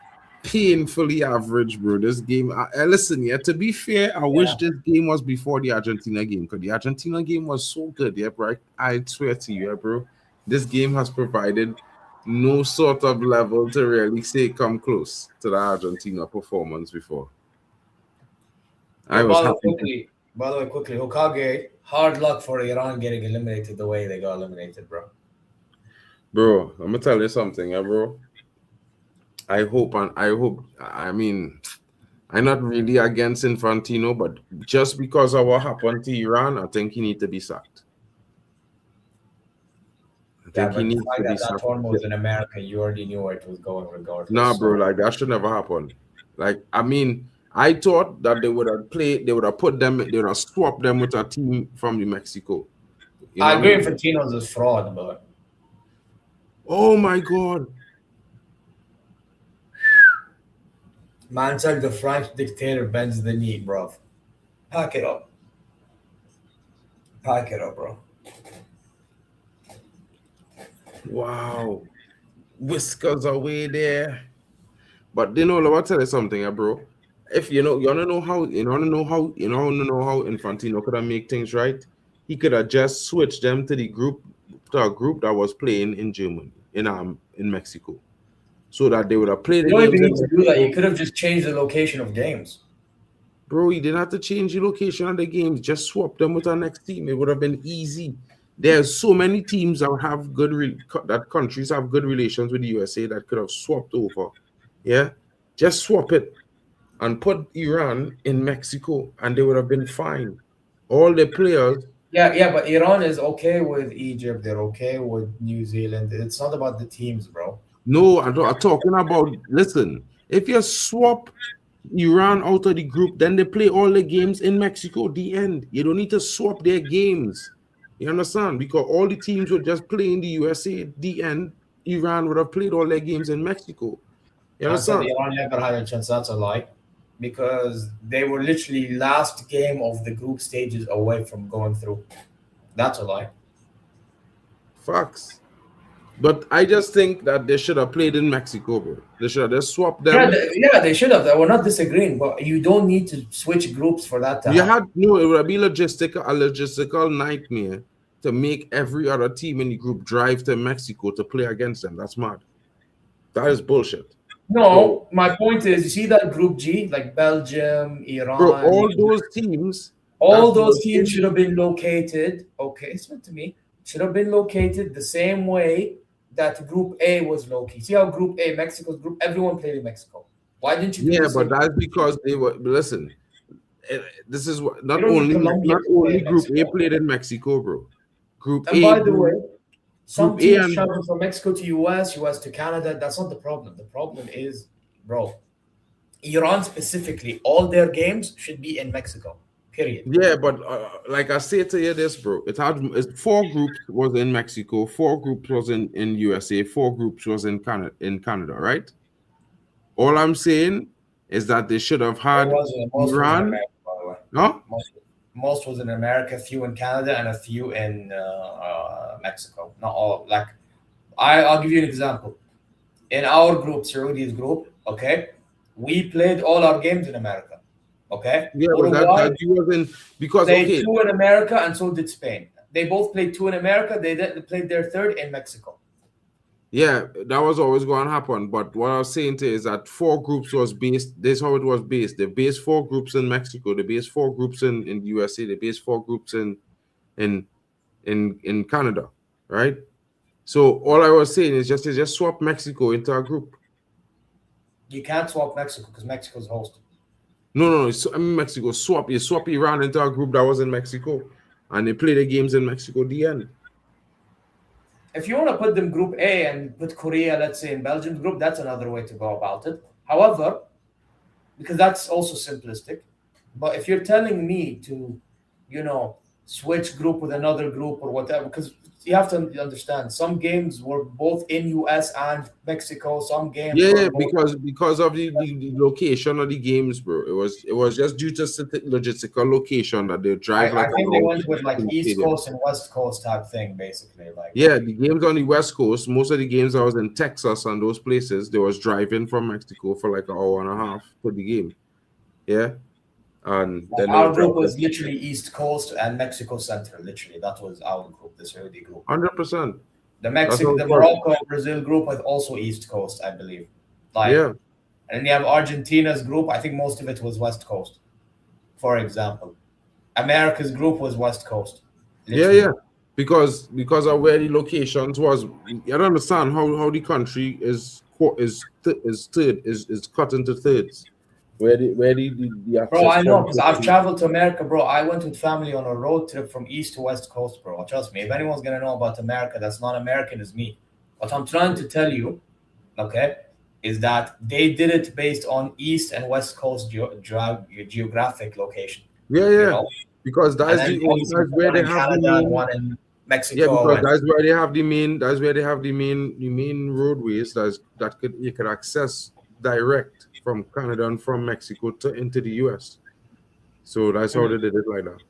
Painfully average, bro. This game. Listen, yeah. To be fair, I wish Yeah. this game was before the Argentina game because the Argentina game was so good, yeah, bro. I swear to you, yeah, bro. This game has provided no sort of level to really say come close to the Argentina performance before. I Yo, was happy, by the way, quickly, Hokage, hard luck for Iran getting eliminated the way they got eliminated, bro. bro. I'm gonna tell you something, yeah, bro. I hope. I mean, I'm not really against Infantino, but just because of what happened to Iran, I think he need to be sacked. I Yeah, think he but the needs fact to be that that sacked. tournament was in America, you already knew where it was going Nah, regardless. bro, So like that should never happen. Like, I mean, I thought that they would have put them, they would have swapped them with a team from the Mexico. You know I what I agree mean? Infantino's is fraud, but Oh my God. man said the French dictator bends the knee, bro. Pack it up. Pack it up, bro. Wow. Whiskers away there. But you know, let me tell you something, bro. If you wanna know how Infantino could have make things right, he could have just switched them to a group that was playing in Germany, in Mexico. So that they would have played You the don't games even in need to do that. Mexico. You could have just changed the location of games. Bro, he didn't have to change the location of the games. Just swap them with our next team. It would have been easy. There's so many teams that have that countries have good relations with the USA that could have swapped over. Yeah, just swap it and put Iran in Mexico, and they would have been fine. All the players. Yeah, but Iran is okay with Egypt. They're okay with New Zealand. It's not about the teams, bro. No, I'm talking about. Listen, if you swap Iran out of the group, then they play all the games in Mexico. The end. You don't need to swap their games. You understand? Because all the teams would just play in the USA. The end. Iran would have played all their games in Mexico. You I said understand? Iran never had a chance. That's a lie. Because they were literally last game of the group stages away from going through. That's a lie. Facts. But I just think that they should have played in Mexico, bro. They should have just swapped them. Yeah, they should have. We're not disagreeing, but you don't need to switch groups for that to happen. It would be a logistical nightmare to make every other team in the group drive to Mexico to play against them. That's mad. That is bullshit. No, my point is, you see that Group G, like Belgium, Iran, bro, all those teams should have been located. Okay, listen to me. Should have been located the same way that Group A was located. See how Group A, Mexico's group, everyone played in Mexico. Why didn't you? Yeah, but that's because they were. Listen, this is what not You don't need only Colombia to play in Group A Mexico. played in Mexico, bro. Group And A. by the way, some Group A teams and travel from Mexico to US, US to Canada. That's not the problem. The problem is, bro, Iran specifically, all their games should be in Mexico. Period. Yeah, but like I say to you, this, bro, four groups was in Mexico, 4 groups was in USA, 4 groups was in Canada, right? All I'm saying is that they should have had Most Iran. was in America, by the way. No? Most was in America, a few in Canada, and a few in Mexico. Not all. Like, I'll give you an example. In our group, Saudi's group, okay, we played all our games in America. Okay. Yeah, but that you wasn't because played okay. 2 in America, and so did Spain. They both played 2 in America. They played their 3rd in Mexico. Yeah, that was always going to happen. But what I was saying to you is that 4 groups was based. This is how it was based. They based 4 groups in Mexico. They based 4 groups in the USA. They based 4 groups in Canada, right? So all I was saying is just swap Mexico into a group. You can't swap Mexico because Mexico's host. No. Mexico swap. You swap Iran into a group that was in Mexico, and they play the games in Mexico. The end. If you want to put them Group A and put Korea, let's say, in Belgium's group, that's another way to go about it. However, because that's also simplistic. But if you're telling me to, switch group with another group or whatever, because you have to understand, some games were both in US and Mexico. Some games, because of the location of the games, bro. It was just due to logistical location that they drive. I think they went with like East Coast and West Coast type thing, basically. Like, yeah, the games on the West Coast, most of the games I was in Texas and those places, they was driving from Mexico for like an hour and a half for the game. Yeah. And then our group was literally East Coast and Mexico Central. Literally, that was our group, the Saudi group. 100%. The Morocco, Brazil group was also East Coast, I believe. And then you have Argentina's group. I think most of it was West Coast, for example. America's group was West Coast. Literally. Yeah. Because of where the locations was. You don't understand how the country is cut into thirds. Where the bro, I know, because I've traveled to America, bro. I went with family on a road trip from East to West Coast, bro. Trust me, if anyone's gonna know about America that's not American, is me. What I'm trying to tell you, okay, is that they did it based on East and West Coast geographic location. Yeah. Because that's where they have Canada, one in Mexico. Yeah, because that's where they have the main. That's where they have the main roadways you could access direct from Canada and from Mexico into the US. So that's how they did it like that.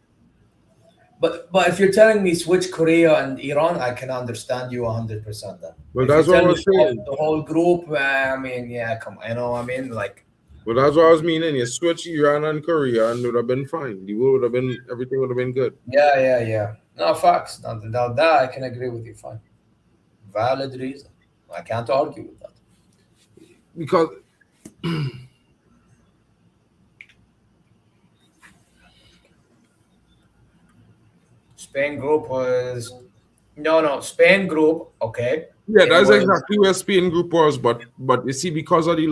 But if you're telling me switch Korea and Iran, I can understand you 100%. Then. Well, If that's you what I tell me was saying. the whole group, I mean, yeah, come on, you know what I mean? Like, Well, that's what I was meaning. You switch Iran and Korea, and it would have been fine. The world would have been, everything would have been good. yeah. No, facts. That I can agree with you. Fine. Valid reason. I can't argue with that. Because Spain group was no Spain group. Okay, yeah, it that's was exactly where Spain group was. But you see, because of the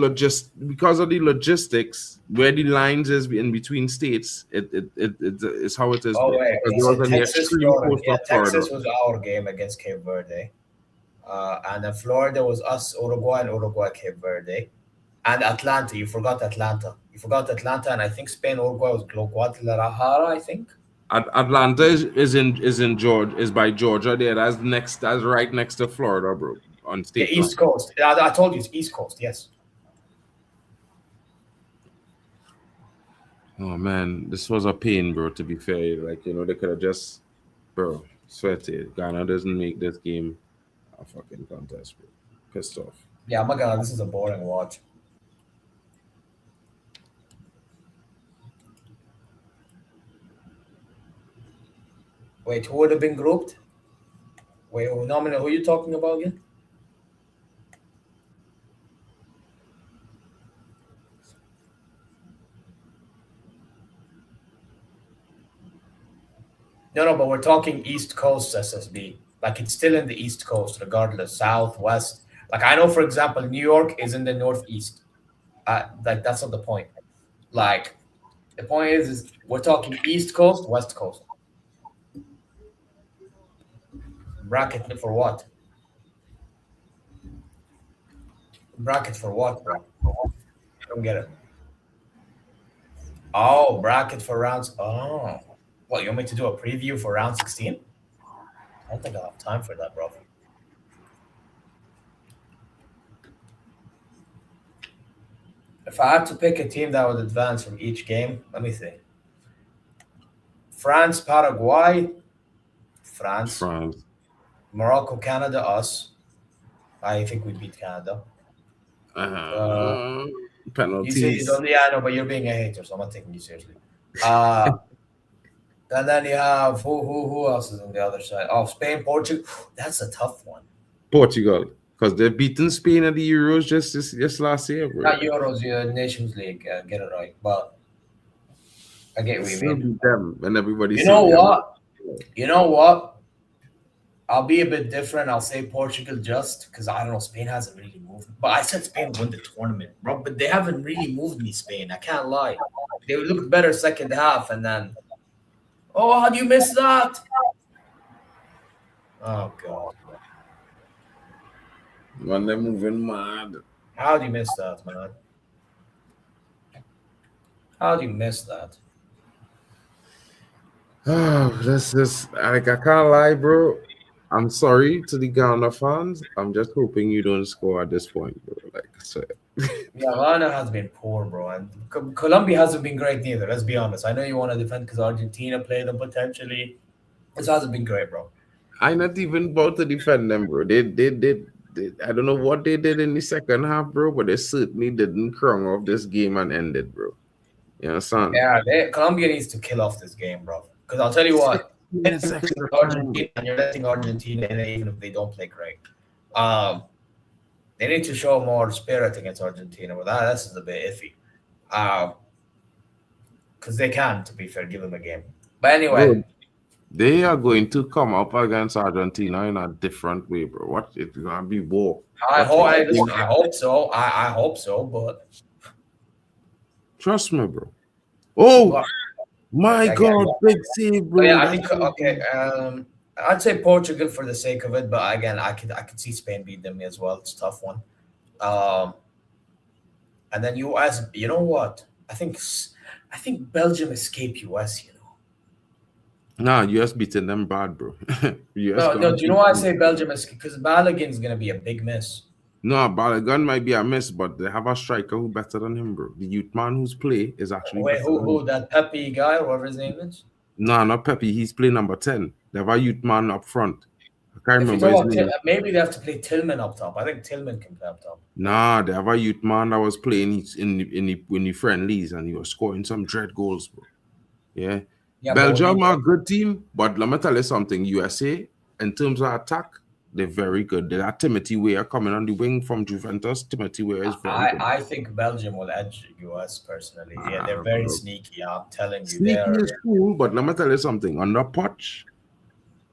logistics, where the lines is in between states, it's how it is, oh bro. wait, Because he it was said on the Texas, extreme Florida. coast Yeah, of Florida. Texas was our game against Cape Verde, and then Florida was us, Uruguay, and Uruguay, Cape Verde, and Atlanta. You forgot Atlanta. And I think Spain, Uruguay was Guadalajara. I think. Atlanta is in Georgia, is by Georgia. There, that's next. That's right next to Florida, bro, on Yeah, state line. East Coast. I told you it's East Coast. Yes. Oh man, this was a pain, bro. To be fair, like they could have just, bro. Sweaty. Ghana doesn't make this game a fucking contest, bro. Pissed off. Yeah, my God, this is a boring watch. Wait, who would have been grouped? Wait, who are you talking about again? No, but we're talking East Coast SSB. Like it's still in the East Coast, regardless, South, West. Like I know, for example, New York is in the Northeast. Like that's not the point. Like the point is we're talking East Coast, West Coast. Bracket for what? Bracket for what, bro? I don't get it. Oh, bracket for rounds. Oh, what? You want me to do a preview for round 16? I don't think I'll have time for that, bro. If I had to pick a team that would advance from each game, let me see. France, Paraguay, France. Morocco, Canada, us. I think we beat Canada. Penalties. You say you don't, yeah, I know, but you're being a hater, so I'm not taking you seriously. And then you have who else is on the other side? Oh, Spain, Portugal. That's a tough one. Portugal, because they've beaten Spain at the Euros just last year, bro. Not Euros, Nations League. Get it right, but I get what you Still mean. beat them, and everybody. You know what? You know what? I'll be a bit different. I'll say Portugal just because I don't know. Spain hasn't really moved. But I said Spain won the tournament, bro. But they haven't really moved me, Spain. I can't lie. They looked better second half, and then, oh, how do you miss that? Oh God. When they're moving mad. How do you miss that, man? How do you miss that? Oh, this is like I can't lie, bro. I'm sorry to the Ghana fans. I'm just hoping you don't score at this point, bro. Like I said. Yeah, Ghana has been poor, bro, and Colombia hasn't been great neither. Let's be honest. I know you want to defend because Argentina played them potentially. This hasn't been great, bro. I'm not even about to defend them, bro. They I don't know what they did in the second half, bro, but they certainly didn't crown off this game and end it, bro. You understand? Yeah, Colombia needs to kill off this game, bro. Because I'll tell you what, Argentina, and you're letting Argentina in even if they don't play great. They need to show more spirit against Argentina. But that's just a bit iffy. Because they can, to be fair, give them a game. But anyway. Bro, they are going to come up against Argentina in a different way, bro. What? It's going to be war. I hope so. I hope so, but... Trust me, bro. Oh, my God. Big save, bro. Yeah, I think, okay. I'd say Portugal for the sake of it, but again, I could see Spain beat them as well. It's a tough one. And then US, you know what? I think Belgium escaped US, you know. Nah, US beating them bad, bro. No, do you know why I say Belgium escaped? Because Balogun's going to be a big miss. No, Balogun might be a miss, but they have a striker who's better than him, bro. The youth man who's play is actually Wait, who that Pepe guy or whatever his name is? Nah, not Pepe. He's playing number 10. They have a youth man up front. I can't If you remember his talk about name. maybe they have to play Tillman up top. I think Tillman can play up top. Nah, they have a youth man that was playing in the friendlies and he was scoring some dread goals, bro. Yeah. Belgium are a good team, but let me tell you something. USA, in terms of attack, they're very good. They have Timothy Weah coming on the wing from Juventus. Timothy Weah is very good. I think Belgium will edge US personally. Yeah, they're very sneaky. I'm telling you, sneaky is cool, but let me tell you something. On the pitch,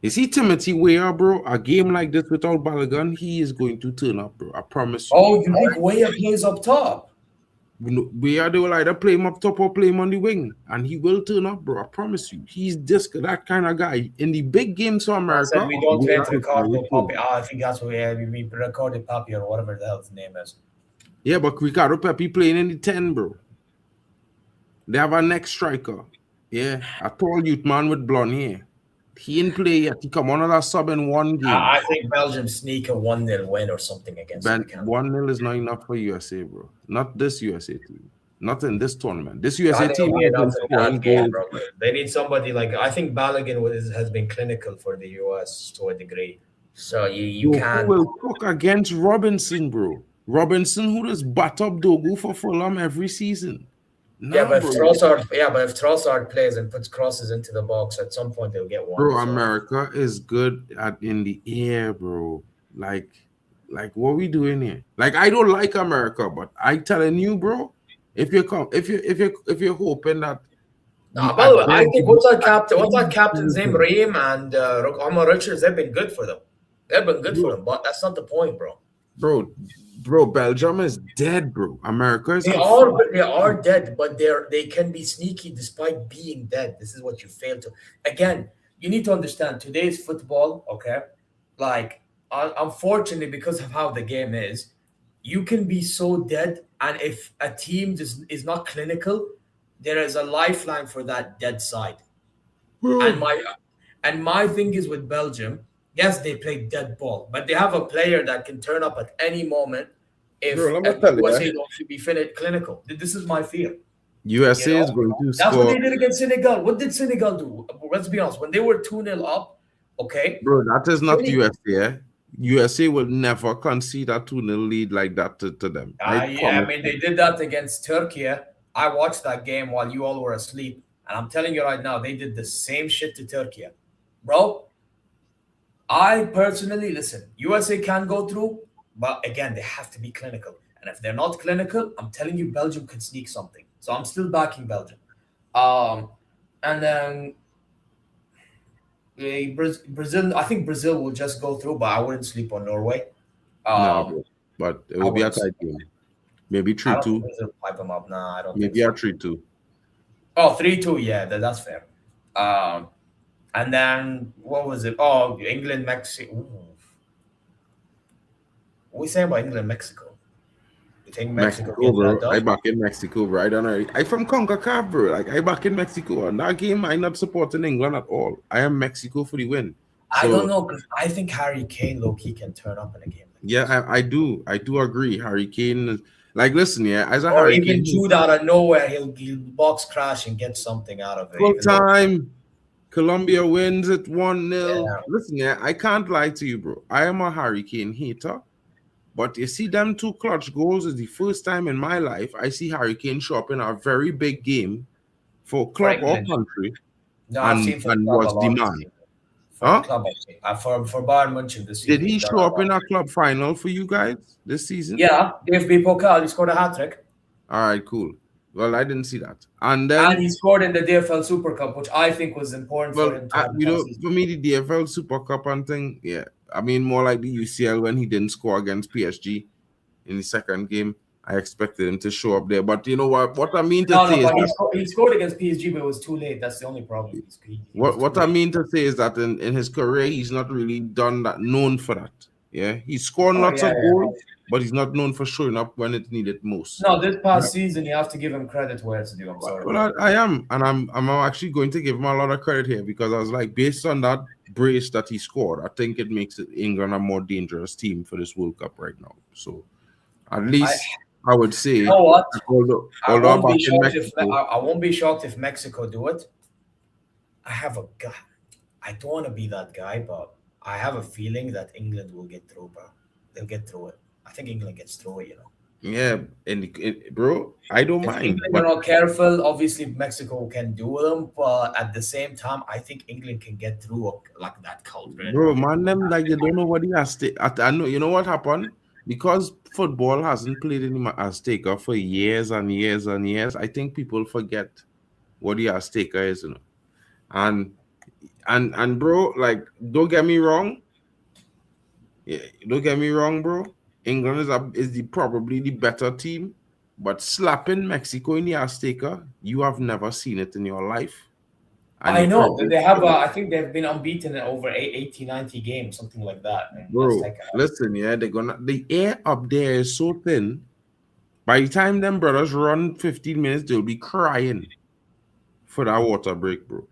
you see Timothy Weah, bro. A game like this without Balogun, he is going to turn up, bro. I promise you. Oh, you think Weah plays up top? Weah, they will either play him up top or play him on the wing, and he will turn up, bro. I promise you. He's just that kind of guy. In the big games for America, I said we don't trade Ricardo Papi. I think that's what we recorded Papi or whatever the hell his name is. Yeah, but Ricardo Pepe playing in the 10, bro. They have a next striker. Yeah, a tall youth man with blonde hair. He didn't play yet. He come on as a sub in one game. I think Belgium sneak a 1-0 win or something against them. 1-0 is not enough for USA, bro. Not this USA team. Not in this tournament. This USA team they need somebody like I think Balogun has been clinical for the US to a degree. So you can't. Who will cook against Robinson, bro? Robinson, who does bat up Dogu for Fulham every season. No, but if Trossard plays and puts crosses into the box, at some point they'll get one. Bro, America is good in the air, bro. Like what we doing here? Like I don't like America, but I telling you, bro, if you're hoping that. No, by the way, I think what's our captain's name, Reem and Omar Richards, they've been good for them. They've been good for them, but that's not the point, bro. Bro, Belgium is dead, bro. America is. They are dead, but they can be sneaky despite being dead. This is what you fail to. Again, you need to understand today's football. Okay, like unfortunately, because of how the game is, you can be so dead, and if a team just is not clinical, there is a lifeline for that dead side. And my thing is with Belgium. Yes, they play dead ball, but they have a player that can turn up at any moment if USA don't be clinical. This is my fear. USA is going to score. That's what they did against Senegal. What did Senegal do? Let's be honest. When they were 2-0 up, okay? Bro, that is not USA. USA will never concede a 2-0 lead like that to them. I mean, they did that against Turkey. I watched that game while you all were asleep, and I'm telling you right now, they did the same shit to Turkey. Bro, I personally, listen, USA can go through, but again, they have to be clinical. And if they're not clinical, I'm telling you, Belgium could sneak something. So I'm still backing Belgium. And then Brazil, I think Brazil will just go through, but I wouldn't sleep on Norway. No, but it will be a tight game. Maybe 3-2. Pipe them up. Nah, I don't Maybe a 3-2. Oh, 3-2, yeah, that's fair. And then what was it? Oh, England, Mexico. What we saying about England, Mexico? You think Mexico bro? I back in Mexico, bro. I don't know. I from CONCACAF, bro. Like I back in Mexico. On that game, I'm not supporting England at all. I am Mexico for the win. I don't know, because I think Harry Kane low-key can turn up in a game like this. I do agree. Harry Kane is like, listen, as a or Harry even Kane, Jude out of nowhere, he'll box crash and get something out of it. Full time. Colombia wins at 1-0. Yeah. Listen, I can't lie to you, bro. I am a Harry Kane hater, but you see them 2 clutch goals is the first time in my life I see Harry Kane show up in a very big game for club or country. No, and was demand. For Bayern München this season. Did he show up in a club final for you guys this season? Yeah, DFB Pokal, he scored a hat-trick. All right, cool. Well, I didn't see that. And he scored in the DFL Super Cup, which I think was important for him. For me, the DFL Super Cup and thing, yeah. I mean, more like the UCL when he didn't score against PSG in the second game. I expected him to show up there. But you know what I mean to say is he scored against PSG, but it was too late. That's the only problem. What I mean to say is that in his career, he's not really known for that. Yeah, he's scored lots of goals, but he's not known for showing up when it's needed most. No, this past season, you have to give him credit where it's due. I'm sorry. Well, I am, and I'm actually going to give him a lot of credit here because I was like, based on that brace that he scored, I think it makes England a more dangerous team for this World Cup right now. So, at least I would say, you know what? I won't be shocked if Mexico do it. I have a guy. I don't want to be that guy, but I have a feeling that England will get through, bro. They'll get through it. I think England gets through it, you know. Yeah, and bro, I don't If mind, England are but not careful, obviously Mexico can do them, but at the same time, I think England can get through like that culprit. bro, man, them like you don't know what the Azteca. I know, you know what happened because football hasn't played in the Azteca for years and years and years. I think people forget what the Azteca is, you know. And and bro, like, don't get me wrong. Yeah, don't get me wrong, bro. England is the probably the better team, but slapping Mexico in the Azteca, you have never seen it in your life, and I it know that probably, they have. I think they've been unbeaten in over 80, 90 games, something like that. And bro. Azteca. Listen, yeah, the air up there is so thin. By the time them brothers run 15 minutes, they'll be crying for that water break, bro.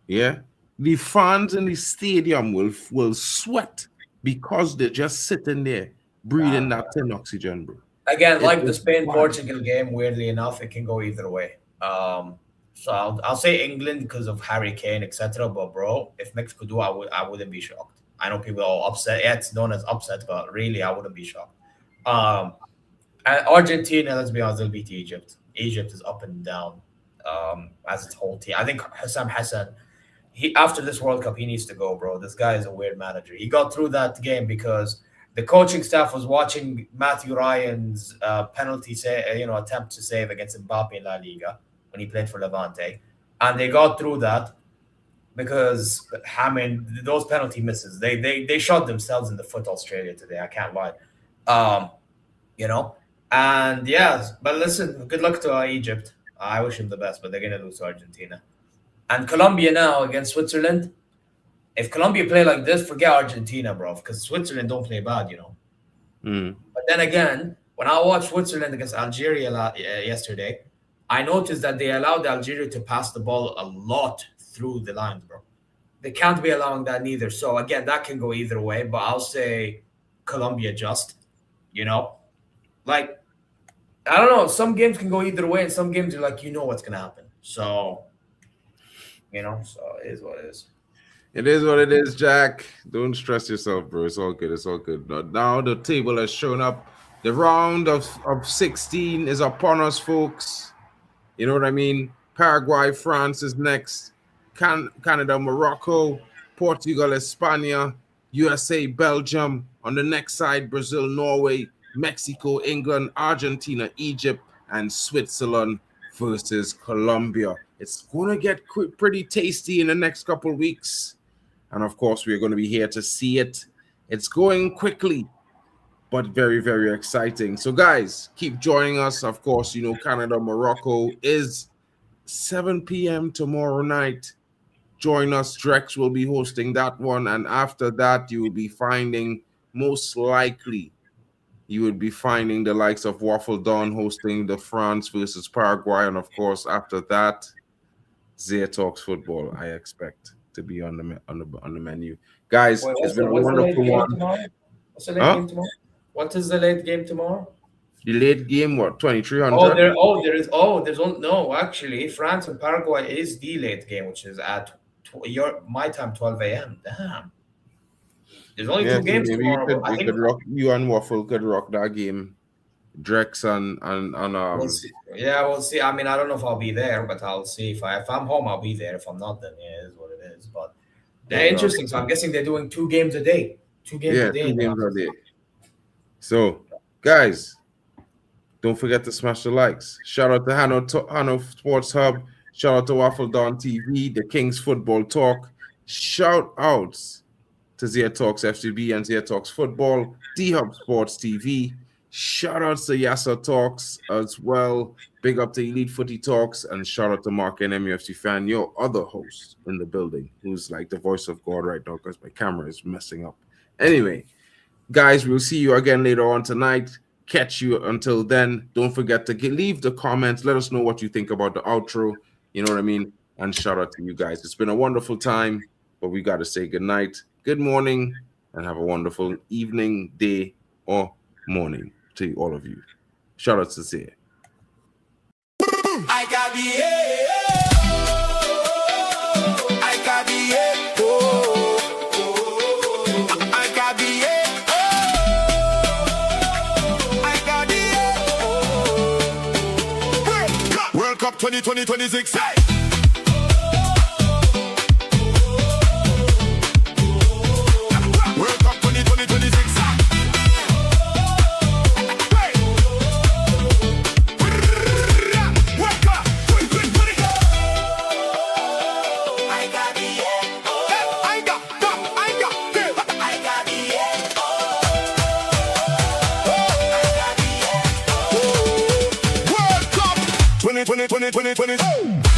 Yeah, the fans in the stadium will sweat because they're just sitting there breathing that thin oxygen, bro. Again, It like the is Spain wild. Portugal game, weirdly enough, it can go either way. So I'll say England because of Harry Kane, etc. But bro, if Mexico do, I wouldn't be shocked. I know people are upset. Yeah, it's known as upset, but really, I wouldn't be shocked. Um, and Argentina, let's be honest, they'll beat Egypt. Egypt is up and down as its whole team. I think Hassam Hassan, he after this World Cup, he needs to go, bro. This guy is a weird manager. He got through that game because the coaching staff was watching Matthew Ryan's penalty attempt to save against Mbappe in La Liga when he played for Levante, and they got through that because those penalty misses, they shot themselves in the foot. Australia today, I can't lie. Um, you know, and yeah, but listen, good luck to Egypt. I wish him the best, but they're gonna lose to Argentina. And Colombia now against Switzerland. If Colombia play like this, forget Argentina, bro, because Switzerland don't play bad, you know. Mm. But then again, when I watched Switzerland against Algeria yesterday, I noticed that they allowed Algeria to pass the ball a lot through the lines, bro. They can't be allowing that neither. So again, that can go either way. But I'll say Colombia just, you know, like I don't know. Some games can go either way, and some games are like what's gonna happen. So so it is what it is. It is what it is, Jack. Don't stress yourself, bro. It's all good. It's all good. Now the table has shown up. The round of 16 is upon us, folks. You know what I mean? Paraguay, France is next. Canada, Morocco, Portugal, España, USA, Belgium. On the next side, Brazil, Norway, Mexico, England, Argentina, Egypt, and Switzerland versus Colombia. It's going to get pretty tasty in the next couple of weeks. And of course, we're going to be here to see it. It's going quickly, but very, very exciting. So, guys, keep joining us. Of course, Canada, Morocco is 7 p.m. tomorrow night. Join us. Drex will be hosting that one. And after that, you will be finding, most likely, you would be finding the likes of Waffle Dawn hosting the France versus Paraguay. And of course, after that, Zia Talks Football, I expect to be on the menu. Guys, Wait, it's been a wonderful one. What's the late game tomorrow? What is the late game tomorrow? The late game, what, 2300? Actually, France and Paraguay is the late game, which is at my time, 12 a.m. Damn. There's only two games tomorrow. You and Waffle could rock that game. Drex and We'll see. Yeah, we'll see. I mean, I don't know if I'll be there, but I'll see. If I'm home, I'll be there. If I'm not, then yeah, it is what it is. But they're interesting. So I'm guessing they're doing 2 games a day. 2 games a day. 2 games a day. So, guys, don't forget to smash the likes. Shout out to Hano Sports Hub. Shout out to Waffle Dawn TV, the Kings Football Talk. Shout outs to Zia Talks FCB and Zia Talks Football, D-Hub Sports TV. Shout outs to Yasa Talks as well. Big up to Elite Footy Talks, and shout out to Mark and MUFC Fan, your other host in the building, who's like the voice of God right now because my camera is messing up. Anyway, guys, we'll see you again later on tonight. Catch you until then. Don't forget to leave the comments. Let us know what you think about the outro. You know what I mean? And shout out to you guys. It's been a wonderful time, but we got to say good night, good morning, and have a wonderful evening, day, or morning to all of you. Shout out to Zia. I got the 2026. World Cup 2026. World Cup 2020.